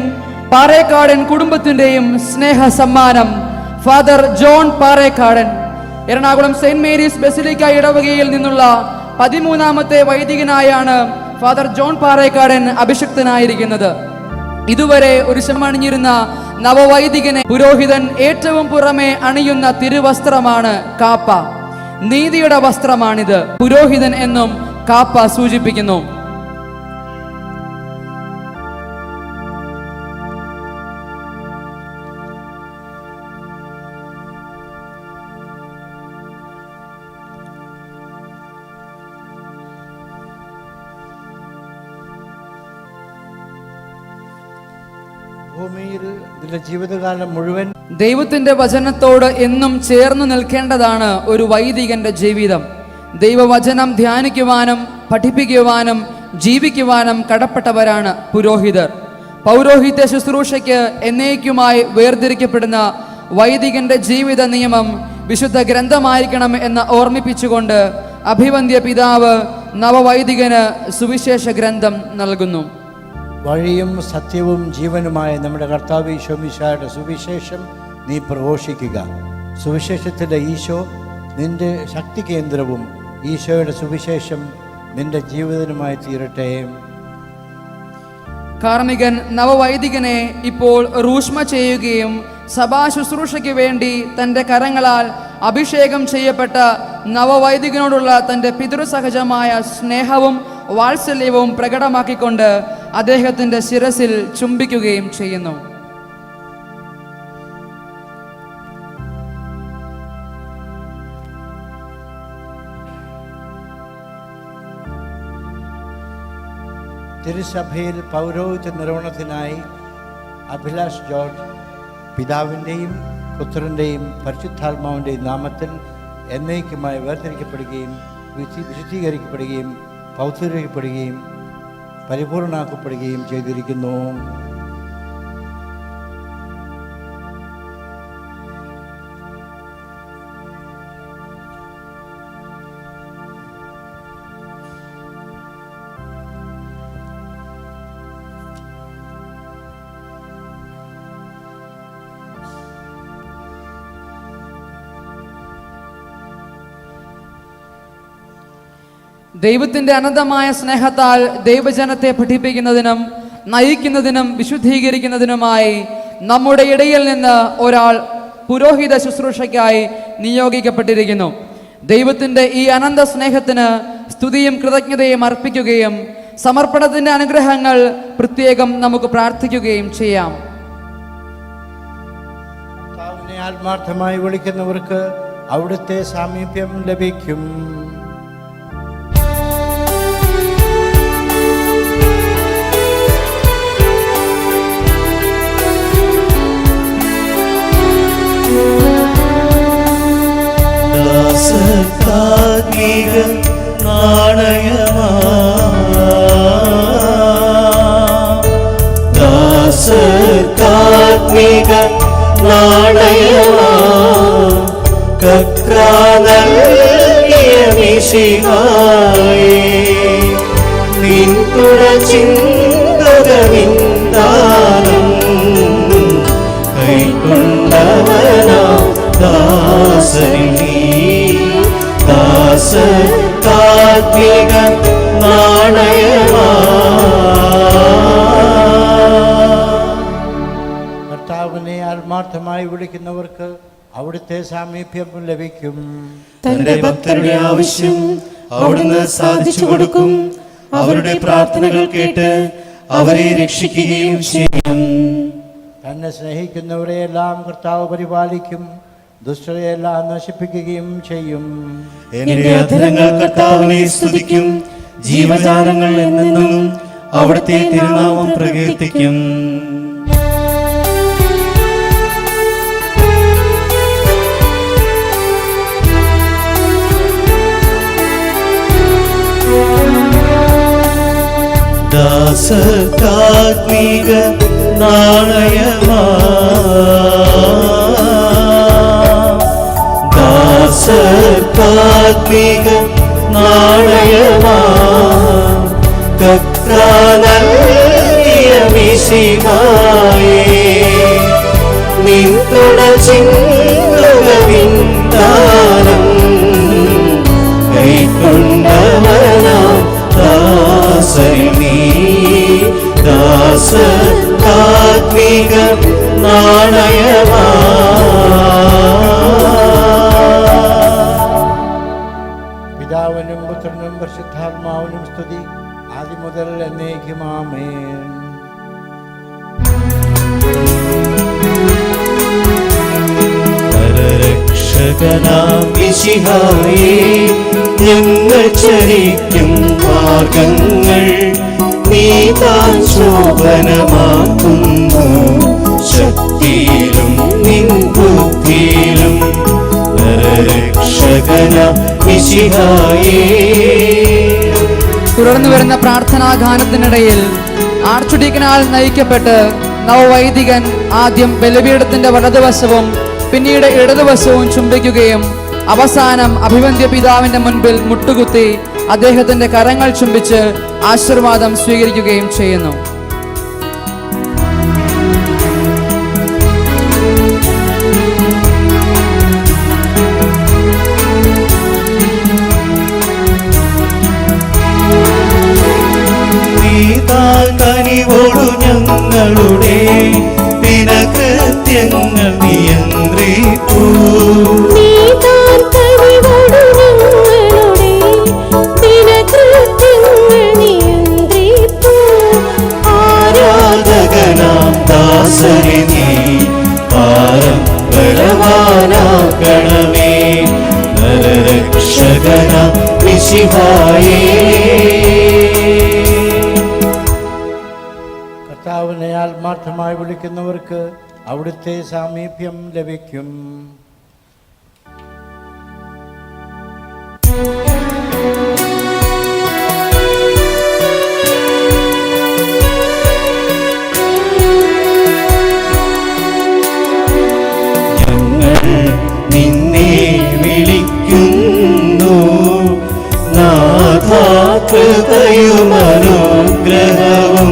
പാറേക്കാടൻ കുടുംബത്തിന്റെയും സ്നേഹ സമ്മാനം. Father John Parekkadan Ernakulam Saint Mary's basilica ഇടവകയിൽ നിന്നുള്ള 13ാമത്തെ വൈദികനായാണ് ഫാദർ ജോൺ പാറേക്കാടൻ അഭിഷിക്തനായിരിക്കുന്നത്. ഇതുവരെ ഒരു ശമണിഞ്ഞിരുന്ന നവവൈദികനെ പുരോഹിതൻ ഏറ്റവും പുറമെ അണിയുന്ന തിരുവസ്ത്രമാണ് കാപ്പ. നീതിയുടെ വസ്ത്രമാണിത്. പുരോഹിതൻ എന്നും കാപ്പ സൂചിപ്പിക്കുന്നു. ഭൂമിയിൽ ഇതിന്റെ ജീവിതകാലം മുഴുവൻ ദൈവത്തിന്റെ വചനത്തോട് എന്നും ചേർന്ന് നിൽക്കേണ്ടതാണ് ഒരു വൈദികന്റെ ജീവിതം. ദൈവവചനം ധ്യാനിക്കുവാനും പഠിപ്പിക്കുവാനും ജീവിക്കുവാനും കടപ്പെട്ടവരാണ് പുരോഹിതർ. പൗരോഹിത്യ ശുശ്രൂഷയ്ക്ക് എന്നേക്കുമായി വേർതിരിക്കപ്പെടുന്ന വൈദികന്റെ ജീവിത നിയമം വിശുദ്ധ ഗ്രന്ഥമായിരിക്കണം എന്ന് ഓർമ്മിപ്പിച്ചുകൊണ്ട് അഭിവന്ദ്യ പിതാവ് നവവൈദികന് സുവിശേഷ ഗ്രന്ഥം നൽകുന്നു. വഴിയും സത്യവും ജീവനുമായ നമ്മുടെ കർത്താവ് ഈശോ മിശിഹായുടെ സുവിശേഷം നീ പ്രഘോഷിക്കുക. സുവിശേഷത്തിൻ്റെ ഈശോ നിന്റെ ശക്തി കേന്ദ്രവും ഈശോയുടെ സുവിശേഷം നിന്റെ ജീവിതനുമായി തീരട്ടെ. കാർമികൻ നവവൈദികനെ ഇപ്പോൾ റൂഷ്മ ചെയ്യുകയും സഭാ ശുശ്രൂഷയ്ക്ക് വേണ്ടി തൻ്റെ കരങ്ങളാൽ അഭിഷേകം ചെയ്യപ്പെട്ട നവവൈദികനോടുള്ള തൻ്റെ പിതൃസഹജമായ സ്നേഹവും വാത്സല്യവും പ്രകടമാക്കിക്കൊണ്ട് അദ്ദേഹത്തിൻ്റെ ശിരസിൽ ചുംബിക്കുകയും ചെയ്യുന്നു. തിരുസഭയിൽ പൗരോഹിത്യ നിർവഹണത്തിനായി അഭിലാഷ് ജോർജ് പിതാവിൻ്റെയും പുത്രൻ്റെയും പരിശുദ്ധാത്മാവിൻ്റെയും നാമത്തിൽ എന്നേക്കുമായി വേർതിരിക്കപ്പെടുകയും വിശുദ്ധീകരിക്കപ്പെടുകയും പൗത്രീകരിക്കപ്പെടുകയും പരിപൂർണമാക്കപ്പെടുകയും ചെയ്തിരിക്കുന്നു. ദൈവത്തിന്റെ അനന്തമായ സ്നേഹത്താൽ ദൈവജനത്തെ പഠിപ്പിക്കുന്നതിനും നയിക്കുന്നതിനും വിശുദ്ധീകരിക്കുന്നതിനുമായി നമ്മുടെ ഇടയിൽ നിന്ന് ഒരാൾ പുരോഹിത ശുശ്രൂഷയ്ക്കായി നിയോഗിക്കപ്പെട്ടിരിക്കുന്നു. ദൈവത്തിന്റെ ഈ അനന്ത സ്നേഹത്തിന് സ്തുതിയും കൃതജ്ഞതയും അർപ്പിക്കുകയും സമർപ്പണത്തിന്റെ അനുഗ്രഹങ്ങൾ പ്രത്യേകം നമുക്ക് പ്രാർത്ഥിക്കുകയും ചെയ്യാം. ആത്മാർത്ഥമായി വിളിക്കുന്നവർക്ക് അവിടുത്തെ സാമീപ്യം ലഭിക്കും. ദാസകാത്മിക നാണയമാ ദാസകാത്മിക നാണയമാ കക്രാനല്ലിയ മിശിഹായേ നിൻ തുടച്ചിന്തകവിന്ദാനം കൈക്കൊണ്ടവനാ ദാസനിൽ നീ ദാസകാത്മിക നാണയമാ കർത്താവിനെ ആത്മാർത്ഥമായി വിളിക്കുന്നവർക്ക് അവിടുത്തെ സാമീപ്യം ലഭിക്കും. തന്റെ ഭക്തരുടെ ആവശ്യം അവിടുന്ന് സാധിച്ചു കൊടുക്കും. അവരുടെ പ്രാർത്ഥനകൾ കേട്ട് അവരെ രക്ഷിക്കുകയും ചെയ്യും. തന്നെ സ്നേഹിക്കുന്നവരെയെല്ലാം കർത്താവ് പരിപാലിക്കും, ദുഷ്ടരെയെല്ലാം നശിപ്പിക്കുകയും ചെയ്യും. എന്റെ അധരങ്ങൾ കർത്താവിനെ സ്തുതിക്കും. ജീവജാലങ്ങൾ എന്നെന്നും അവിടുത്തെ തിരുനാമം പ്രകീർത്തിക്കും. ദാസകാത്മിക നാണയമാ ദാസകാത്മിക നാണയമാ കക്രാനല്ലിയ മിശിഹായേ നിൻ തുടച്ചിന്തകവിന്ദാനം കൈക്കൊണ്ടവനാ ദാസനിൽ നീ ദാസകാത്മിക നാണയമാ പിതാവിനും പുത്രനും പരിശുദ്ധാത്മാവിനും സ്തുതി, ആദ്യം മുതൽ എന്നേക്കും ആമേൻ. രക്ഷകനാം മിശിഹായേ ഞങ്ങൾ ചരിക്കും മാർഗങ്ങൾ നീ താൻ ശോഭനമാക്കുന്നു. ശക്തിയിലും നിൻ ബുദ്ധിയിലും രക്ഷകനാം മിശിഹായേ. തുടർന്നു വരുന്ന പ്രാർത്ഥനാ ഗാനത്തിനിടയിൽ ആർച്ചുഡീക്കനാൽ നയിക്കപ്പെട്ട് നവവൈദികൻ ആദ്യം ബലിപീഠത്തിന്റെ വലതുവശവും പിന്നീട് ഇടതുവശവും ചുംബിക്കുകയും അവസാനം അഭിവന്ദ്യ പിതാവിന്റെ മുൻപിൽ മുട്ടുകുത്തി അദ്ദേഹത്തിന്റെ കരങ്ങൾ ചുംബിച്ച് ആശീർവാദം സ്വീകരിക്കുകയും ചെയ്യുന്നു. കനിവോടു ഞങ്ങളുടെ ദിനകൃത്യങ്ങൾ നിയന്ത്രിക്കൂ. ആരാധകനാം ദാസനെ നീ പാരം ബലവാനാക്കണമേ. നരരക്ഷകനാം മിശിഹായേ. കർത്താവിനെ ആത്മാർത്ഥമായി വിളിക്കുന്നവർക്ക് അവിടുത്തെ സാമീപ്യം ലഭിക്കും. ഞങ്ങൾ നിന്നെ വിളിക്കുന്നു നാഥാ, കൃപയും അനുഗ്രഹവും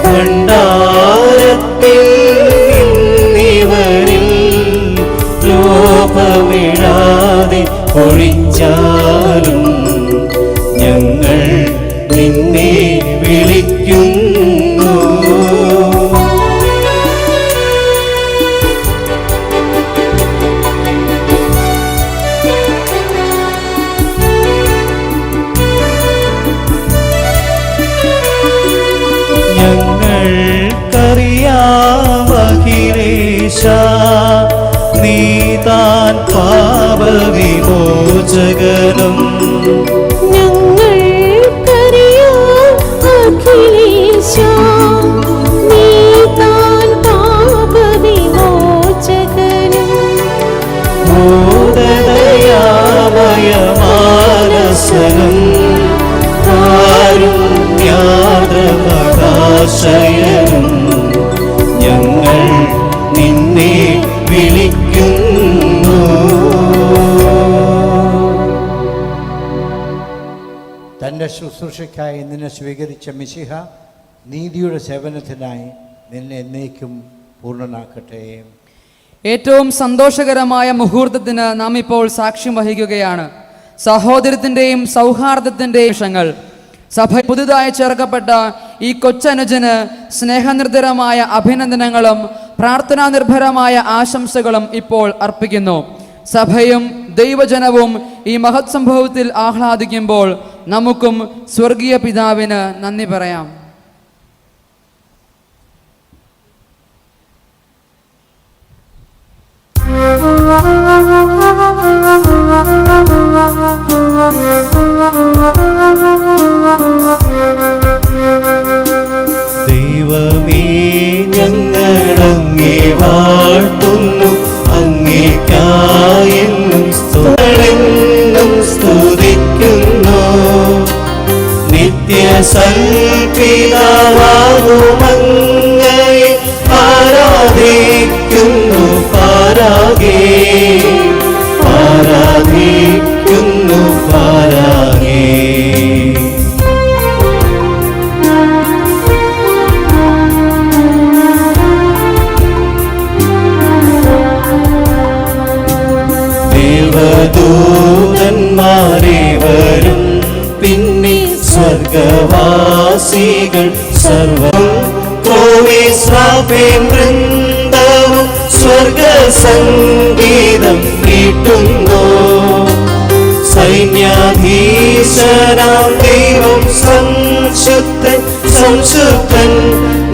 ഭണ്ഡാരത്തിൽ നിന്നിവരിൽ ലോപമിടാതെ ഒഴിച്ചാലും ഞങ്ങൾ നിന്നെ വിളിക്കുന്നു. ഞങ്ങൾക്കറിയാമഖിലേശ നീതാൻ പാപവിമോചകനും. ബോധദയാ വത്സലം കാരുണ്യാദ്രമഹാശയനും ഞങ്ങൾ നിന്നെ വിളിക്കുന്നു. തൻ്റെ ശുശ്രൂഷയ്ക്കായി നിന്നെ സ്വീകരിച്ച മിശിഹ നീതിയുടെ സേവനത്തിനായി നിന്നെ എന്നേക്കും പൂർണ്ണനാക്കട്ടെ. ഏറ്റവും സന്തോഷകരമായ മുഹൂർത്തത്തിന് നാം ഇപ്പോൾ സാക്ഷ്യം വഹിക്കുകയാണ്. സഹോദരത്തിൻ്റെയും സൗഹാർദ്ദത്തിൻ്റെയും നിമിഷങ്ങൾ. സഭ പുതുതായി ചേർക്കപ്പെട്ട ഈ കൊച്ചനുജന് സ്നേഹനിർഭരമായ അഭിനന്ദനങ്ങളും പ്രാർത്ഥനാ നിർഭരമായ ആശംസകളും ഇപ്പോൾ അർപ്പിക്കുന്നു. സഭയും ദൈവജനവും ഈ മഹത് സംഭവത്തിൽ ആഹ്ലാദിക്കുമ്പോൾ നമുക്കും സ്വർഗീയ പിതാവിന് നന്ദി പറയാം. ദൈവമേ, ഞങ്ങളങ്ങേ വാഴ്ത്തുന്നു, അങ്ങേയ്ക്കായെന്നും സ്തുതിക്കുന്നു. നിത്യസൽപിതാവാകുമങ്ങയെ ആരാധിക്കുന്നു, ആരാധിക്കുന്നു പാരാഗേ. ദേവദൂതന്മാരെ വരും പിന്നെ സ്വർഗവാസികൾ സർവം വൃന്ദവും സ്വർഗസംഗീതം കേട്ടുന്നു. സൈന്യാധീശനാം ദൈവം സംശുദ്ധൻ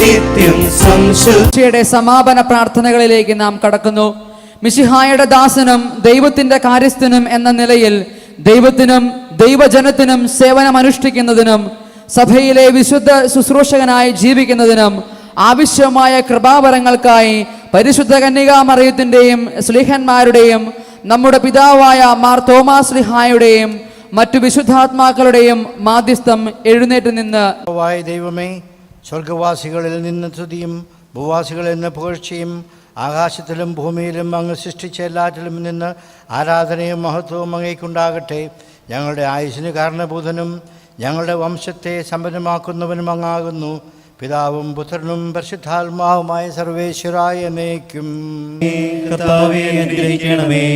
നിത്യം മിശിഹായുടെ സമാപന പ്രാർത്ഥനകളിലേക്ക് നാം കടക്കുന്നു. മിശിഹായുടെ ദാസനും ദൈവത്തിന്റെ കാര്യസ്ഥനും എന്ന നിലയിൽ ദൈവത്തിനും ദൈവജനത്തിനും സേവനമനുഷ്ഠിക്കുന്നതിനും സഭയിലെ വിശുദ്ധ ശുശ്രൂഷകനായി ജീവിക്കുന്നതിനും ആവശ്യമായ കൃപാവരങ്ങൾക്കായി പരിശുദ്ധ കന്യകാമറിയത്തിൻ്റെയും സ്ലീഹന്മാരുടെയും നമ്മുടെ പിതാവായ മാർ തോമാസ് സ്ലീഹായുടെയും മറ്റു വിശുദ്ധാത്മാക്കളുടെയും മാധ്യസ്ഥം എഴുന്നേറ്റ് നിന്ന് ദൈവമേ, സ്വർഗവാസികളിൽ നിന്ന് സ്തുതിയും ഭൂവാസികളിൽ നിന്ന് പുകഴ്ചയും ആകാശത്തിലും ഭൂമിയിലും അങ്ങ് സൃഷ്ടിച്ച എല്ലാറ്റിലും നിന്ന് ആരാധനയും മഹത്വവും അങ്ങേക്കുണ്ടാകട്ടെ. ഞങ്ങളുടെ ആയുസ്സിന് കാരണഭൂതനും ഞങ്ങളുടെ വംശത്തെ സമ്പന്നമാക്കുന്നവനും അങ്ങാകുന്നു. പിതാവും പുത്രനും പരിശുദ്ധാത്മാവുമായ സർവേശ്വരായ എന്നേക്കും. കർത്താവേ, അനുഗ്രഹിക്കണമേ.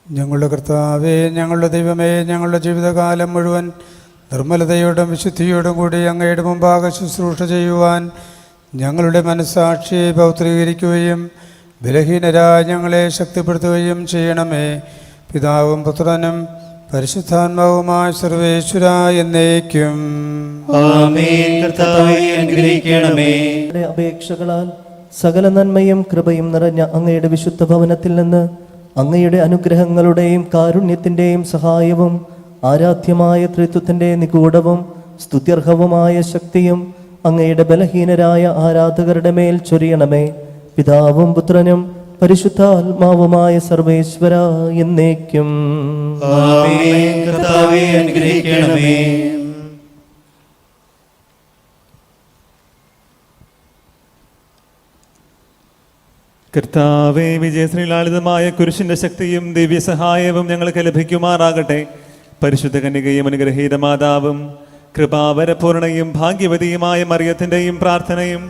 ഞങ്ങളുടെ കർത്താവേ, ഞങ്ങളുടെ ദൈവമേ, ഞങ്ങളുടെ ജീവിതകാലം മുഴുവൻ നിർമ്മലതയോടും വിശുദ്ധിയോടും കൂടി അങ്ങയുടെ മുമ്പാകെ ശുശ്രൂഷ ചെയ്യുവാൻ ഞങ്ങളുടെ മനസ്സാക്ഷിയെ പൗത്രീകരിക്കുകയും ബലഹീനരായ ഞങ്ങളെ ശക്തിപ്പെടുത്തുകയും ചെയ്യണമേ. പിതാവും പുത്രനും പരിശുദ്ധാത്മാവുമായ സർവേശ്വരായ എന്നേക്കും. ആമേൻ. കർത്താവേ, അനുഗ്രഹിക്കണമേ. അപേക്ഷകളാൽ സകല നന്മയും കൃപയും നിറഞ്ഞ അങ്ങയുടെ വിശുദ്ധ ഭവനത്തിൽ നിന്ന് അങ്ങയുടെ അനുഗ്രഹങ്ങളുടെയും കാരുണ്യത്തിൻ്റെയും സഹായവും ആരാധ്യമായ ത്രിത്വത്തിൻ്റെ നിഗൂഢവും സ്തുത്യർഹവുമായ ശക്തിയും അങ്ങയുടെ ബലഹീനരായ ആരാധകരുടെ മേൽ ചൊരിയണമേ. പിതാവും പുത്രനും പരിശുദ്ധാത്മാവുമായ സർവേശ്വര എന്നേക്കും. ആമേൻ. കർത്താവേ, അനുഗ്രഹിക്കണമേ. കർത്താവേ, വിജയശ്രീലാളിതമായ കുരിശിന്റെ ശക്തിയും ദിവ്യസഹായവും ഞങ്ങൾക്ക് ലഭിക്കുമാറാകട്ടെ. പരിശുദ്ധ കന്യകയും അനുഗ്രഹീത മാതാവും കൃപാവരപൂർണയും ഭാഗ്യവതിയുമായ മറിയത്തിന്റെയും പ്രാർത്ഥനയും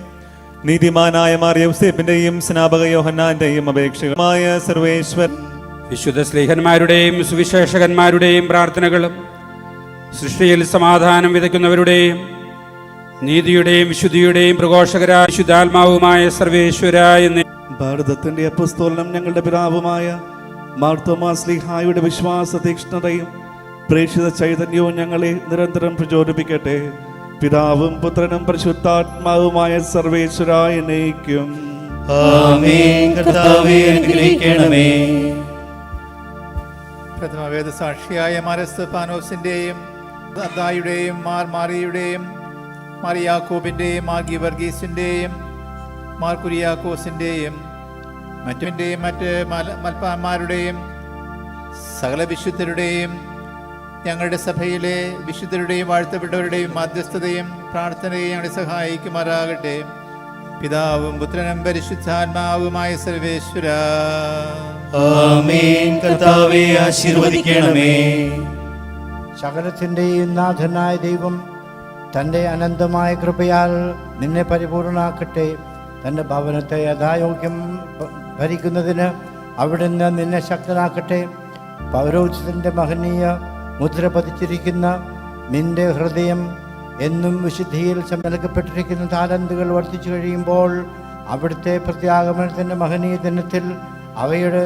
നീതിമാനായ മാർ യൗസേപ്പിന്റെയും സ്നാപക യോഹന്നാന്റെയും അപേക്ഷകമായ സർവേശ്വർ വിശുദ്ധ സ്ലീഹന്മാരുടെയും സുവിശേഷകന്മാരുടെയും പ്രാർത്ഥനകളും സൃഷ്ടിയിൽ സമാധാനം വിതയ്ക്കുന്നവരുടെയും നീതിയുടെയും വിശുദ്ധിയുടെയും പ്രഘോഷകരായ ശുദ്ധാത്മാവുമായ സർവേശ്വരായ ഭാരതത്തിന്റെ അപ്പസ്തോലനം ഞങ്ങളുടെ പിതാവുമായ മാർ തോമാസ് സ്ലീഹായുടെ വിശ്വാസ തീക്ഷ്ണതയും പ്രേക്ഷിത ചൈതന്യവും ഞങ്ങളെ നിരന്തരം പ്രചോദിപ്പിക്കട്ടെ. പിതാവും പുത്രനും പരിശുദ്ധാത്മാവുമായ സർവേശ്വരായ എന്നേക്കും. ആമേൻ. കർത്താവേ, അനുഗ്രഹിക്കണമേ. പ്രഥമ വേദസാക്ഷിയായ മാർ സ്തെഫാനോസിന്റെയും അദ്ദായുടെയും മാർ മാറിയുടെയും മാർ യാക്കോബിന്റെയും മാർ ഗീവർഗീസിന്റെയും മാർ കുര്യാക്കോസിന്റെയും മറ്റ് മൽപ്പാന്മാരുടെയും സകല വിശുദ്ധരുടെയും ഞങ്ങളുടെ സഭയിലെ വിശുദ്ധരുടെയും വാഴ്ത്തപ്പെട്ടവരുടെയും മധ്യസ്ഥതയും പ്രാർത്ഥനയും ഞങ്ങളെ സഹായിക്കുമാറാകട്ടെ. പിതാവും പുത്രനും പരിശുദ്ധാത്മാവുമായ സർവേശ്വര. ആമേൻ. കർത്താവേ ആശീർവദിക്കണമേ. സകലത്തിൻ്റെയും നാഥനായ ദൈവം തൻ്റെ അനന്തമായ കൃപയാൽ നിന്നെ പരിപൂർണമാക്കട്ടെ. തൻ്റെ ഭവനത്തെ യഥായോഗ്യം ഭരിക്കുന്നതിന് അവിടുന്ന് നിന്നെ ശക്തനാക്കട്ടെ. പൗരോഹിത്യത്തിൻ്റെ മഹനീയ മുദ്ര പതിച്ചിരിക്കുന്ന നിന്റെ ഹൃദയം എന്നും വിശുദ്ധിയിൽ നൽകപ്പെട്ടിരിക്കുന്ന താലന്തുകൾ വർദ്ധിച്ചു കഴിയുമ്പോൾ അവിടുത്തെ പ്രത്യാഗമനത്തിൻ്റെ മഹനീയ ദിനത്തിൽ അവയുടെ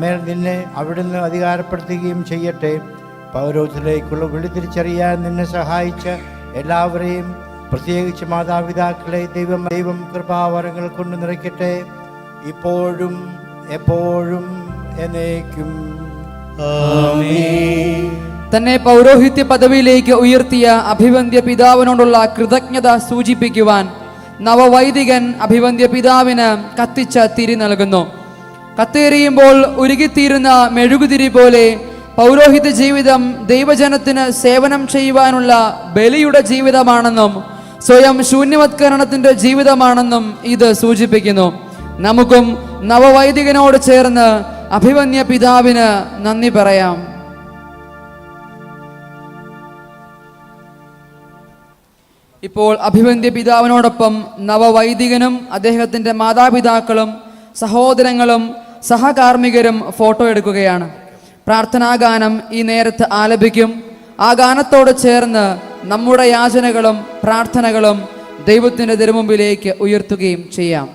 മേൽ നിന്നെ അവിടുന്ന് അധികാരപ്പെടുത്തുകയും ചെയ്യട്ടെ. പൗരോഹിത്യത്തിലേക്കുള്ള വിളി തിരിച്ചറിയാൻ നിന്നെ സഹായിച്ച എല്ലാവരെയും, പ്രത്യേകിച്ച് മാതാപിതാക്കളെ ദൈവം കൃപാവരങ്ങൾ കൊണ്ട് നിറയ്ക്കട്ടെ, ഇപ്പോഴും എപ്പോഴും എന്നേക്കും. തന്നെ പൗരോഹിത്യ പദവിയിലേക്ക് ഉയർത്തിയ അഭിവന്ദ്യ പിതാവിനോടുള്ള കൃതജ്ഞത സൂചിപ്പിക്കുവാൻ നവവൈദികൻ അഭിവന്ദ്യ പിതാവിന് കത്തിച്ച തിരി നൽകുന്നു. കത്തേറിയുമ്പോൾ ഉരുകിത്തീരുന്ന മെഴുകുതിരി പോലെ പൗരോഹിത്യ ജീവിതം ദൈവജനത്തിന് സേവനം ചെയ്യുവാനുള്ള ബലിയുടെ ജീവിതമാണെന്നും സ്വയം ശൂന്യവത്കരണത്തിന്റെ ജീവിതമാണെന്നും ഇത് സൂചിപ്പിക്കുന്നു. നമുക്കും നവവൈദികനോട് ചേർന്ന് അഭിവന്യ പിതാവിന് നന്ദി പറയാം. ഇപ്പോൾ അഭിവന്യ പിതാവിനോടൊപ്പം നവവൈദികനും അദ്ദേഹത്തിൻ്റെ മാതാപിതാക്കളും സഹോദരങ്ങളും സഹകാർമ്മികരും ഫോട്ടോ എടുക്കുകയാണ്. പ്രാർത്ഥനാഗാനം ഈ നേരത്ത് ആലപിക്കും. ആ ഗാനത്തോട് ചേർന്ന് നമ്മുടെ യാചനകളും പ്രാർത്ഥനകളും ദൈവത്തിൻ്റെ തിരുമുമ്പിലേക്ക് ഉയർത്തുകയും ചെയ്യാം.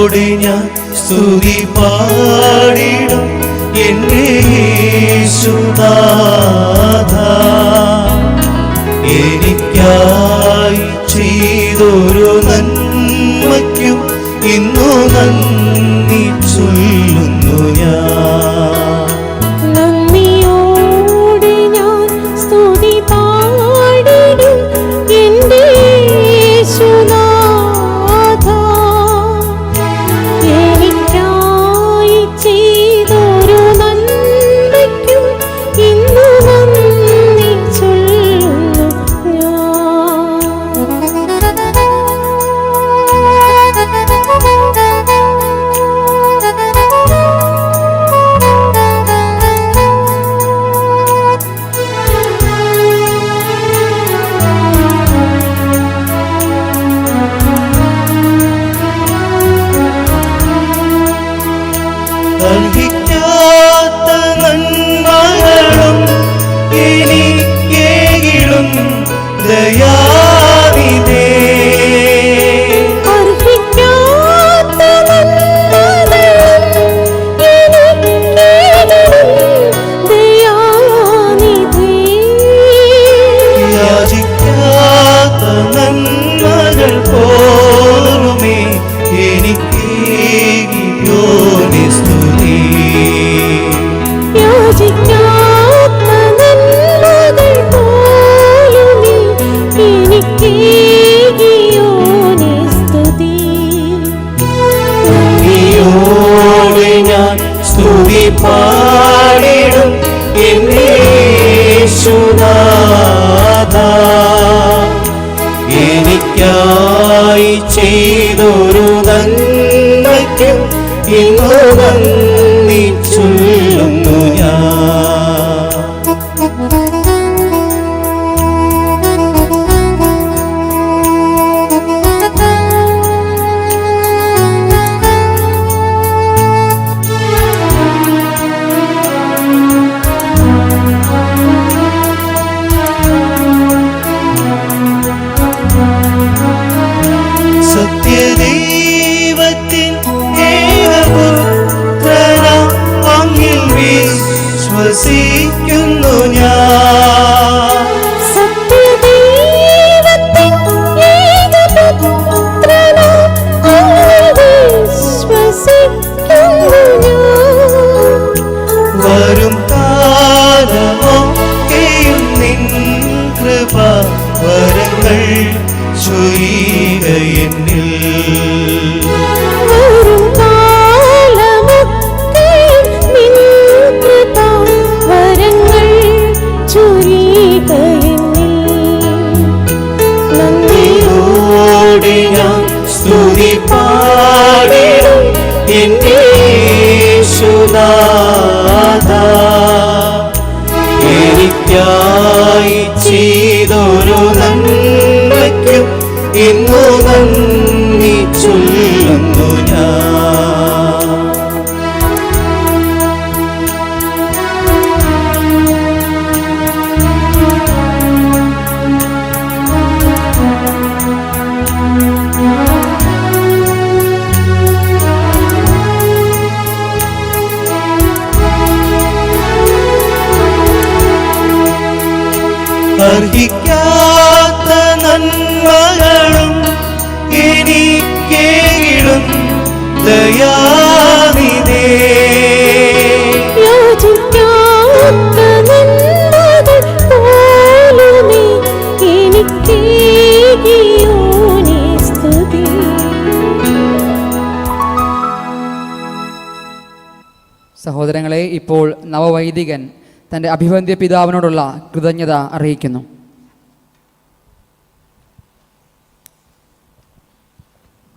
ോടെ ഞാൻ സ്തുതി പാടിടും എന്റെ യേശുനാഥ, എനിക്കായി ചെയ്തൊരു നന്മയ്ക്കും ഇന്നു നന്ദി ചൊല്ലുന്നു ഞാൻ. നന്ദിയോടെ ഞാൻ സ്തുതി പാടിടും എൻ്റെ യേശുനാഥ, എനിക്കായി ചെയ്തൊരു നന്മയ്ക്കും ഇന്നു നന്ദി ചൊല്ലുന്നു അർഹിക്കാത്ത നന്മകളും എനിക്കേകിലും ദയാനിധേ, അർഹിക്കാത്ത നന്മകളും എനിക്കേകിലും ദയാനിധേ, യാചിക്കാത്ത നന്മകൾ പോലുമേ എനിക്കേകിയോനി സ്തുതി. യാചിക്കാത്ത നന്മകൾ പോലുമേ എനിക്കേകിയോനി സ്തുതി. നന്ദിയോടെ ഞാൻ സ്തുതി പാടിടും എന്റെ യേശുനാഥ, എനിക്കായി ചെയ്തൊരു നന്മയ്ക്കും ഇന്നു നന്ദി ചൊല്ലുന്നു ഞാൻ. സത്യദൈവത്തിൻ ഏകപുത്രനായ ചൊരിയുക എന്നിൽ. വരും കാലമൊക്കെ നിൻ കൃപാവരങ്ങൾ ചൊരിയുക എന്നിൽ. നന്ദിയോടെ ഞാൻ സ്തുതി പാടിടും എന്റെ യേശുനാഥാ. എനിക്കായി ചെയ്തൊരു നന്മയ്ക്കും ഇന്നു നന്ദി ചൊല്ലുന്നു ഞാൻ. അർഹിക്കാത്ത നന്മകളും എനിക്കേകിടും ദയാനിധേ. യാചിക്കാത്ത നന്മകൾ പോലുമേ എനിക്കേകിയോനേ സ്തുതി. സഹോദരങ്ങളെ, ഇപ്പോൾ നവവൈദികൻ തൻ്റെ അഭിവന്ദ്യ പിതാവിനോടുള്ള കൃതജ്ഞത അറിയിക്കുന്നു.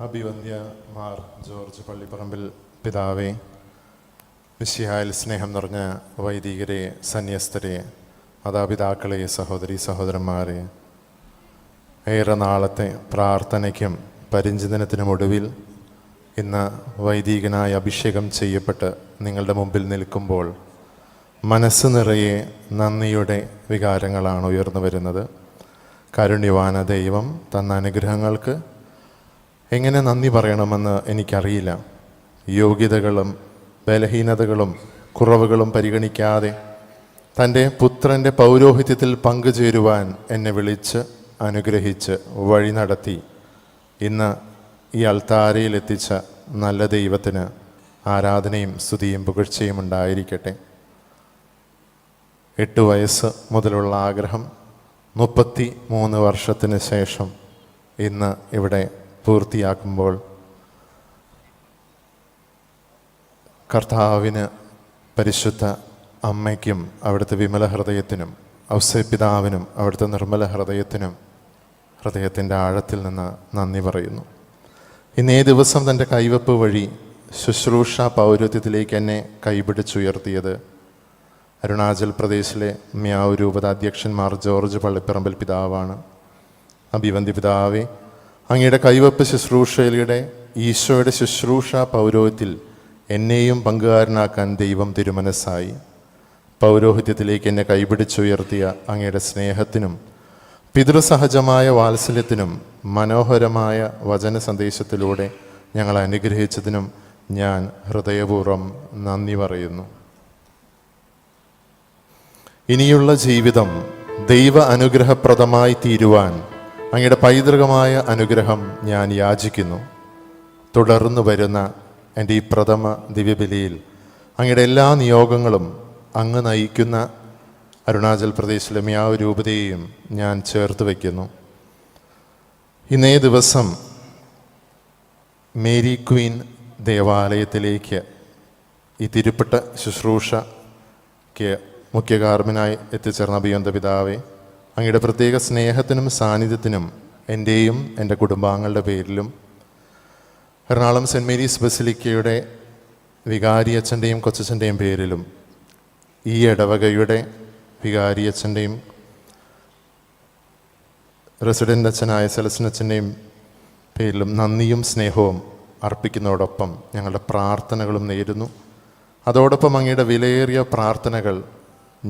അഭിവന്ദ്യ മാർ ജോർജ് പള്ളിപ്പറമ്പിൽ പിതാവേ, മിശിഹായിൽ സ്നേഹം നിറഞ്ഞ വൈദികരെ, സന്യസ്തരെ, മാതാപിതാക്കളെ, സഹോദരി സഹോദരന്മാരെ, ഏറെ നാളത്തെ പ്രാർത്ഥനയ്ക്കും പരിചിന്തനത്തിനുമൊടുവിൽ ഇന്ന് വൈദികനായി അഭിഷേകം ചെയ്യപ്പെട്ട് നിങ്ങളുടെ മുമ്പിൽ നിൽക്കുമ്പോൾ മനസ്സ് നിറയെ നന്ദിയുടെ വികാരങ്ങളാണ് ഉയർന്നു വരുന്നത്. കാരുണ്യവാന ദൈവം തന്ന അനുഗ്രഹങ്ങൾക്ക് എങ്ങനെ നന്ദി പറയണമെന്ന് എനിക്കറിയില്ല. യോഗ്യതകളും ബലഹീനതകളും കുറവുകളും പരിഗണിക്കാതെ തൻ്റെ പുത്രൻ്റെ പൗരോഹിത്യത്തിൽ പങ്കുചേരുവാൻ എന്നെ വിളിച്ച് അനുഗ്രഹിച്ച് വഴി നടത്തി ഇന്ന് ഈ അൾത്താരയിൽ എത്തിച്ച നല്ല ദൈവത്തിന് ആരാധനയും സ്തുതിയും പുകഴ്ചയും ഉണ്ടായിരിക്കട്ടെ. 8 വയസ്സ് മുതലുള്ള ആഗ്രഹം 33 വർഷത്തിന് ശേഷം ഇന്ന് ഇവിടെ പൂർത്തിയാക്കുമ്പോൾ കർത്താവിന്, പരിശുദ്ധ അമ്മയ്ക്കും അവിടുത്തെ വിമല ഹൃദയത്തിനും ഔസേപിതാവിനും അവിടുത്തെ നിർമ്മല ഹൃദയത്തിനും ഹൃദയത്തിൻ്റെ ആഴത്തിൽ നിന്ന് നന്ദി പറയുന്നു. ഇന്നേ ദിവസം തൻ്റെ കൈവപ്പ് വഴി ശുശ്രൂഷ പൗരോഹിത്യത്തിലേക്ക് എന്നെ കൈപിടിച്ചുയർത്തിയത് അരുണാചൽ പ്രദേശിലെ മ്യാവ് രൂപത അധ്യക്ഷന്മാർ ജോർജ് പള്ളിപ്പറമ്പിൽ പിതാവാണ്. അഭിവന്ദ്യ പിതാവേ, അങ്ങയുടെ കൈവപ്പ് ശുശ്രൂഷയിലൂടെ ഈശോയുടെ ശുശ്രൂഷ പൗരോഹിത്യത്തിൽ എന്നെയും പങ്കുകാരനാക്കാൻ ദൈവം തിരുമനസ്സായി. പൗരോഹിത്യത്തിലേക്ക് എന്നെ കൈപിടിച്ചുയർത്തിയ അങ്ങയുടെ സ്നേഹത്തിനും പിതൃസഹജമായ വാത്സല്യത്തിനും മനോഹരമായ വചന സന്ദേശത്തിലൂടെ ഞങ്ങളെ അനുഗ്രഹിച്ചതിനും ഞാൻ ഹൃദയപൂർവ്വം നന്ദി പറയുന്നു. ഇനിയുള്ള ജീവിതം ദൈവ അനുഗ്രഹപ്രദമായി തീരുവാൻ അങ്ങയുടെ പൈതൃകമായ അനുഗ്രഹം ഞാൻ യാചിക്കുന്നു. തുടർന്നു വരുന്ന എൻ്റെ ഈ പ്രഥമ ദിവ്യബലിയിൽ അങ്ങയുടെ എല്ലാ നിയോഗങ്ങളും അങ്ങ് നയിക്കുന്ന അരുണാചൽ പ്രദേശിലെ മ്യാവ് രൂപതയെയും ഞാൻ ചേർത്ത് വയ്ക്കുന്നു. ഇന്നേ ദിവസം മേരി ക്വീൻ ദേവാലയത്തിലേക്ക് ഈ തിരുപ്പെട്ട ശുശ്രൂഷയ്ക്ക് മുഖ്യകാർമ്മിനായി എത്തിച്ചേർന്ന അഭിവന്ദ്യ പിതാവേ, അങ്ങയുടെ പ്രത്യേക സ്നേഹത്തിനും സാന്നിധ്യത്തിനും എൻ്റെയും എൻ്റെ കുടുംബാംഗങ്ങളുടെ പേരിലും എറണാകുളം സെൻറ്റ് മേരീസ് ബസിലിക്കയുടെ വികാരിയച്ഛൻ്റെയും കൊച്ചച്ഛൻ്റെയും പേരിലും ഈ ഇടവകയുടെ വികാരിയച്ഛൻ്റെയും റെസിഡൻ്റ് അച്ഛനായ സെലസ്റ്റിൻ അച്ഛൻ്റെയും പേരിലും നന്ദിയും സ്നേഹവും അർപ്പിക്കുന്നതോടൊപ്പം ഞങ്ങളുടെ പ്രാർത്ഥനകളും നേരുന്നു. അതോടൊപ്പം അങ്ങയുടെ വിലയേറിയ പ്രാർത്ഥനകൾ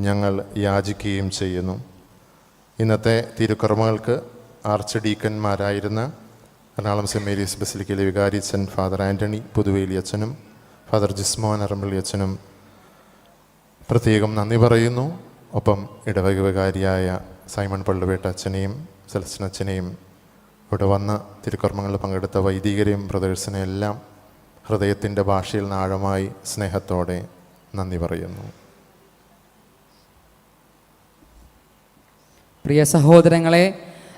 ഞങ്ങൾ യാചിക്കുകയും ചെയ്യുന്നു. ഇന്നത്തെ തിരുക്കർമ്മങ്ങൾക്ക് ആർച്ച് ഡീക്കന്മാരായിരുന്ന എറണാകുളം സെൻറ്റ് മേരീസ് ബസിലിക്കയിലെ വികാരിയച്ഛൻ ഫാദർ ആൻ്റണി പുതുവേലി അച്ഛനും ഫാദർ ജിസ്മോൻ അറമ്പള്ളി അച്ഛനും പ്രത്യേകം നന്ദി പറയുന്നു. ഒപ്പം ഇടവക വികാരിയായ സൈമൺ പള്ളുവേട്ട അച്ഛനെയും സെലസ്റ്റിൻ അച്ഛനെയും ഇവിടെ വന്ന് തിരുക്കർമ്മങ്ങളിൽ പങ്കെടുത്ത വൈദികരെയും ബ്രദേഴ്സിനെ എല്ലാം ഹൃദയത്തിൻ്റെ ഭാഷയിൽ ആഴമായി സ്നേഹത്തോടെ നന്ദി പറയുന്നു. പ്രിയ സഹോദരങ്ങളെ,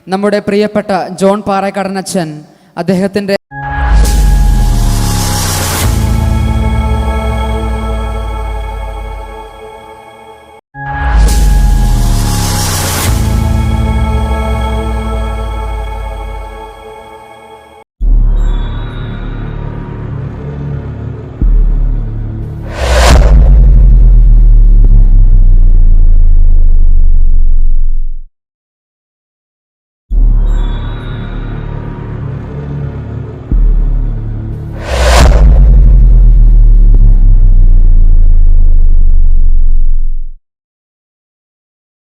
നമ്മുടെ പ്രിയപ്പെട്ട ജോൺ പാറേക്കാടനച്ചൻ അദ്ദേഹത്തിൻ്റെ